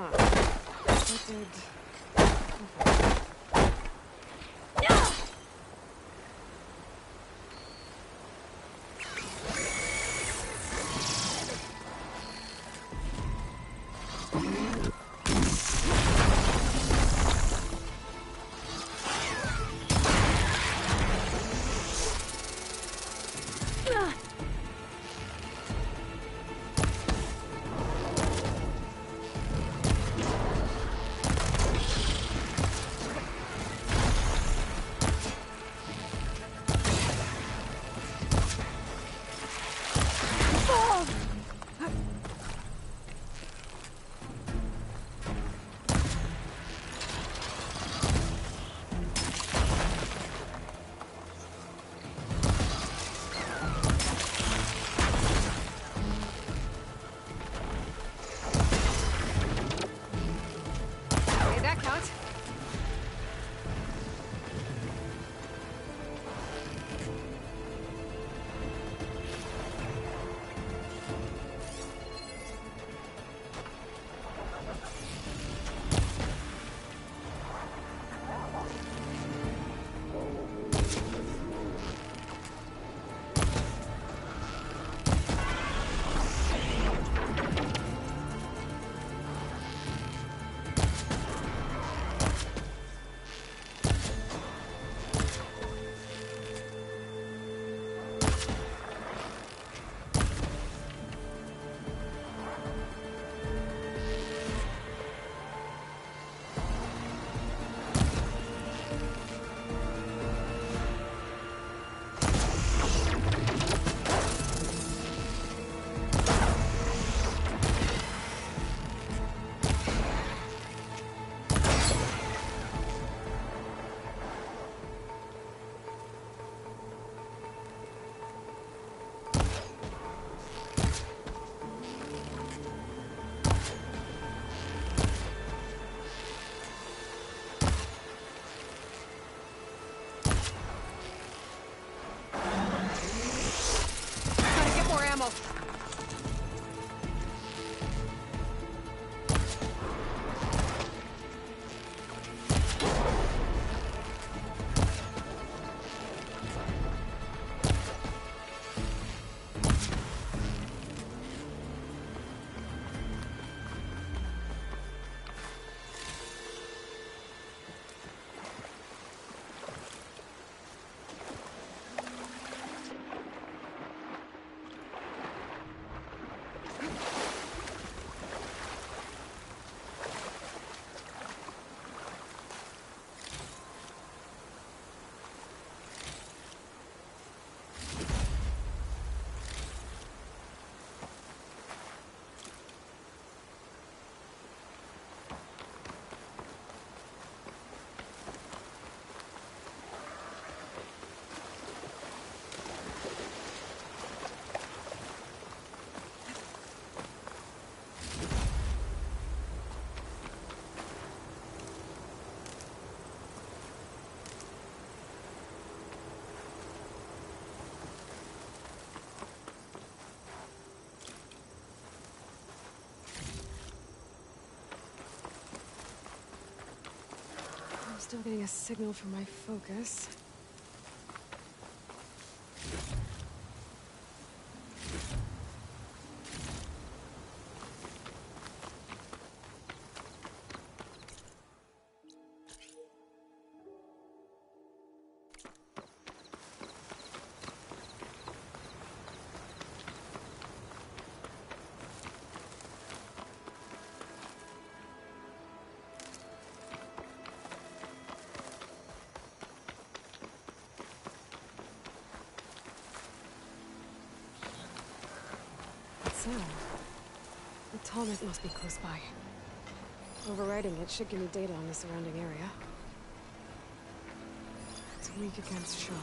Huh. What did... Okay. Still getting a signal from my focus. So, the Tallneck must be close by. Overriding it should give me data on the surrounding area. It's weak against shock.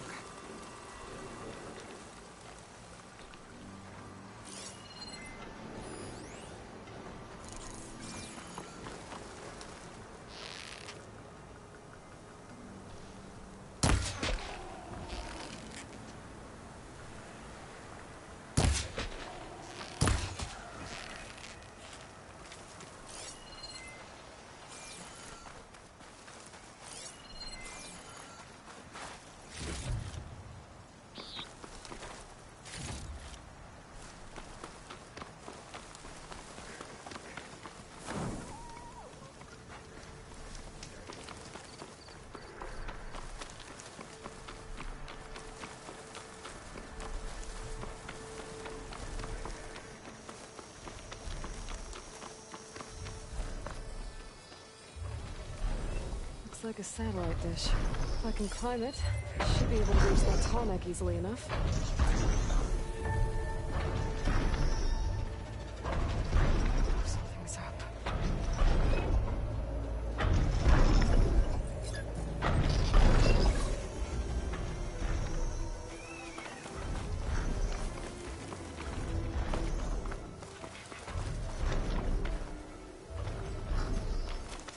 Looks like a satellite dish. If I can climb it, I should be able to reach that tall neck easily enough. Something's up.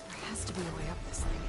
There has to be a way up this thing.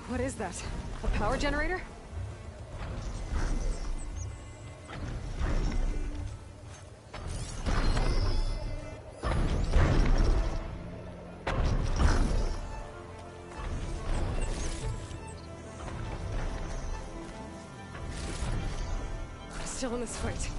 What is that? A power generator? I'm still in this fight.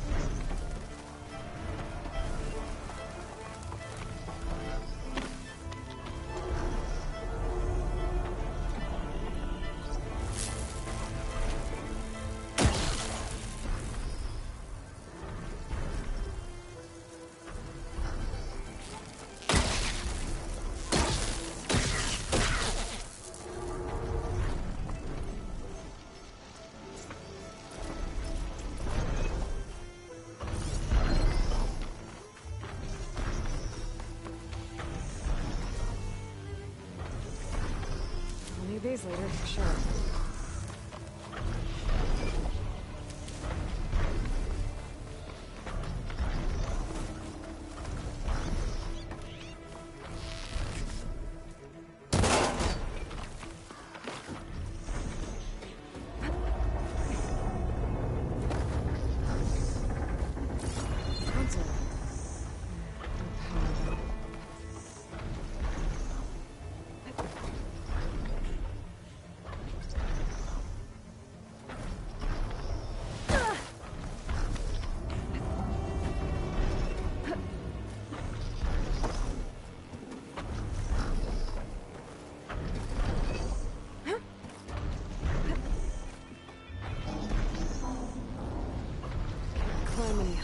Days later, for sure.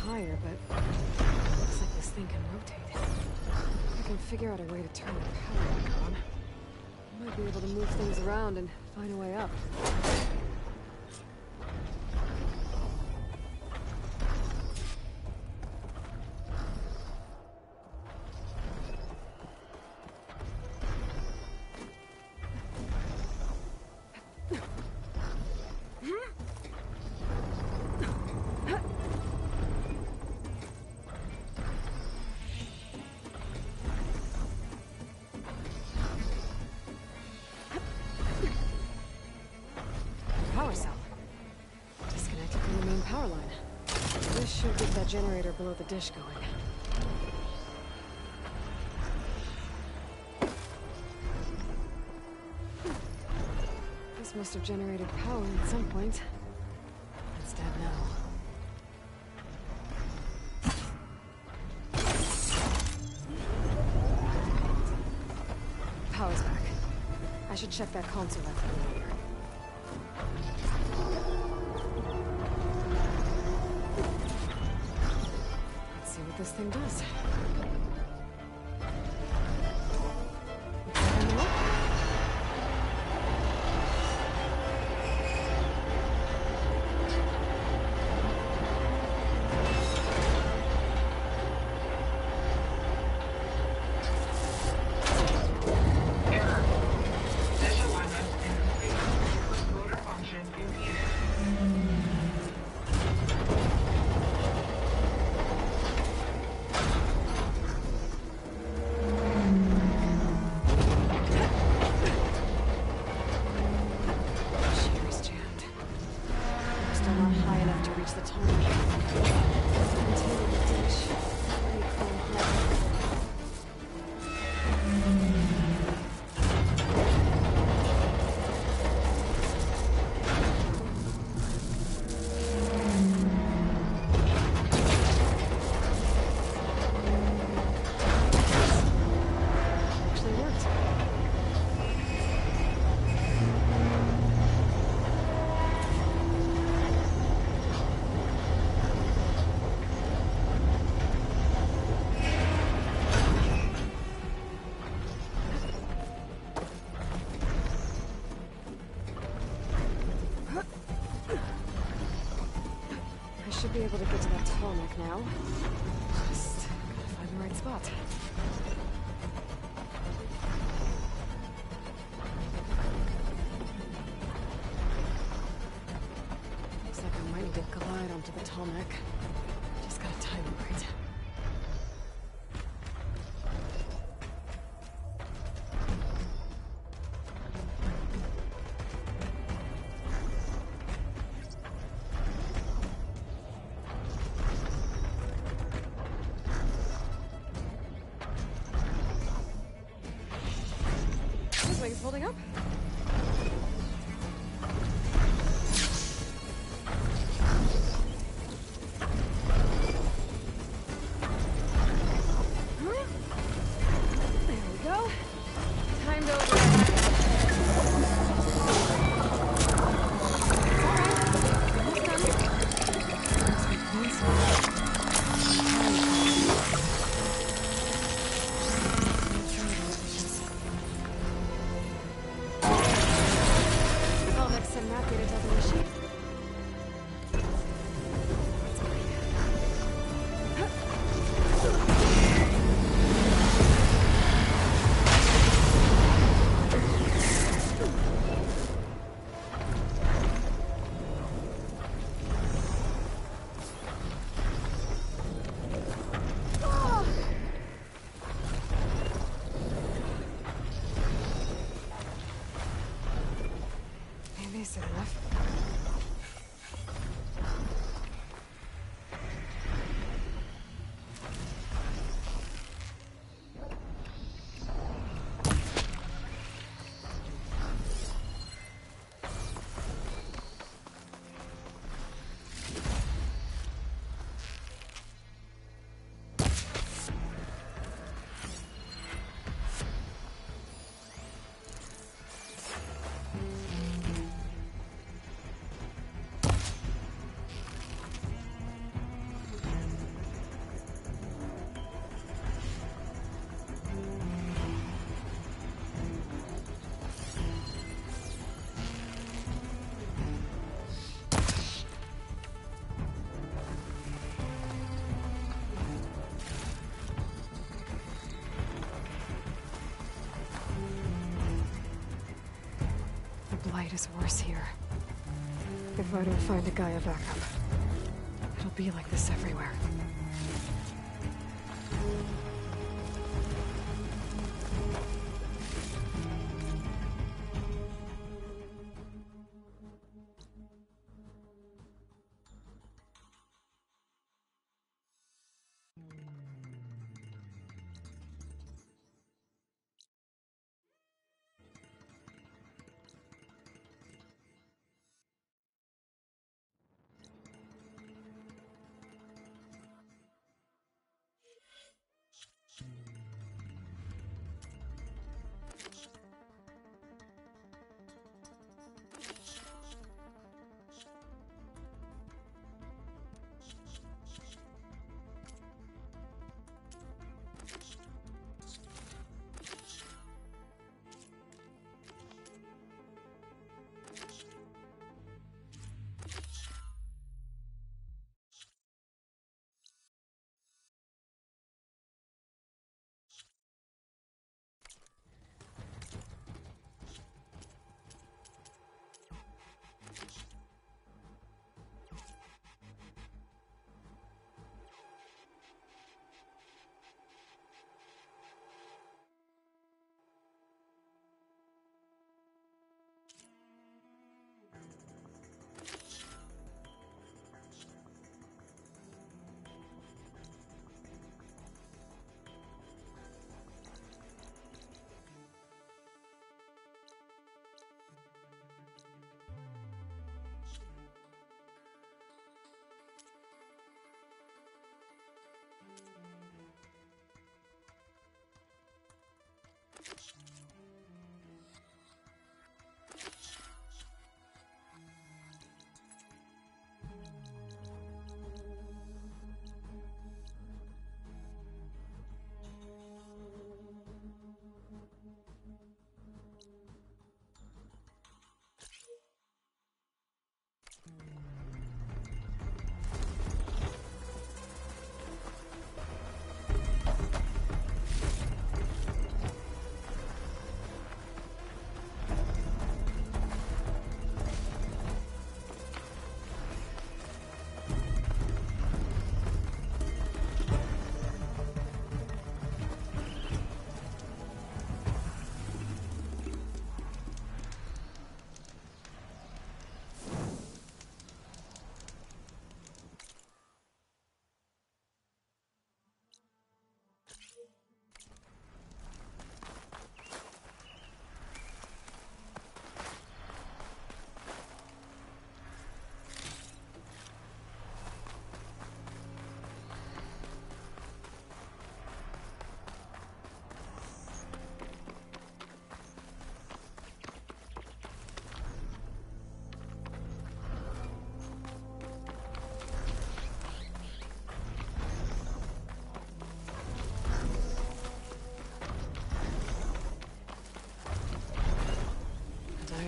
Higher, but looks like this thing can rotate. I can figure out a way to turn the power back on. I might be able to move things around and find a way up. generator below the dish going. This must have generated power at some point. It's dead now. Power's back. I should check that console I found earlier. Let's see what this thing does. Should be able to get to that tarmac now. Just gotta find the right spot. Looks like I might need to glide onto the tarmac. Just gotta time it right. Wings holding up. There we go. Timed over. Is it enough? The blight is worse here. If I don't find a Gaia backup, it'll be like this everywhere.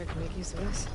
can make use of this.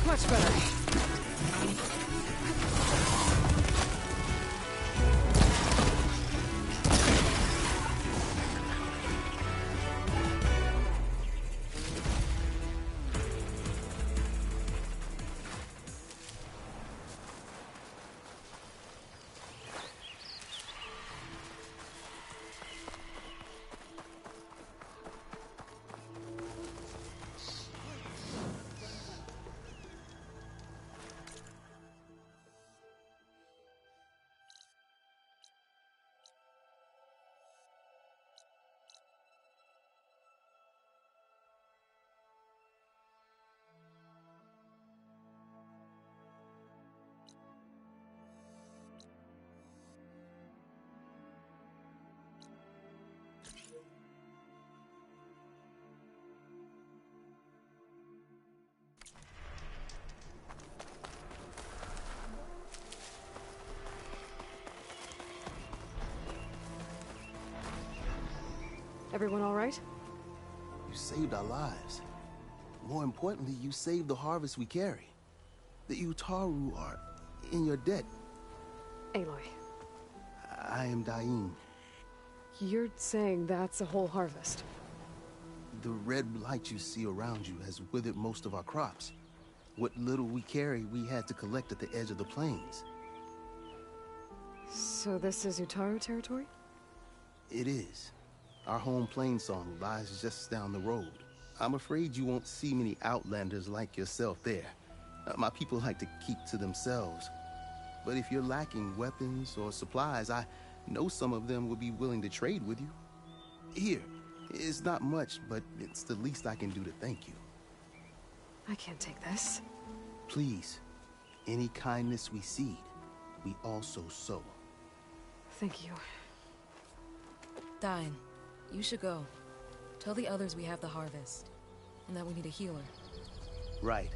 Much better. Everyone all right? You saved our lives. More importantly, you saved the harvest we carry. The Utaru are in your debt. Aloy. I am Dain. You're saying that's a whole harvest? The red blight you see around you has withered most of our crops. What little we carry, we had to collect at the edge of the plains. So this is Utaru territory? It is. Our home plain song lies just down the road. I'm afraid you won't see many outlanders like yourself there. My people like to keep to themselves. But if you're lacking weapons or supplies, I know some of them will be willing to trade with you. Here, it's not much, but it's the least I can do to thank you. I can't take this. Please, any kindness we seed, we also sow. Thank you. Dain, you should go. Tell the others we have the harvest, and that we need a healer. Right.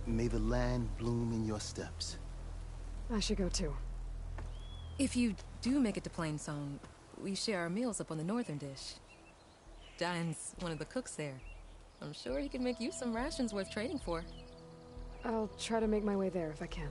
May the land bloom in your steps. I should go too. If you do make it to Plainsong, we share our meals up on the northern dish. Dain's one of the cooks there. I'm sure he can make you some rations worth trading for. I'll try to make my way there if I can.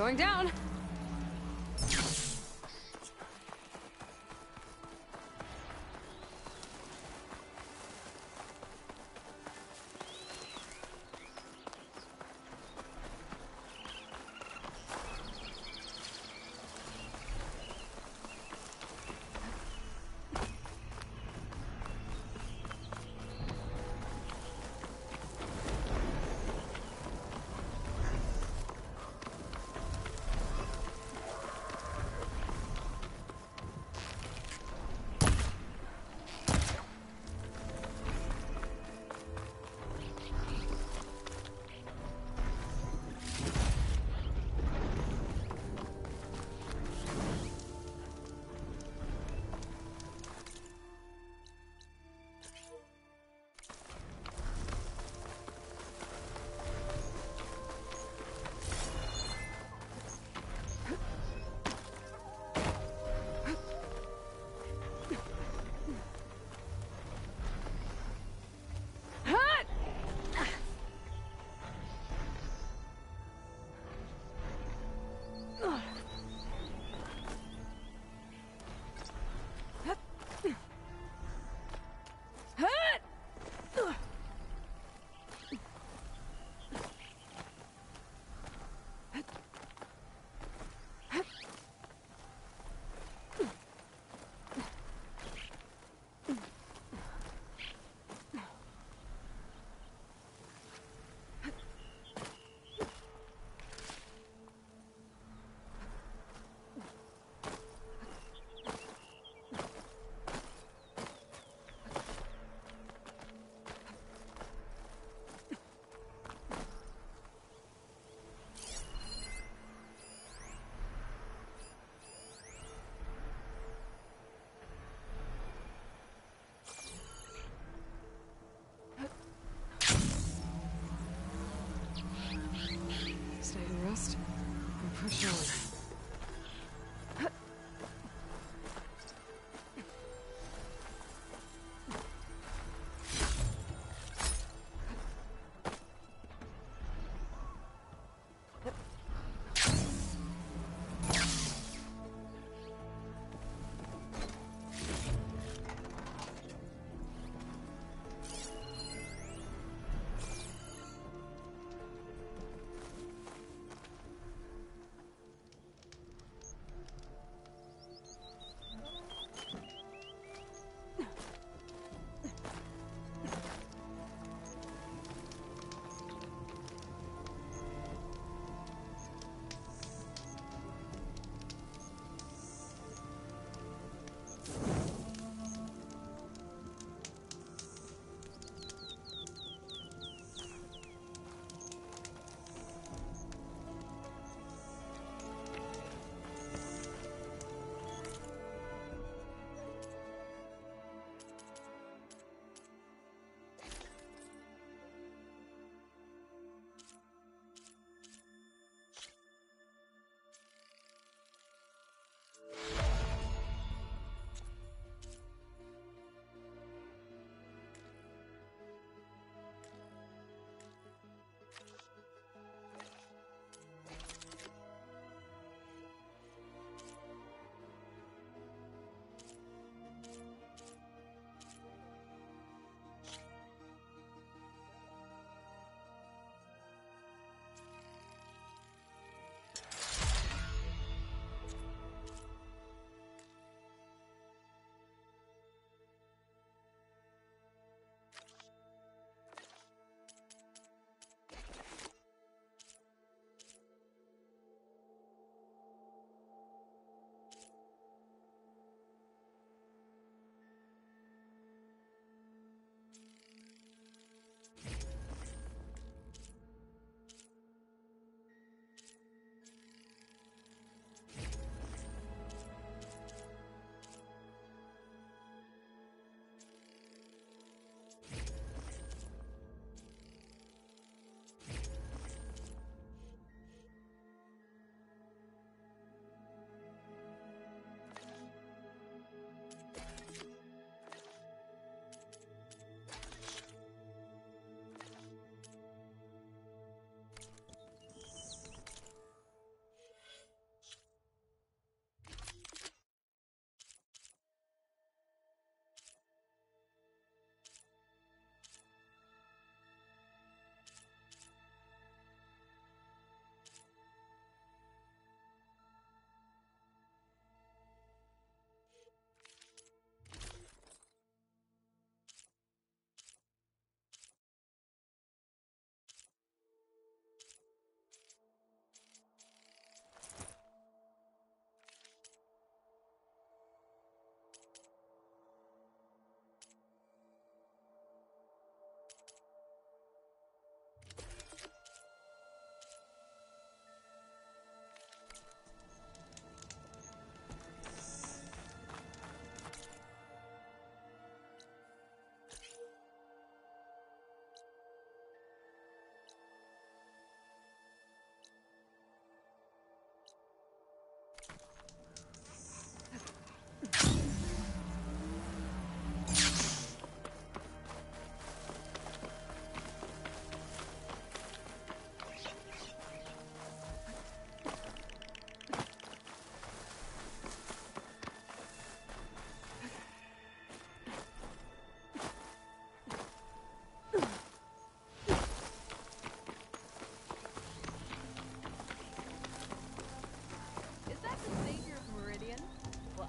going down. Stay and rest, and push on.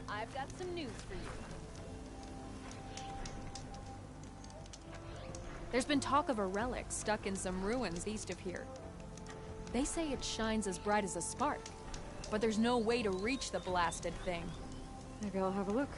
I've got some news for you. There's been talk of a relic stuck in some ruins east of here. They say it shines as bright as a spark, but there's no way to reach the blasted thing. Maybe I'll have a look.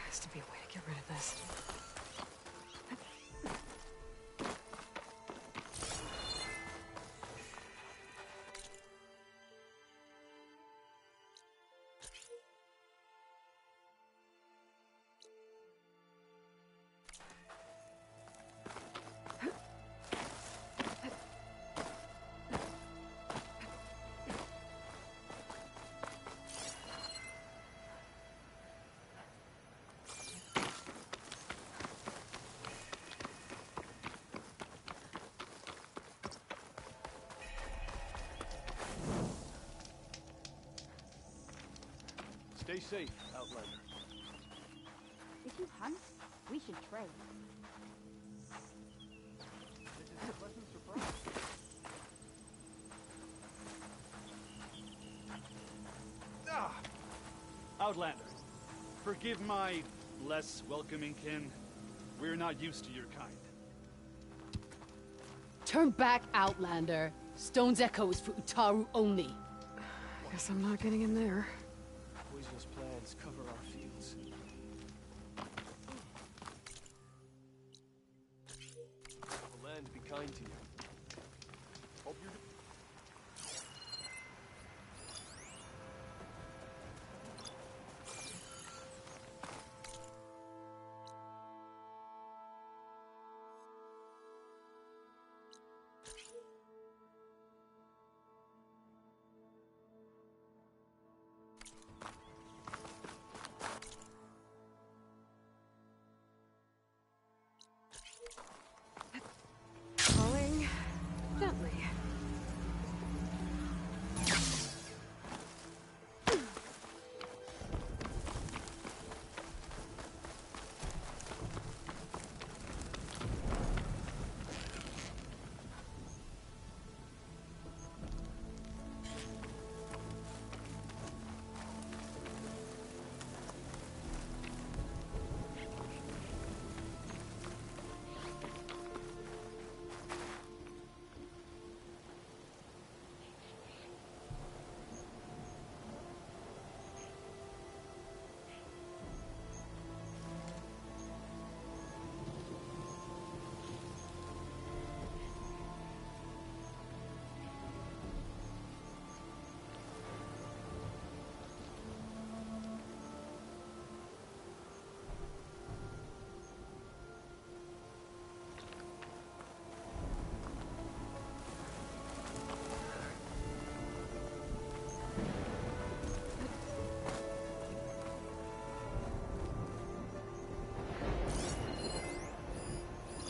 Has to be a way to get rid of this. Stay safe, Outlander. If you hunt, we should trade. This is a pleasant surprise. Ah! Outlander, forgive my less welcoming kin. We're not used to your kind. Turn back, Outlander. Stone's Echo is for Utaru only. Guess I'm not getting in there. Poisonous plants cover our fields. The land be kind to you. Hope you're... Falling gently.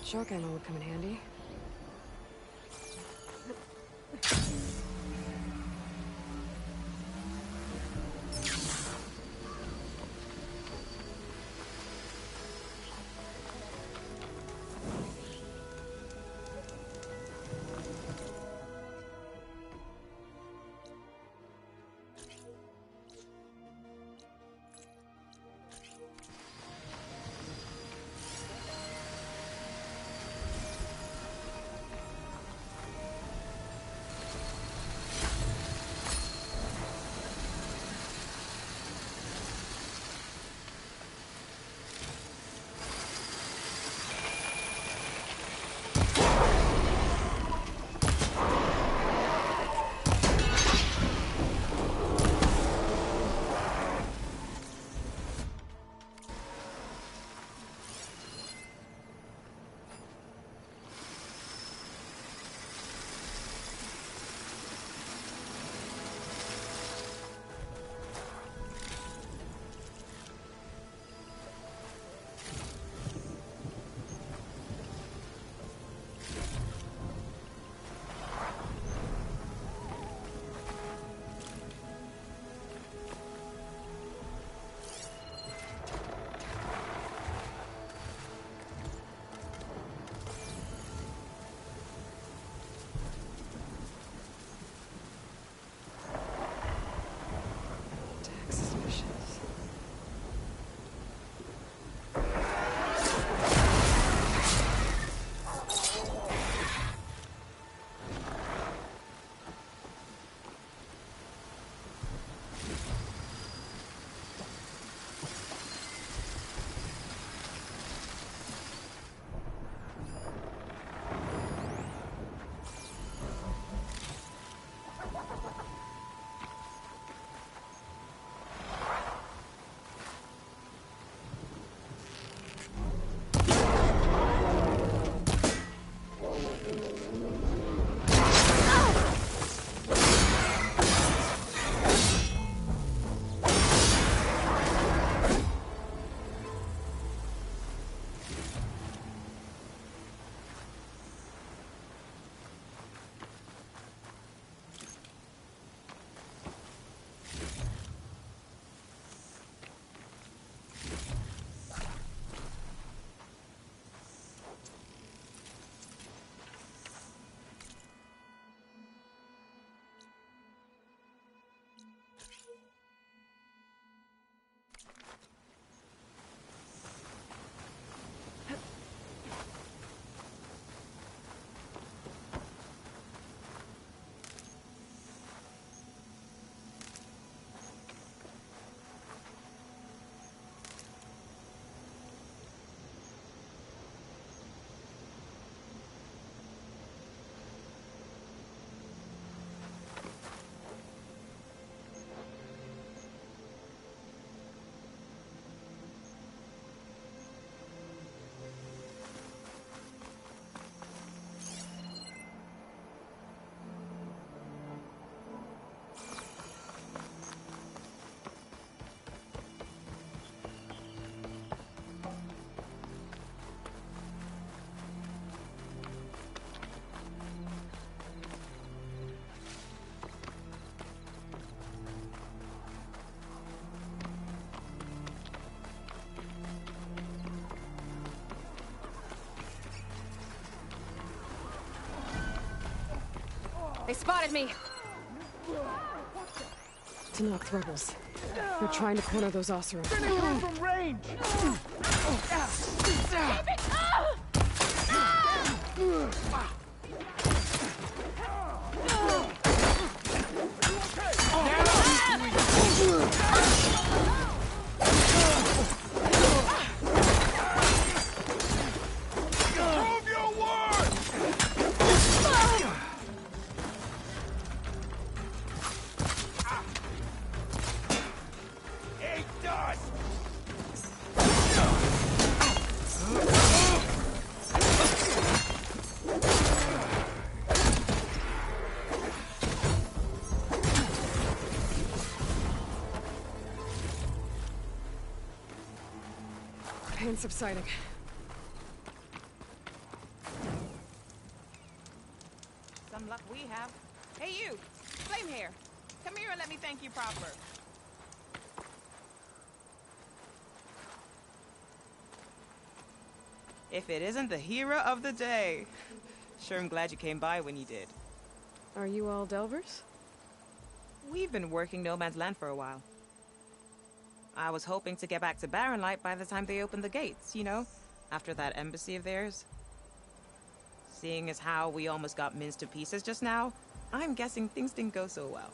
Shotgun would come in handy. They spotted me! Tanakh rebels. They're trying to corner those Oseram. Finish them from range! Prove your worth! Eat dust! Pain subsiding. Some luck we have. Hey, you! Flame hair! Come here and let me thank you proper. If it isn't the hero of the day. Sure, I'm glad you came by when you did. Are you all Delvers? We've been working No Man's Land for a while. I was hoping to get back to Barrenlight by the time they opened the gates, you know? After that embassy of theirs. Seeing as how we almost got minced to pieces just now, I'm guessing things didn't go so well.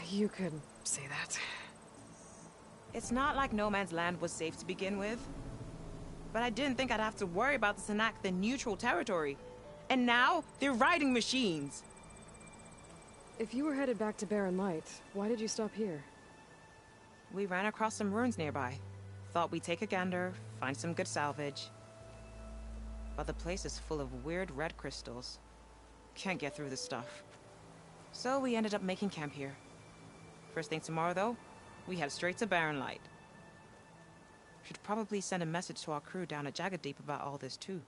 You could say that. It's not like No Man's Land was safe to begin with. But I didn't think I'd have to worry about the Tanakh, the neutral territory. And now, they're riding machines. If you were headed back to Barren Light, why did you stop here? We ran across some ruins nearby. Thought we'd take a gander, find some good salvage. But the place is full of weird red crystals. Can't get through this stuff. So we ended up making camp here. First thing tomorrow, though, we head straight to Barren Light. Should probably send a message to our crew down at Jagged Deep about all this, too.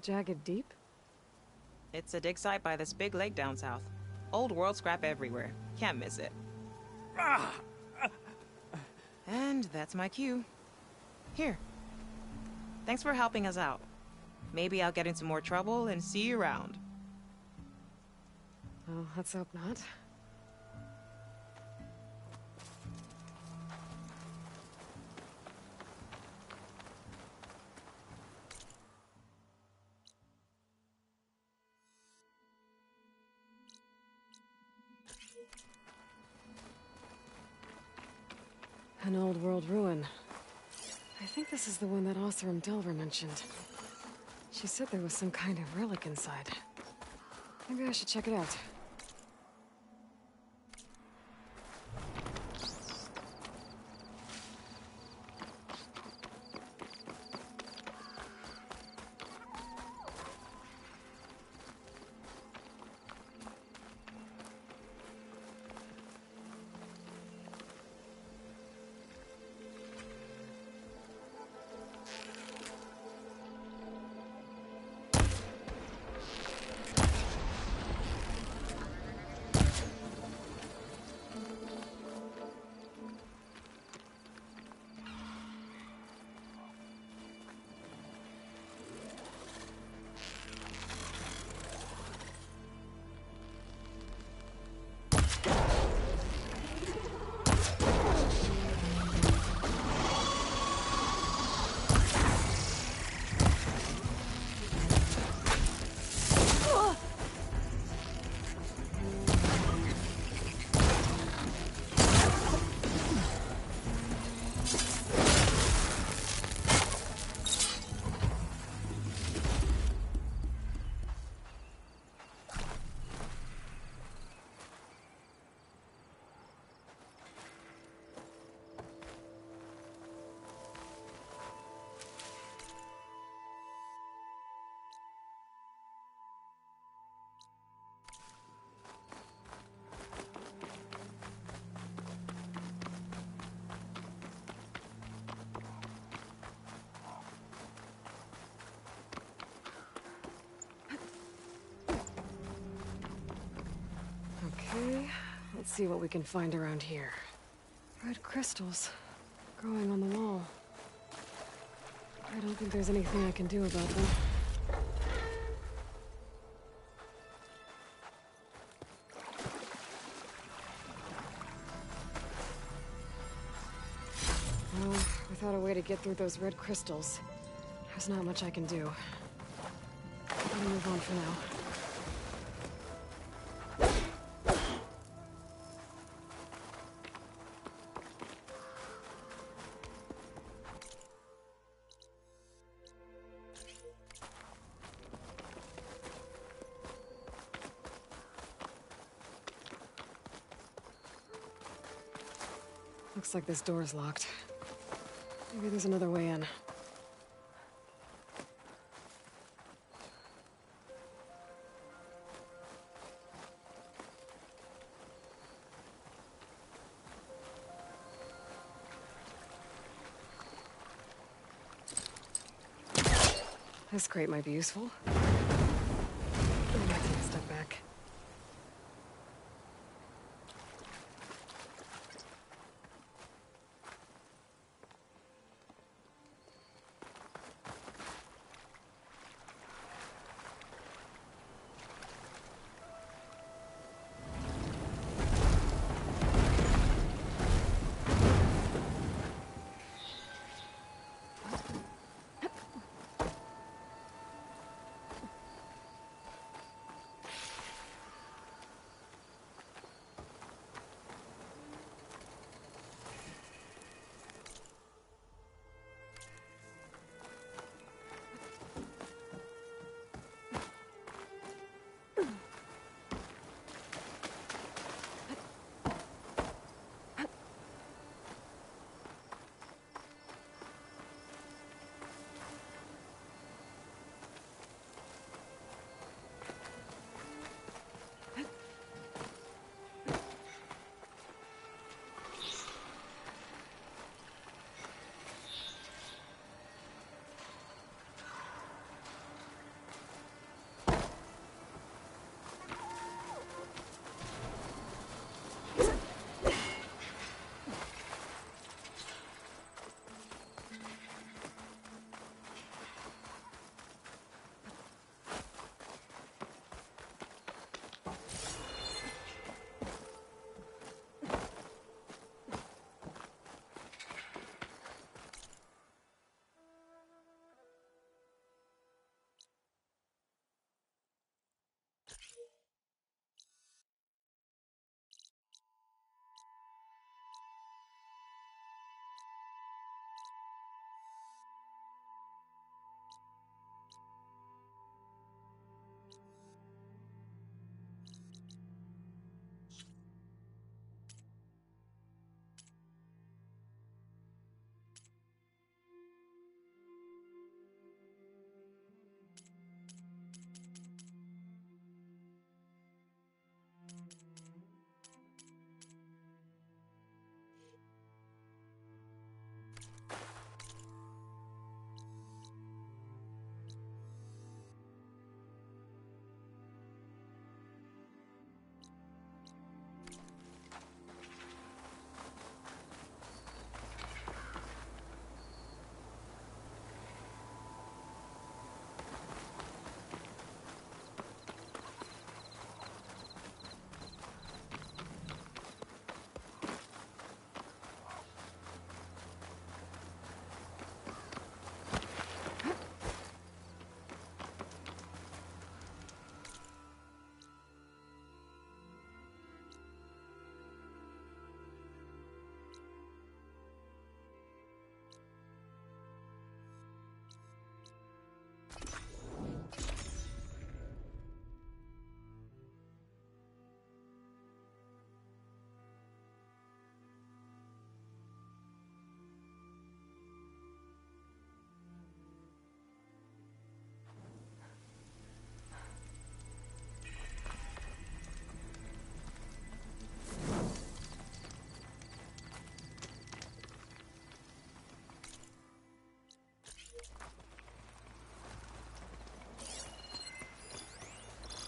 Jagged Deep? It's a dig site by this big lake down south. Old world scrap everywhere. Can't miss it. And that's my cue. Here. Thanks for helping us out. Maybe I'll get into more trouble and see you around. Well, let's hope not. An old world ruin. I think this is the one that Oseram Delver mentioned. She said there was some kind of relic inside. Maybe I should check it out. Okay, let's see what we can find around here. Red crystals growing on the wall. I don't think there's anything I can do about them. Without a way to get through those red crystals, there's not much I can do. I'll move on for now. Looks like this door's locked. Maybe there's another way in. This crate might be useful. I might take a step back.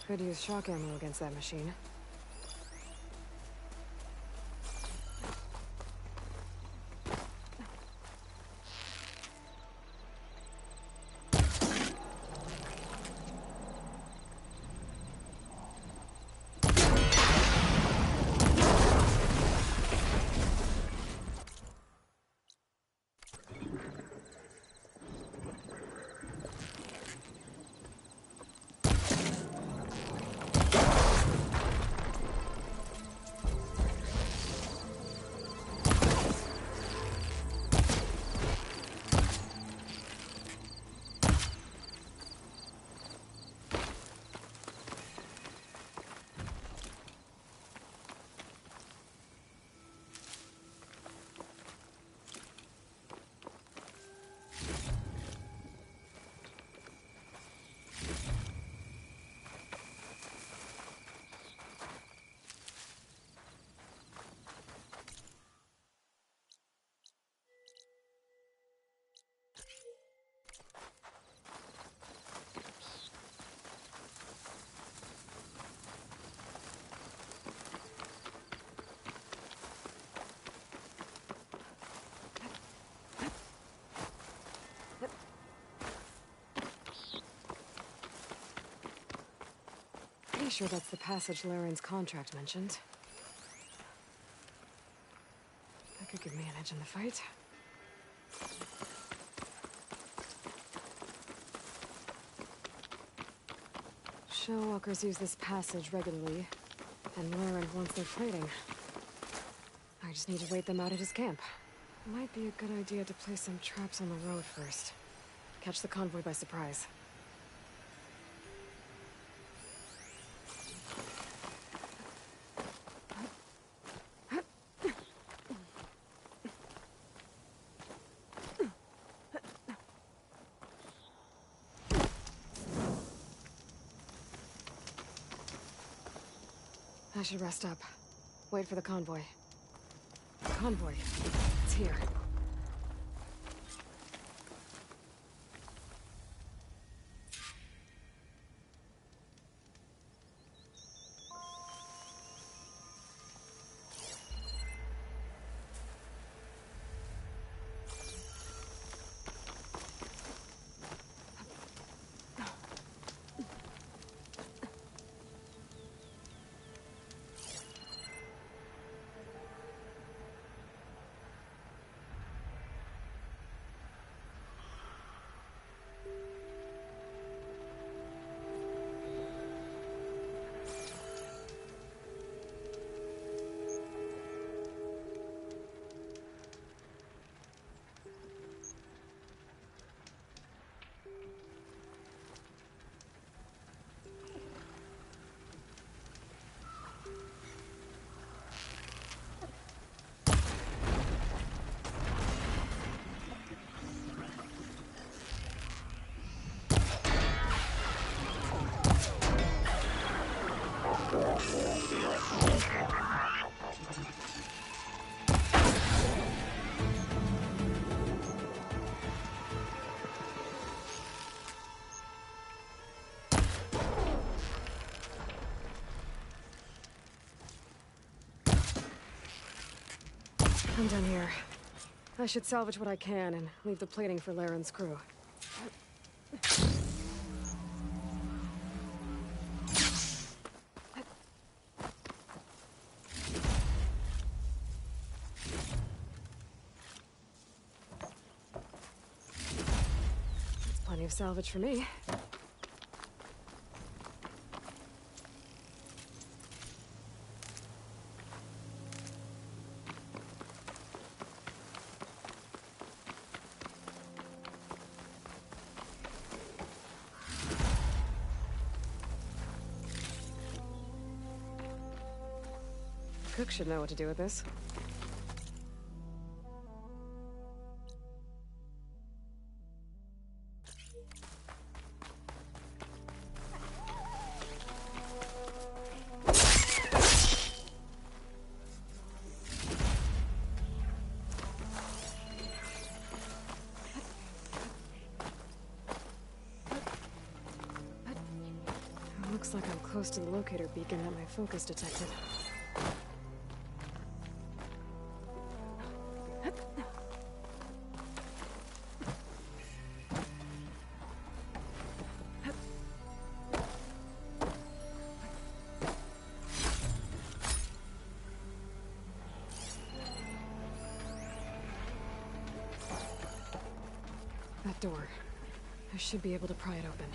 Could use shock ammo against that machine. Sure that's the passage Laren's contract mentioned. That could give me an edge in the fight. Shellwalkers use this passage regularly, and Laren wants their trading. I just need to wait them out at his camp. Might be a good idea to place some traps on the road first. Catch the convoy by surprise. I should rest up. Wait for the convoy. Convoy. It's here. I'm done here. I should salvage what I can and leave the plating for Laren's crew. That's plenty of salvage for me. Cook should know what to do with this. Looks like I'm close to the locator beacon that my focus detected. That door. I should be able to pry it open.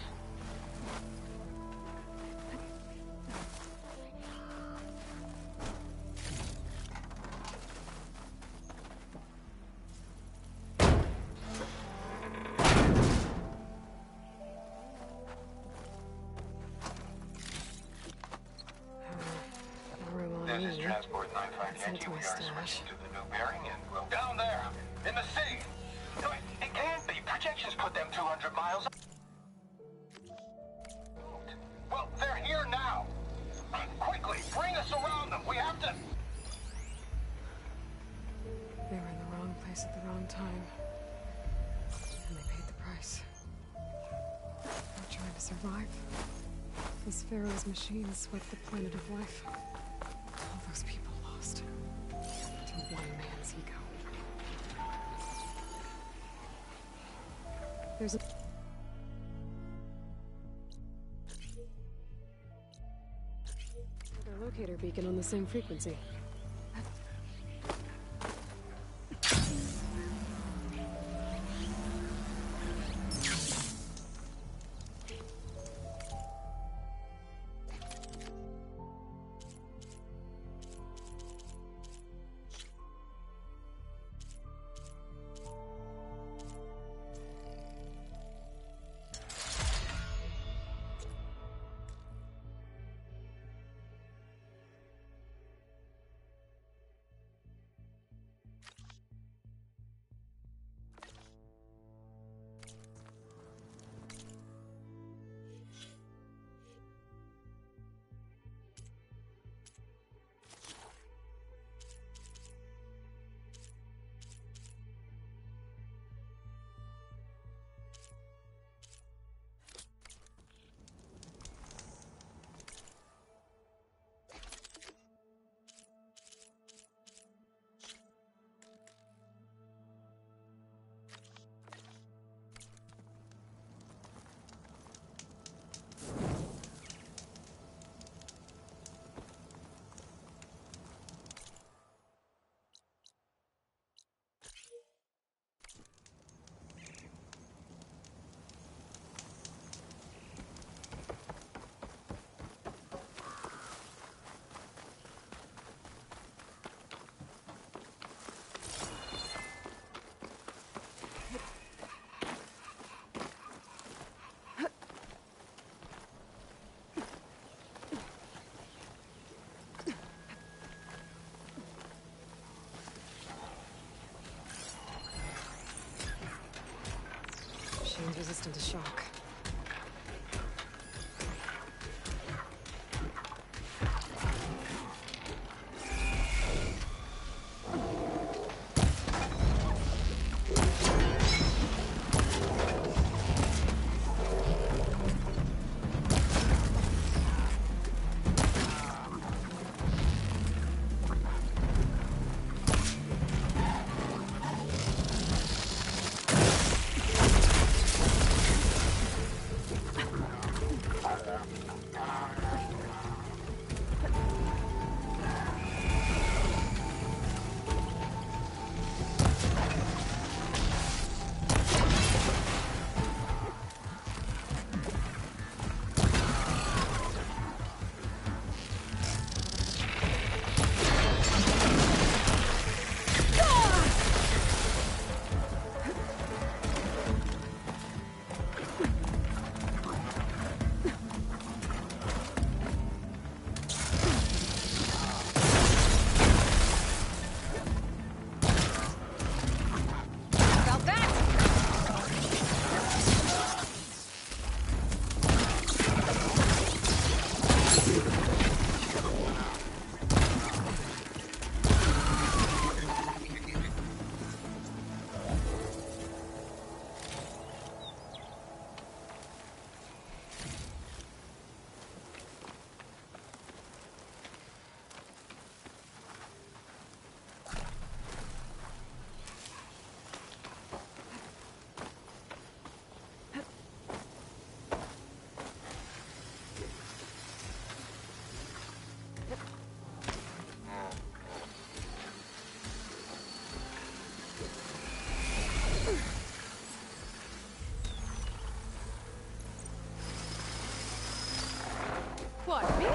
This is Transport 958. We are switching to the new bearing and we'll down there, in the sea. No, it can't be. Projections put them 200 miles. Well, they're here now. Quickly, bring us around them. We have to... They were in the wrong place at the wrong time. And they paid the price. They're trying to survive. This Pharaoh's machine swept the planet of life. All those people lost. To one man's ego. There's a... locator beacon on the same frequency. Machine's resistant to shock. What, me?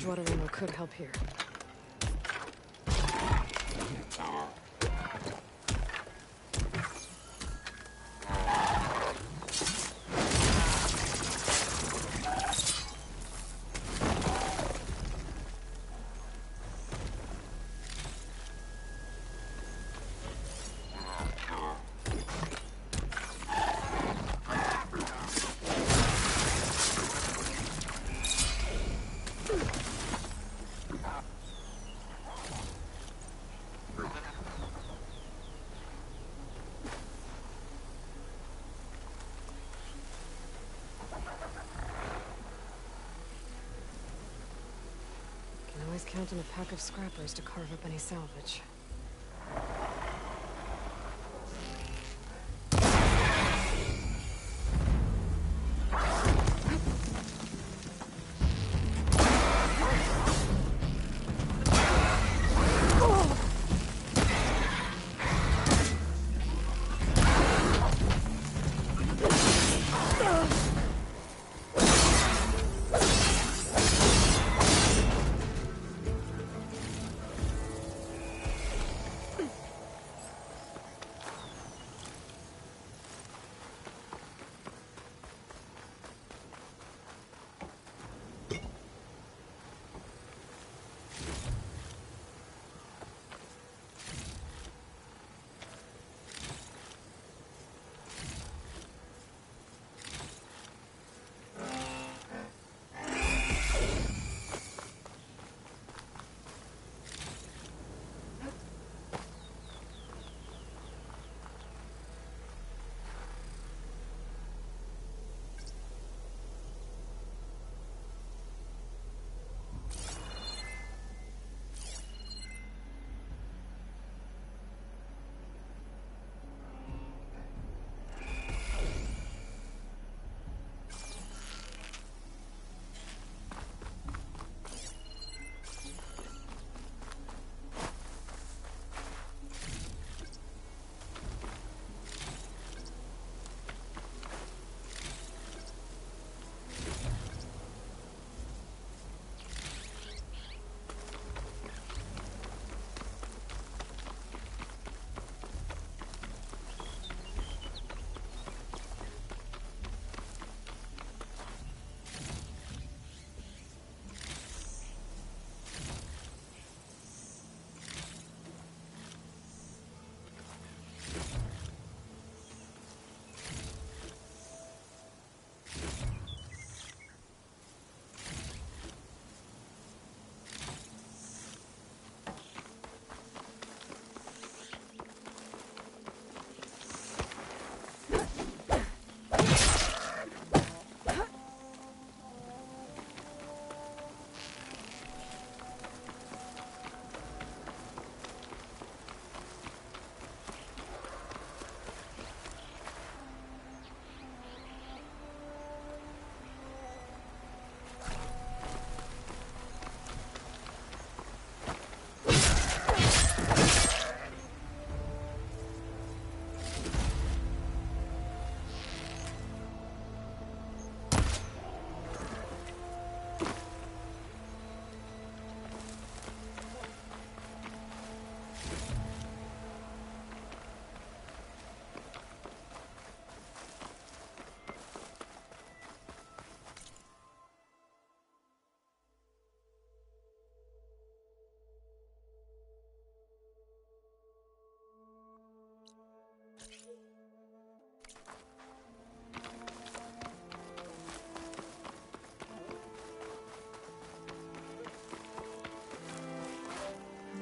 Water ammo could help here. always count on a pack of scrappers to carve up any salvage.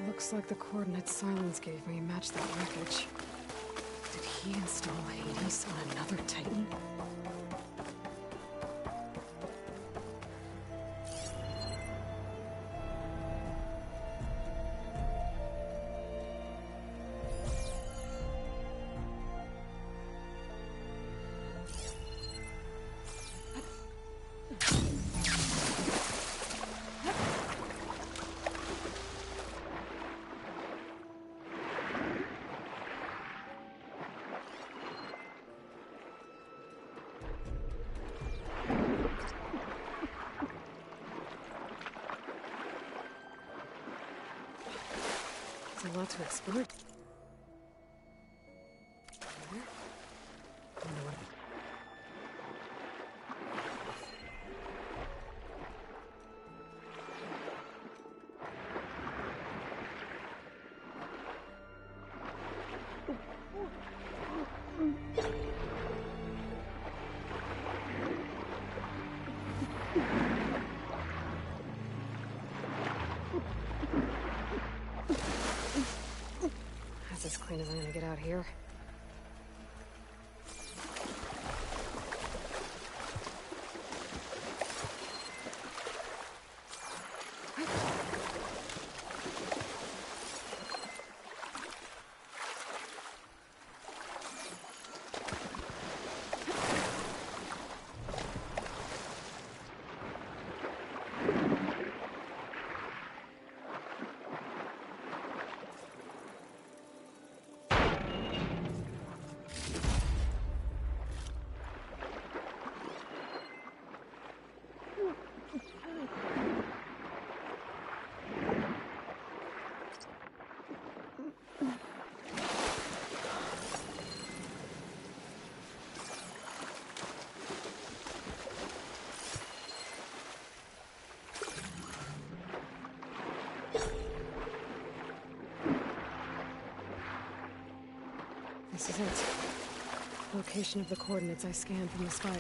Looks like the coordinates Silence gave me match that wreckage. Did he install Hades on another Titan? There's a lot to explore. That's as clean as I'm gonna get out here. This is it. Location of the coordinates I scanned from the spire.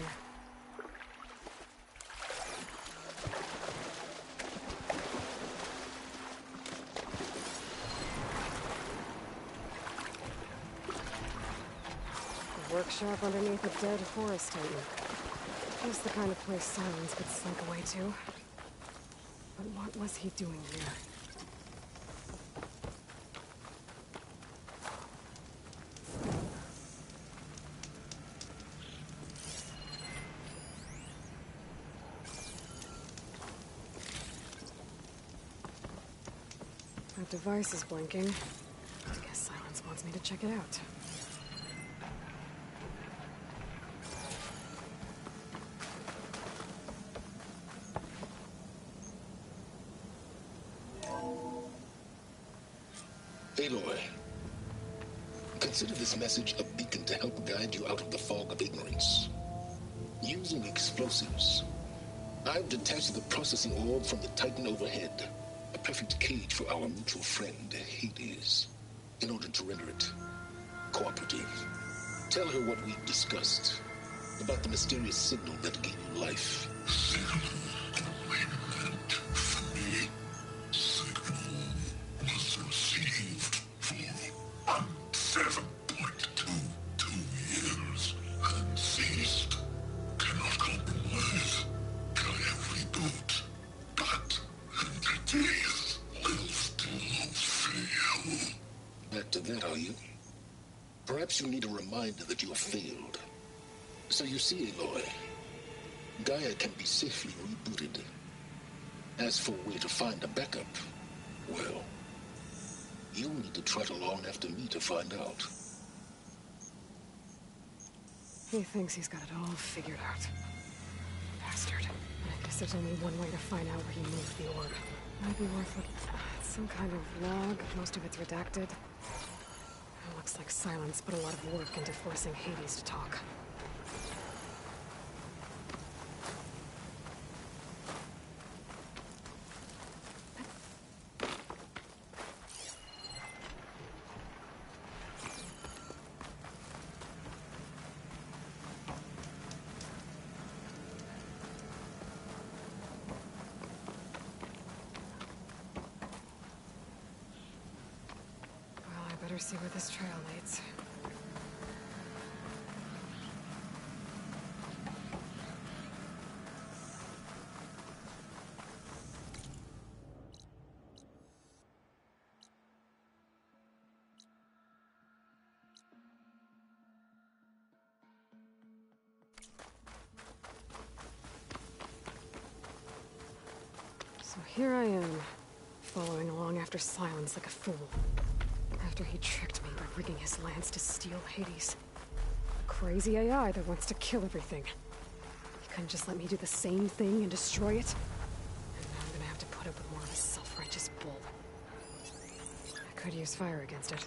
A workshop underneath a dead forest titan. Just the kind of place Silence could slink away to. But what was he doing here? That device is blinking. I guess Silence wants me to check it out. Aloy, consider this message a beacon to help guide you out of the fog of ignorance. Using explosives, I've detached the processing orb from the Titan overhead. A perfect cage for our mutual friend, Hades, in order to render it cooperative. Tell her what we've discussed about the mysterious signal that gave you life. Back to that, are you? Perhaps you need a reminder that you have failed. So you see, Aloy, Gaia can be safely rebooted. As for where to find a backup, well, you'll need to trot along after me to find out. He thinks he's got it all figured out. Bastard. I guess there's only one way to find out where he moved the orb. Might be worth looking. Some kind of log. Most of it's redacted. It looks like Silence put a lot of work into forcing Hades to talk. Better see where this trail leads. So here I am, following along after Silence like a fool. After he tricked me by rigging his lance to steal Hades. A crazy AI that wants to kill everything. He couldn't just let me do the same thing and destroy it? And now I'm gonna have to put up with more of his self-righteous bull. I could use fire against it.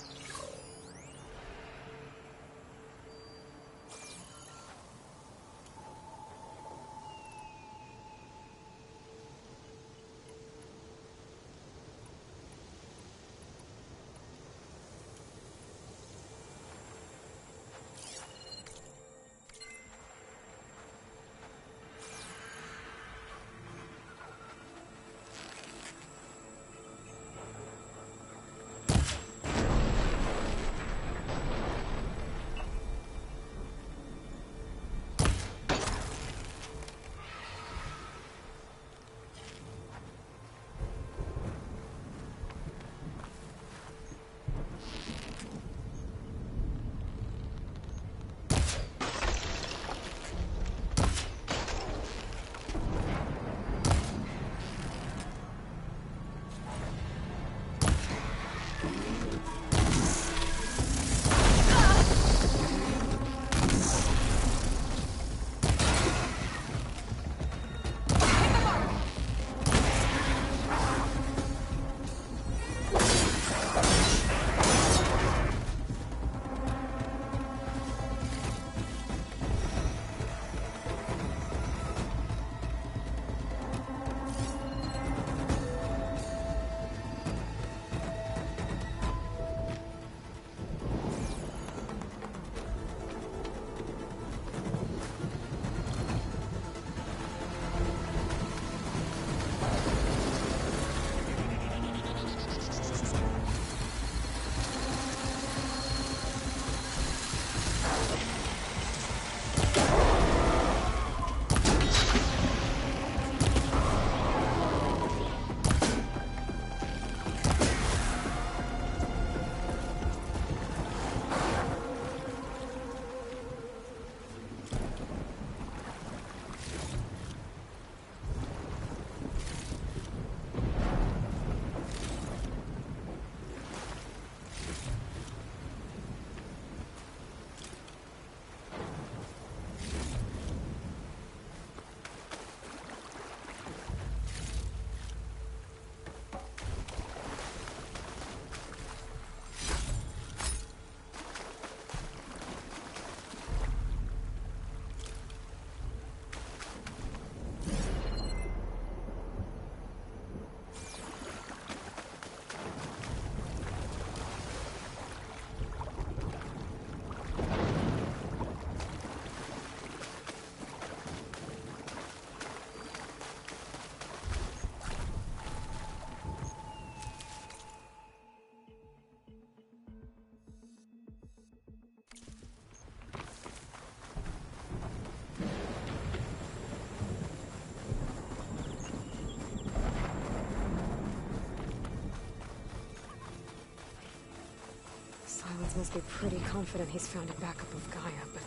Silence must be pretty confident he's found a backup of Gaia, but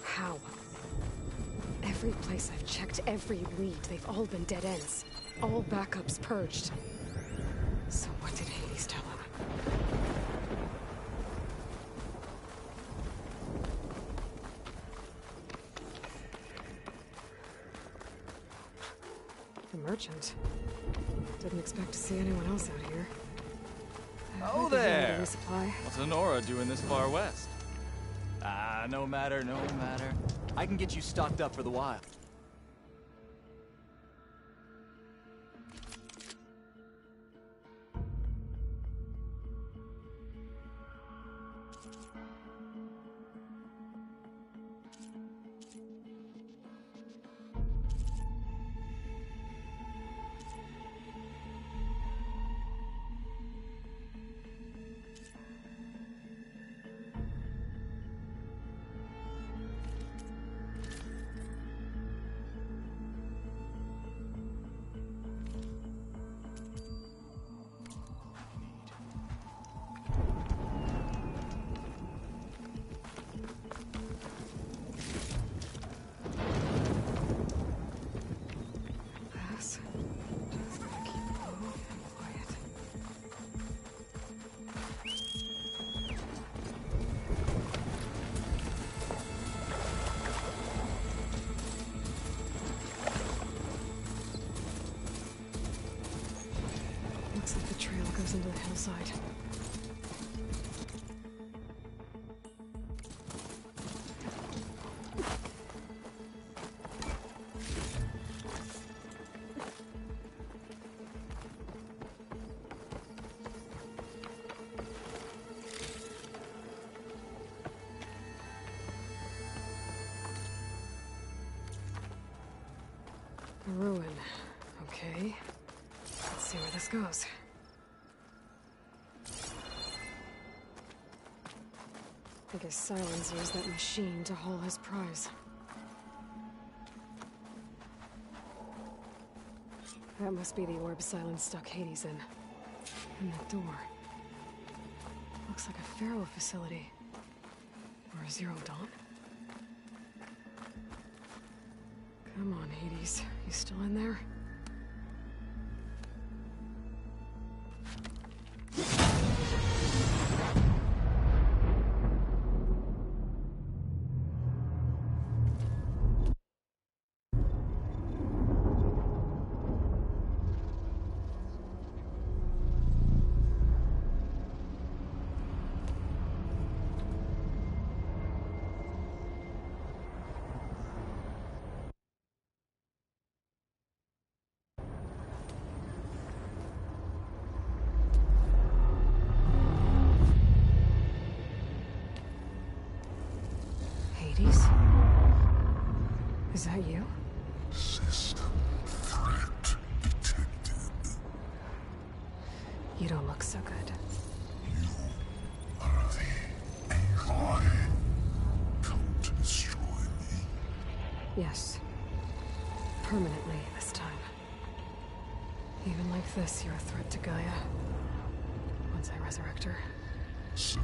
how? Every place I've checked, every lead, they've all been dead ends. All backups purged. So what did Hades tell him? The merchant. Didn't expect to see anyone else out here. Oh there! What's Honora doing this far west? Ah, no matter, no matter. I can get you stocked up for the while. Looks like the trail goes into the hillside. A ruin. Okay. Let's see where this goes. I guess Silence used that machine to haul his prize. That must be the orb Silence stuck Hades in. And that door. Looks like a Pharaoh facility. Or a Zero Dawn? Come on, Hades. You still in there? Hades? Is that you? System threat detected. You don't look so good. You are the Aloy. Come to destroy me. Yes. Permanently this time. Even like this, you're a threat to Gaia. Once I resurrect her. So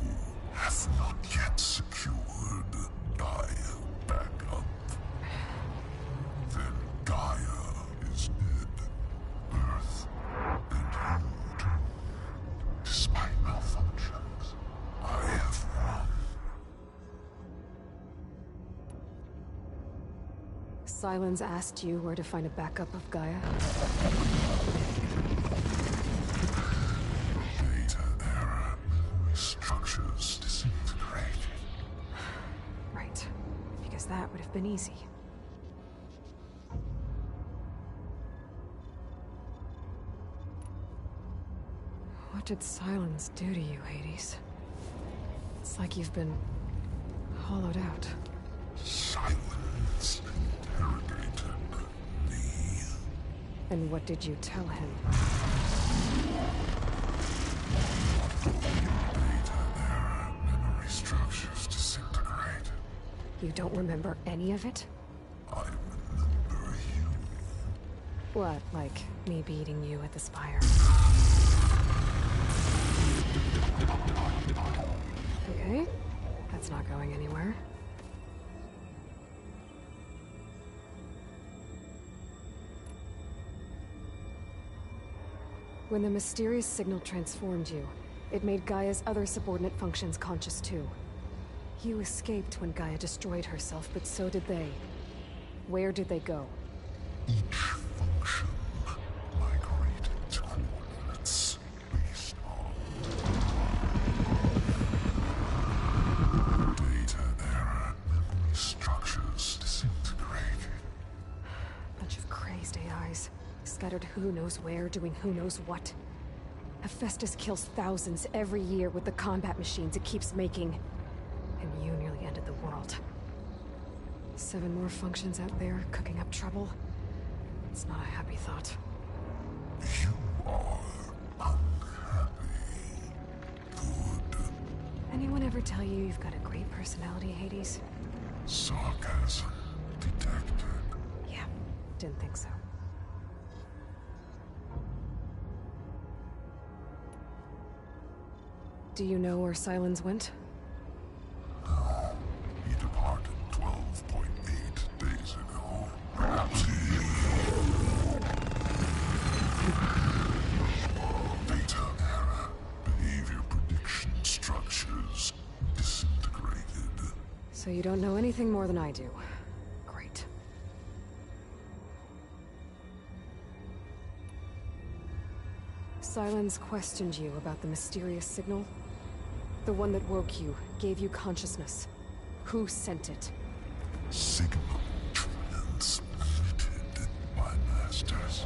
you have not yet secured Gaia back up. Then Gaia is dead. Earth and you too. Despite malfunctions, I have won. Silence asked you where to find a backup of Gaia? Data error. Structures disintegrated. Right. Because that would have been easy. What did Silence do to you, Hades? It's like you've been hollowed out. Silence interrogated me. And what did you tell him? Data error. Memory structures disintegrate. You don't remember any of it? I remember you. What, like me beating you at the Spire? Okay, that's not going anywhere. When the mysterious signal transformed you, it made Gaia's other subordinate functions conscious too. You escaped when Gaia destroyed herself, but so did they. Where did they go? Each function migrated to coordinates based on data error, memory structures disintegrated. Bunch of crazed AIs, scattered who knows where, doing who knows what. Hephaestus kills thousands every year with the combat machines it keeps making. And you nearly ended the world. 7 more functions out there, cooking up trouble. It's not a happy thought. You are unhappy. Good. Anyone ever tell you you've got a great personality, Hades? Sarcasm detected. Yeah, didn't think so. Do you know where Sylens went? No. He departed 12.8 days ago. Perhaps data error, behavior prediction structures disintegrated. So you don't know anything more than I do. Great. Sylens questioned you about the mysterious signal? The one that woke you, gave you consciousness. Who sent it? Signal transmitted by masters.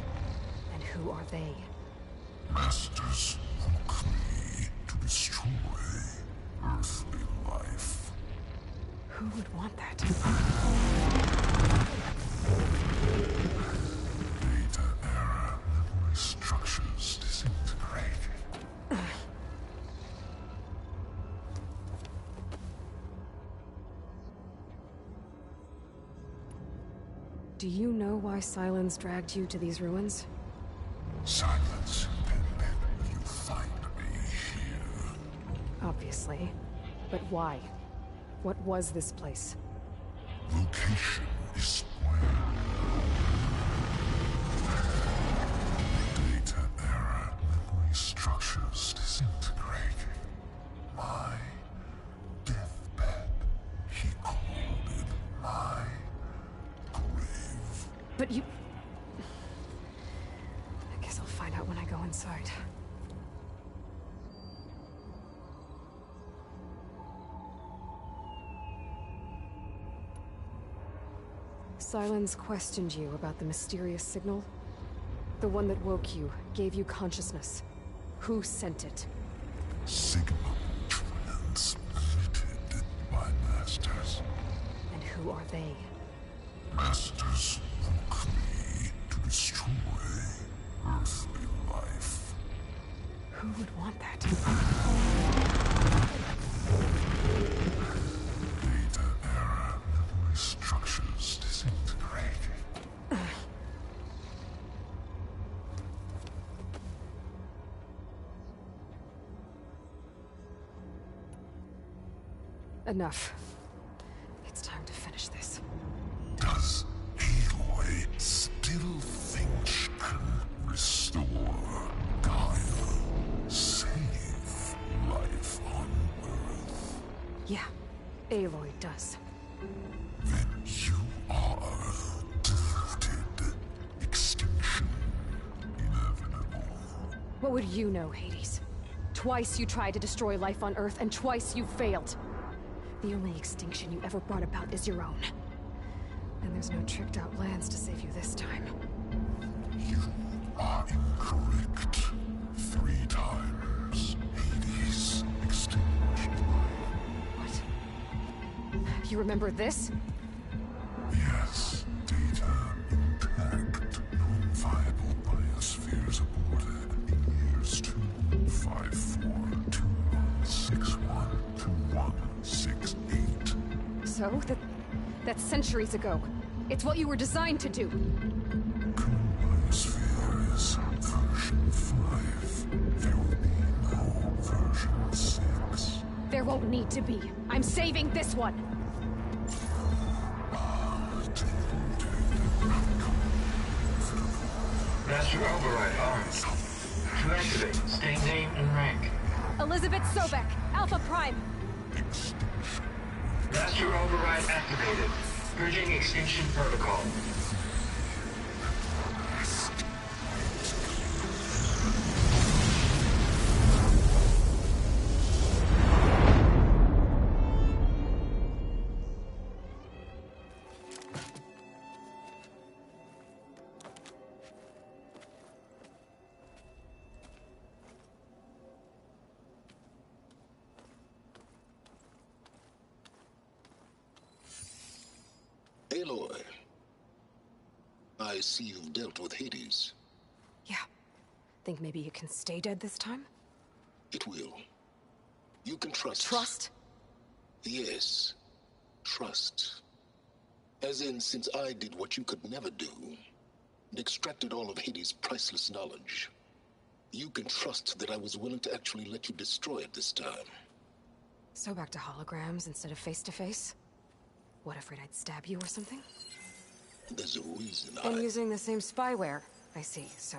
And who are they? Masters woke me to destroy earthly life. Who would want that? Data error, memory structures disintegrated. Do you know why Sylens dragged you to these ruins? Silence intended you find me here. Obviously. But why? What was this place? Location is square. Data error, memory structures disintegrated. My deathbed. He called it my grave. But you... I guess I'll find out when I go inside. Sylens questioned you about the mysterious signal? The one that woke you, gave you consciousness. Who sent it? Signal transmitted by masters. And who are they? Masters woke me to destroy earthly life. Who would want that? Data error, memory structures disintegrated. Enough. It's time to finish this. Does Aloy still think she can restore Gaia? Save life on Earth? Yeah, Aloy does. Then you are deluded. Extinction inevitable. What would you know, Hades? Twice you tried to destroy life on Earth, and twice you failed. The only extinction you ever brought about is your own. And there's no tricked-out lands to save you this time. You are incorrect. 3 times. Hades extinguished life. You remember this? Yes. Data intact. Non-viable biospheres aborted in years 254, 2161, 2168. So? That's centuries ago. It's what you were designed to do. Biosphere is version 5. There will be no version 6. There won't need to be. I'm saving this one! Master override on. To activate, state name and rank. Elizabeth Sobek, Alpha Prime. Master override activated. Purging extinction protocol. Aloy, I see you've dealt with Hades. Yeah. Think maybe you can stay dead this time? It will. You can trust. Trust? Yes. Trust. As in, since I did what you could never do, and extracted all of Hades' priceless knowledge, you can trust that I was willing to actually let you destroy it this time. So back to holograms instead of face-to-face? What, afraid I'd stab you or something? There's a reason And using the same spyware. I see, so...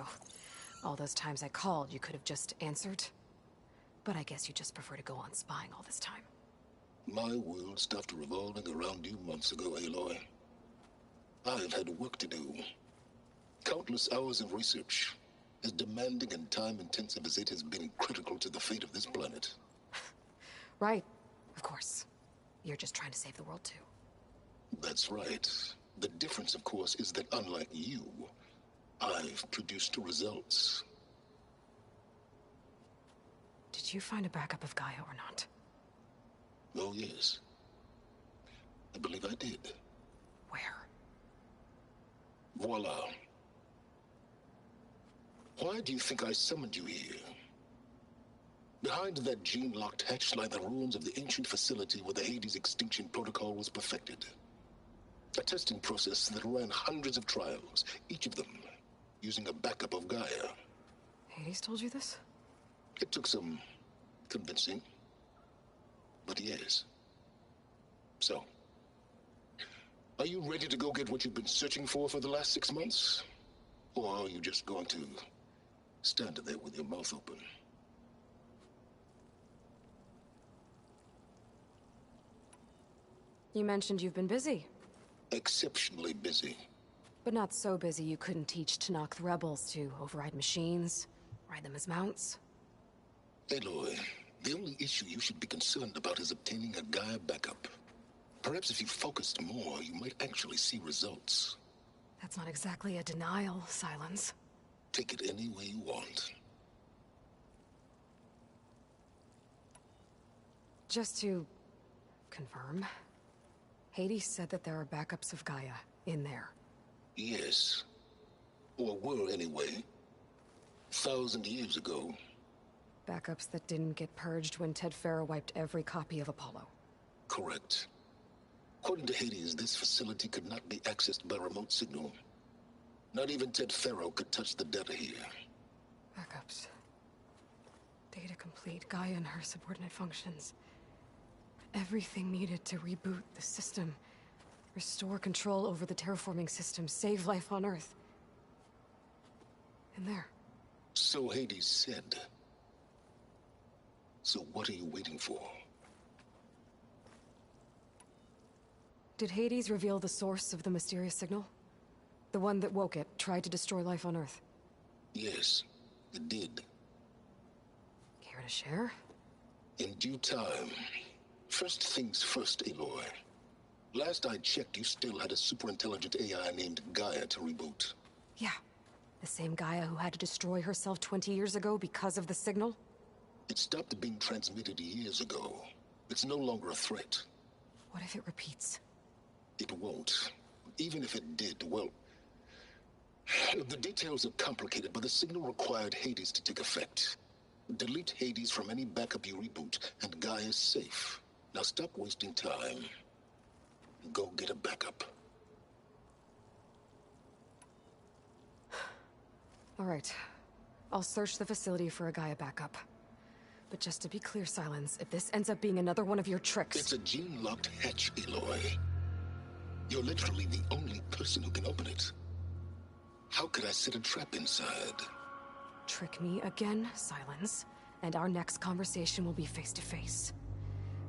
all those times I called, you could have just answered? But I guess you just prefer to go on spying all this time. My world stopped revolving around you months ago, Aloy. I've had work to do. Countless hours of research, as demanding and time-intensive as it has been critical to the fate of this planet. Right, of course. You're just trying to save the world, too. That's right. The difference, of course, is that unlike you, I've produced results. Did you find a backup of Gaia or not? Oh, yes. I believe I did. Where? Voila. Why do you think I summoned you here? Behind that gene-locked hatch lie the ruins of the ancient facility where the Hades extinction protocol was perfected. A testing process that ran hundreds of trials, each of them using a backup of Gaia. Hades told you this? It took some convincing, but yes. So, are you ready to go get what you've been searching for the last 6 months? Or are you just going to stand there with your mouth open? You mentioned you've been busy. Exceptionally busy. But not so busy you couldn't teach Tenakth rebels to override machines, ride them as mounts. Aloy, the only issue you should be concerned about is obtaining a Gaia backup. Perhaps if you focused more, you might actually see results. That's not exactly a denial, Silence. Take it any way you want. Just to confirm, Hades said that there are backups of Gaia in there. Yes. Or were anyway. 1,000 years ago. Backups that didn't get purged when Ted Faro wiped every copy of Apollo. Correct. According to Hades, this facility could not be accessed by remote signal. Not even Ted Faro could touch the data here. Backups. Data complete, Gaia and her subordinate functions. Everything needed to reboot the system. Restore control over the terraforming system, save life on Earth. In there. So Hades said. So what are you waiting for? Did Hades reveal the source of the mysterious signal? The one that woke it, tried to destroy life on Earth? Yes, it did. Care to share? In due time. First things first, Aloy. Last I checked, you still had a super-intelligent AI named Gaia to reboot. Yeah. The same Gaia who had to destroy herself 20 years ago because of the signal? It stopped being transmitted years ago. It's no longer a threat. What if it repeats? It won't. Even if it did, well... the details are complicated, but the signal required Hades to take effect. Delete Hades from any backup you reboot, and Gaia's safe. Now stop wasting time. Go get a backup. All right. I'll search the facility for a Gaia backup. But just to be clear, Silence, if this ends up being another one of your tricks... It's a gene-locked hatch, Aloy. You're literally the only person who can open it. How could I set a trap inside? Trick me again, Silence, and our next conversation will be face-to-face.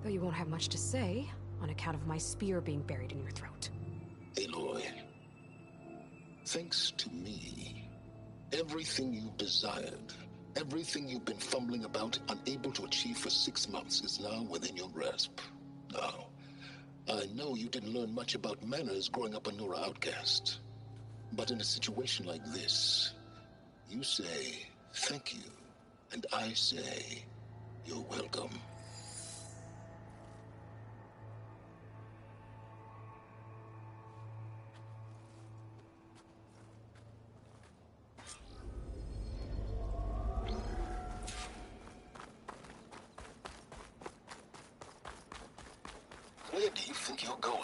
Though you won't have much to say, on account of my spear being buried in your throat. Aloy, thanks to me, everything you desired, everything you've been fumbling about, unable to achieve for 6 months, is now within your grasp. Now, I know you didn't learn much about manners growing up a Nora outcast. But in a situation like this, you say, thank you, and I say, you're welcome. Where do you think you're going?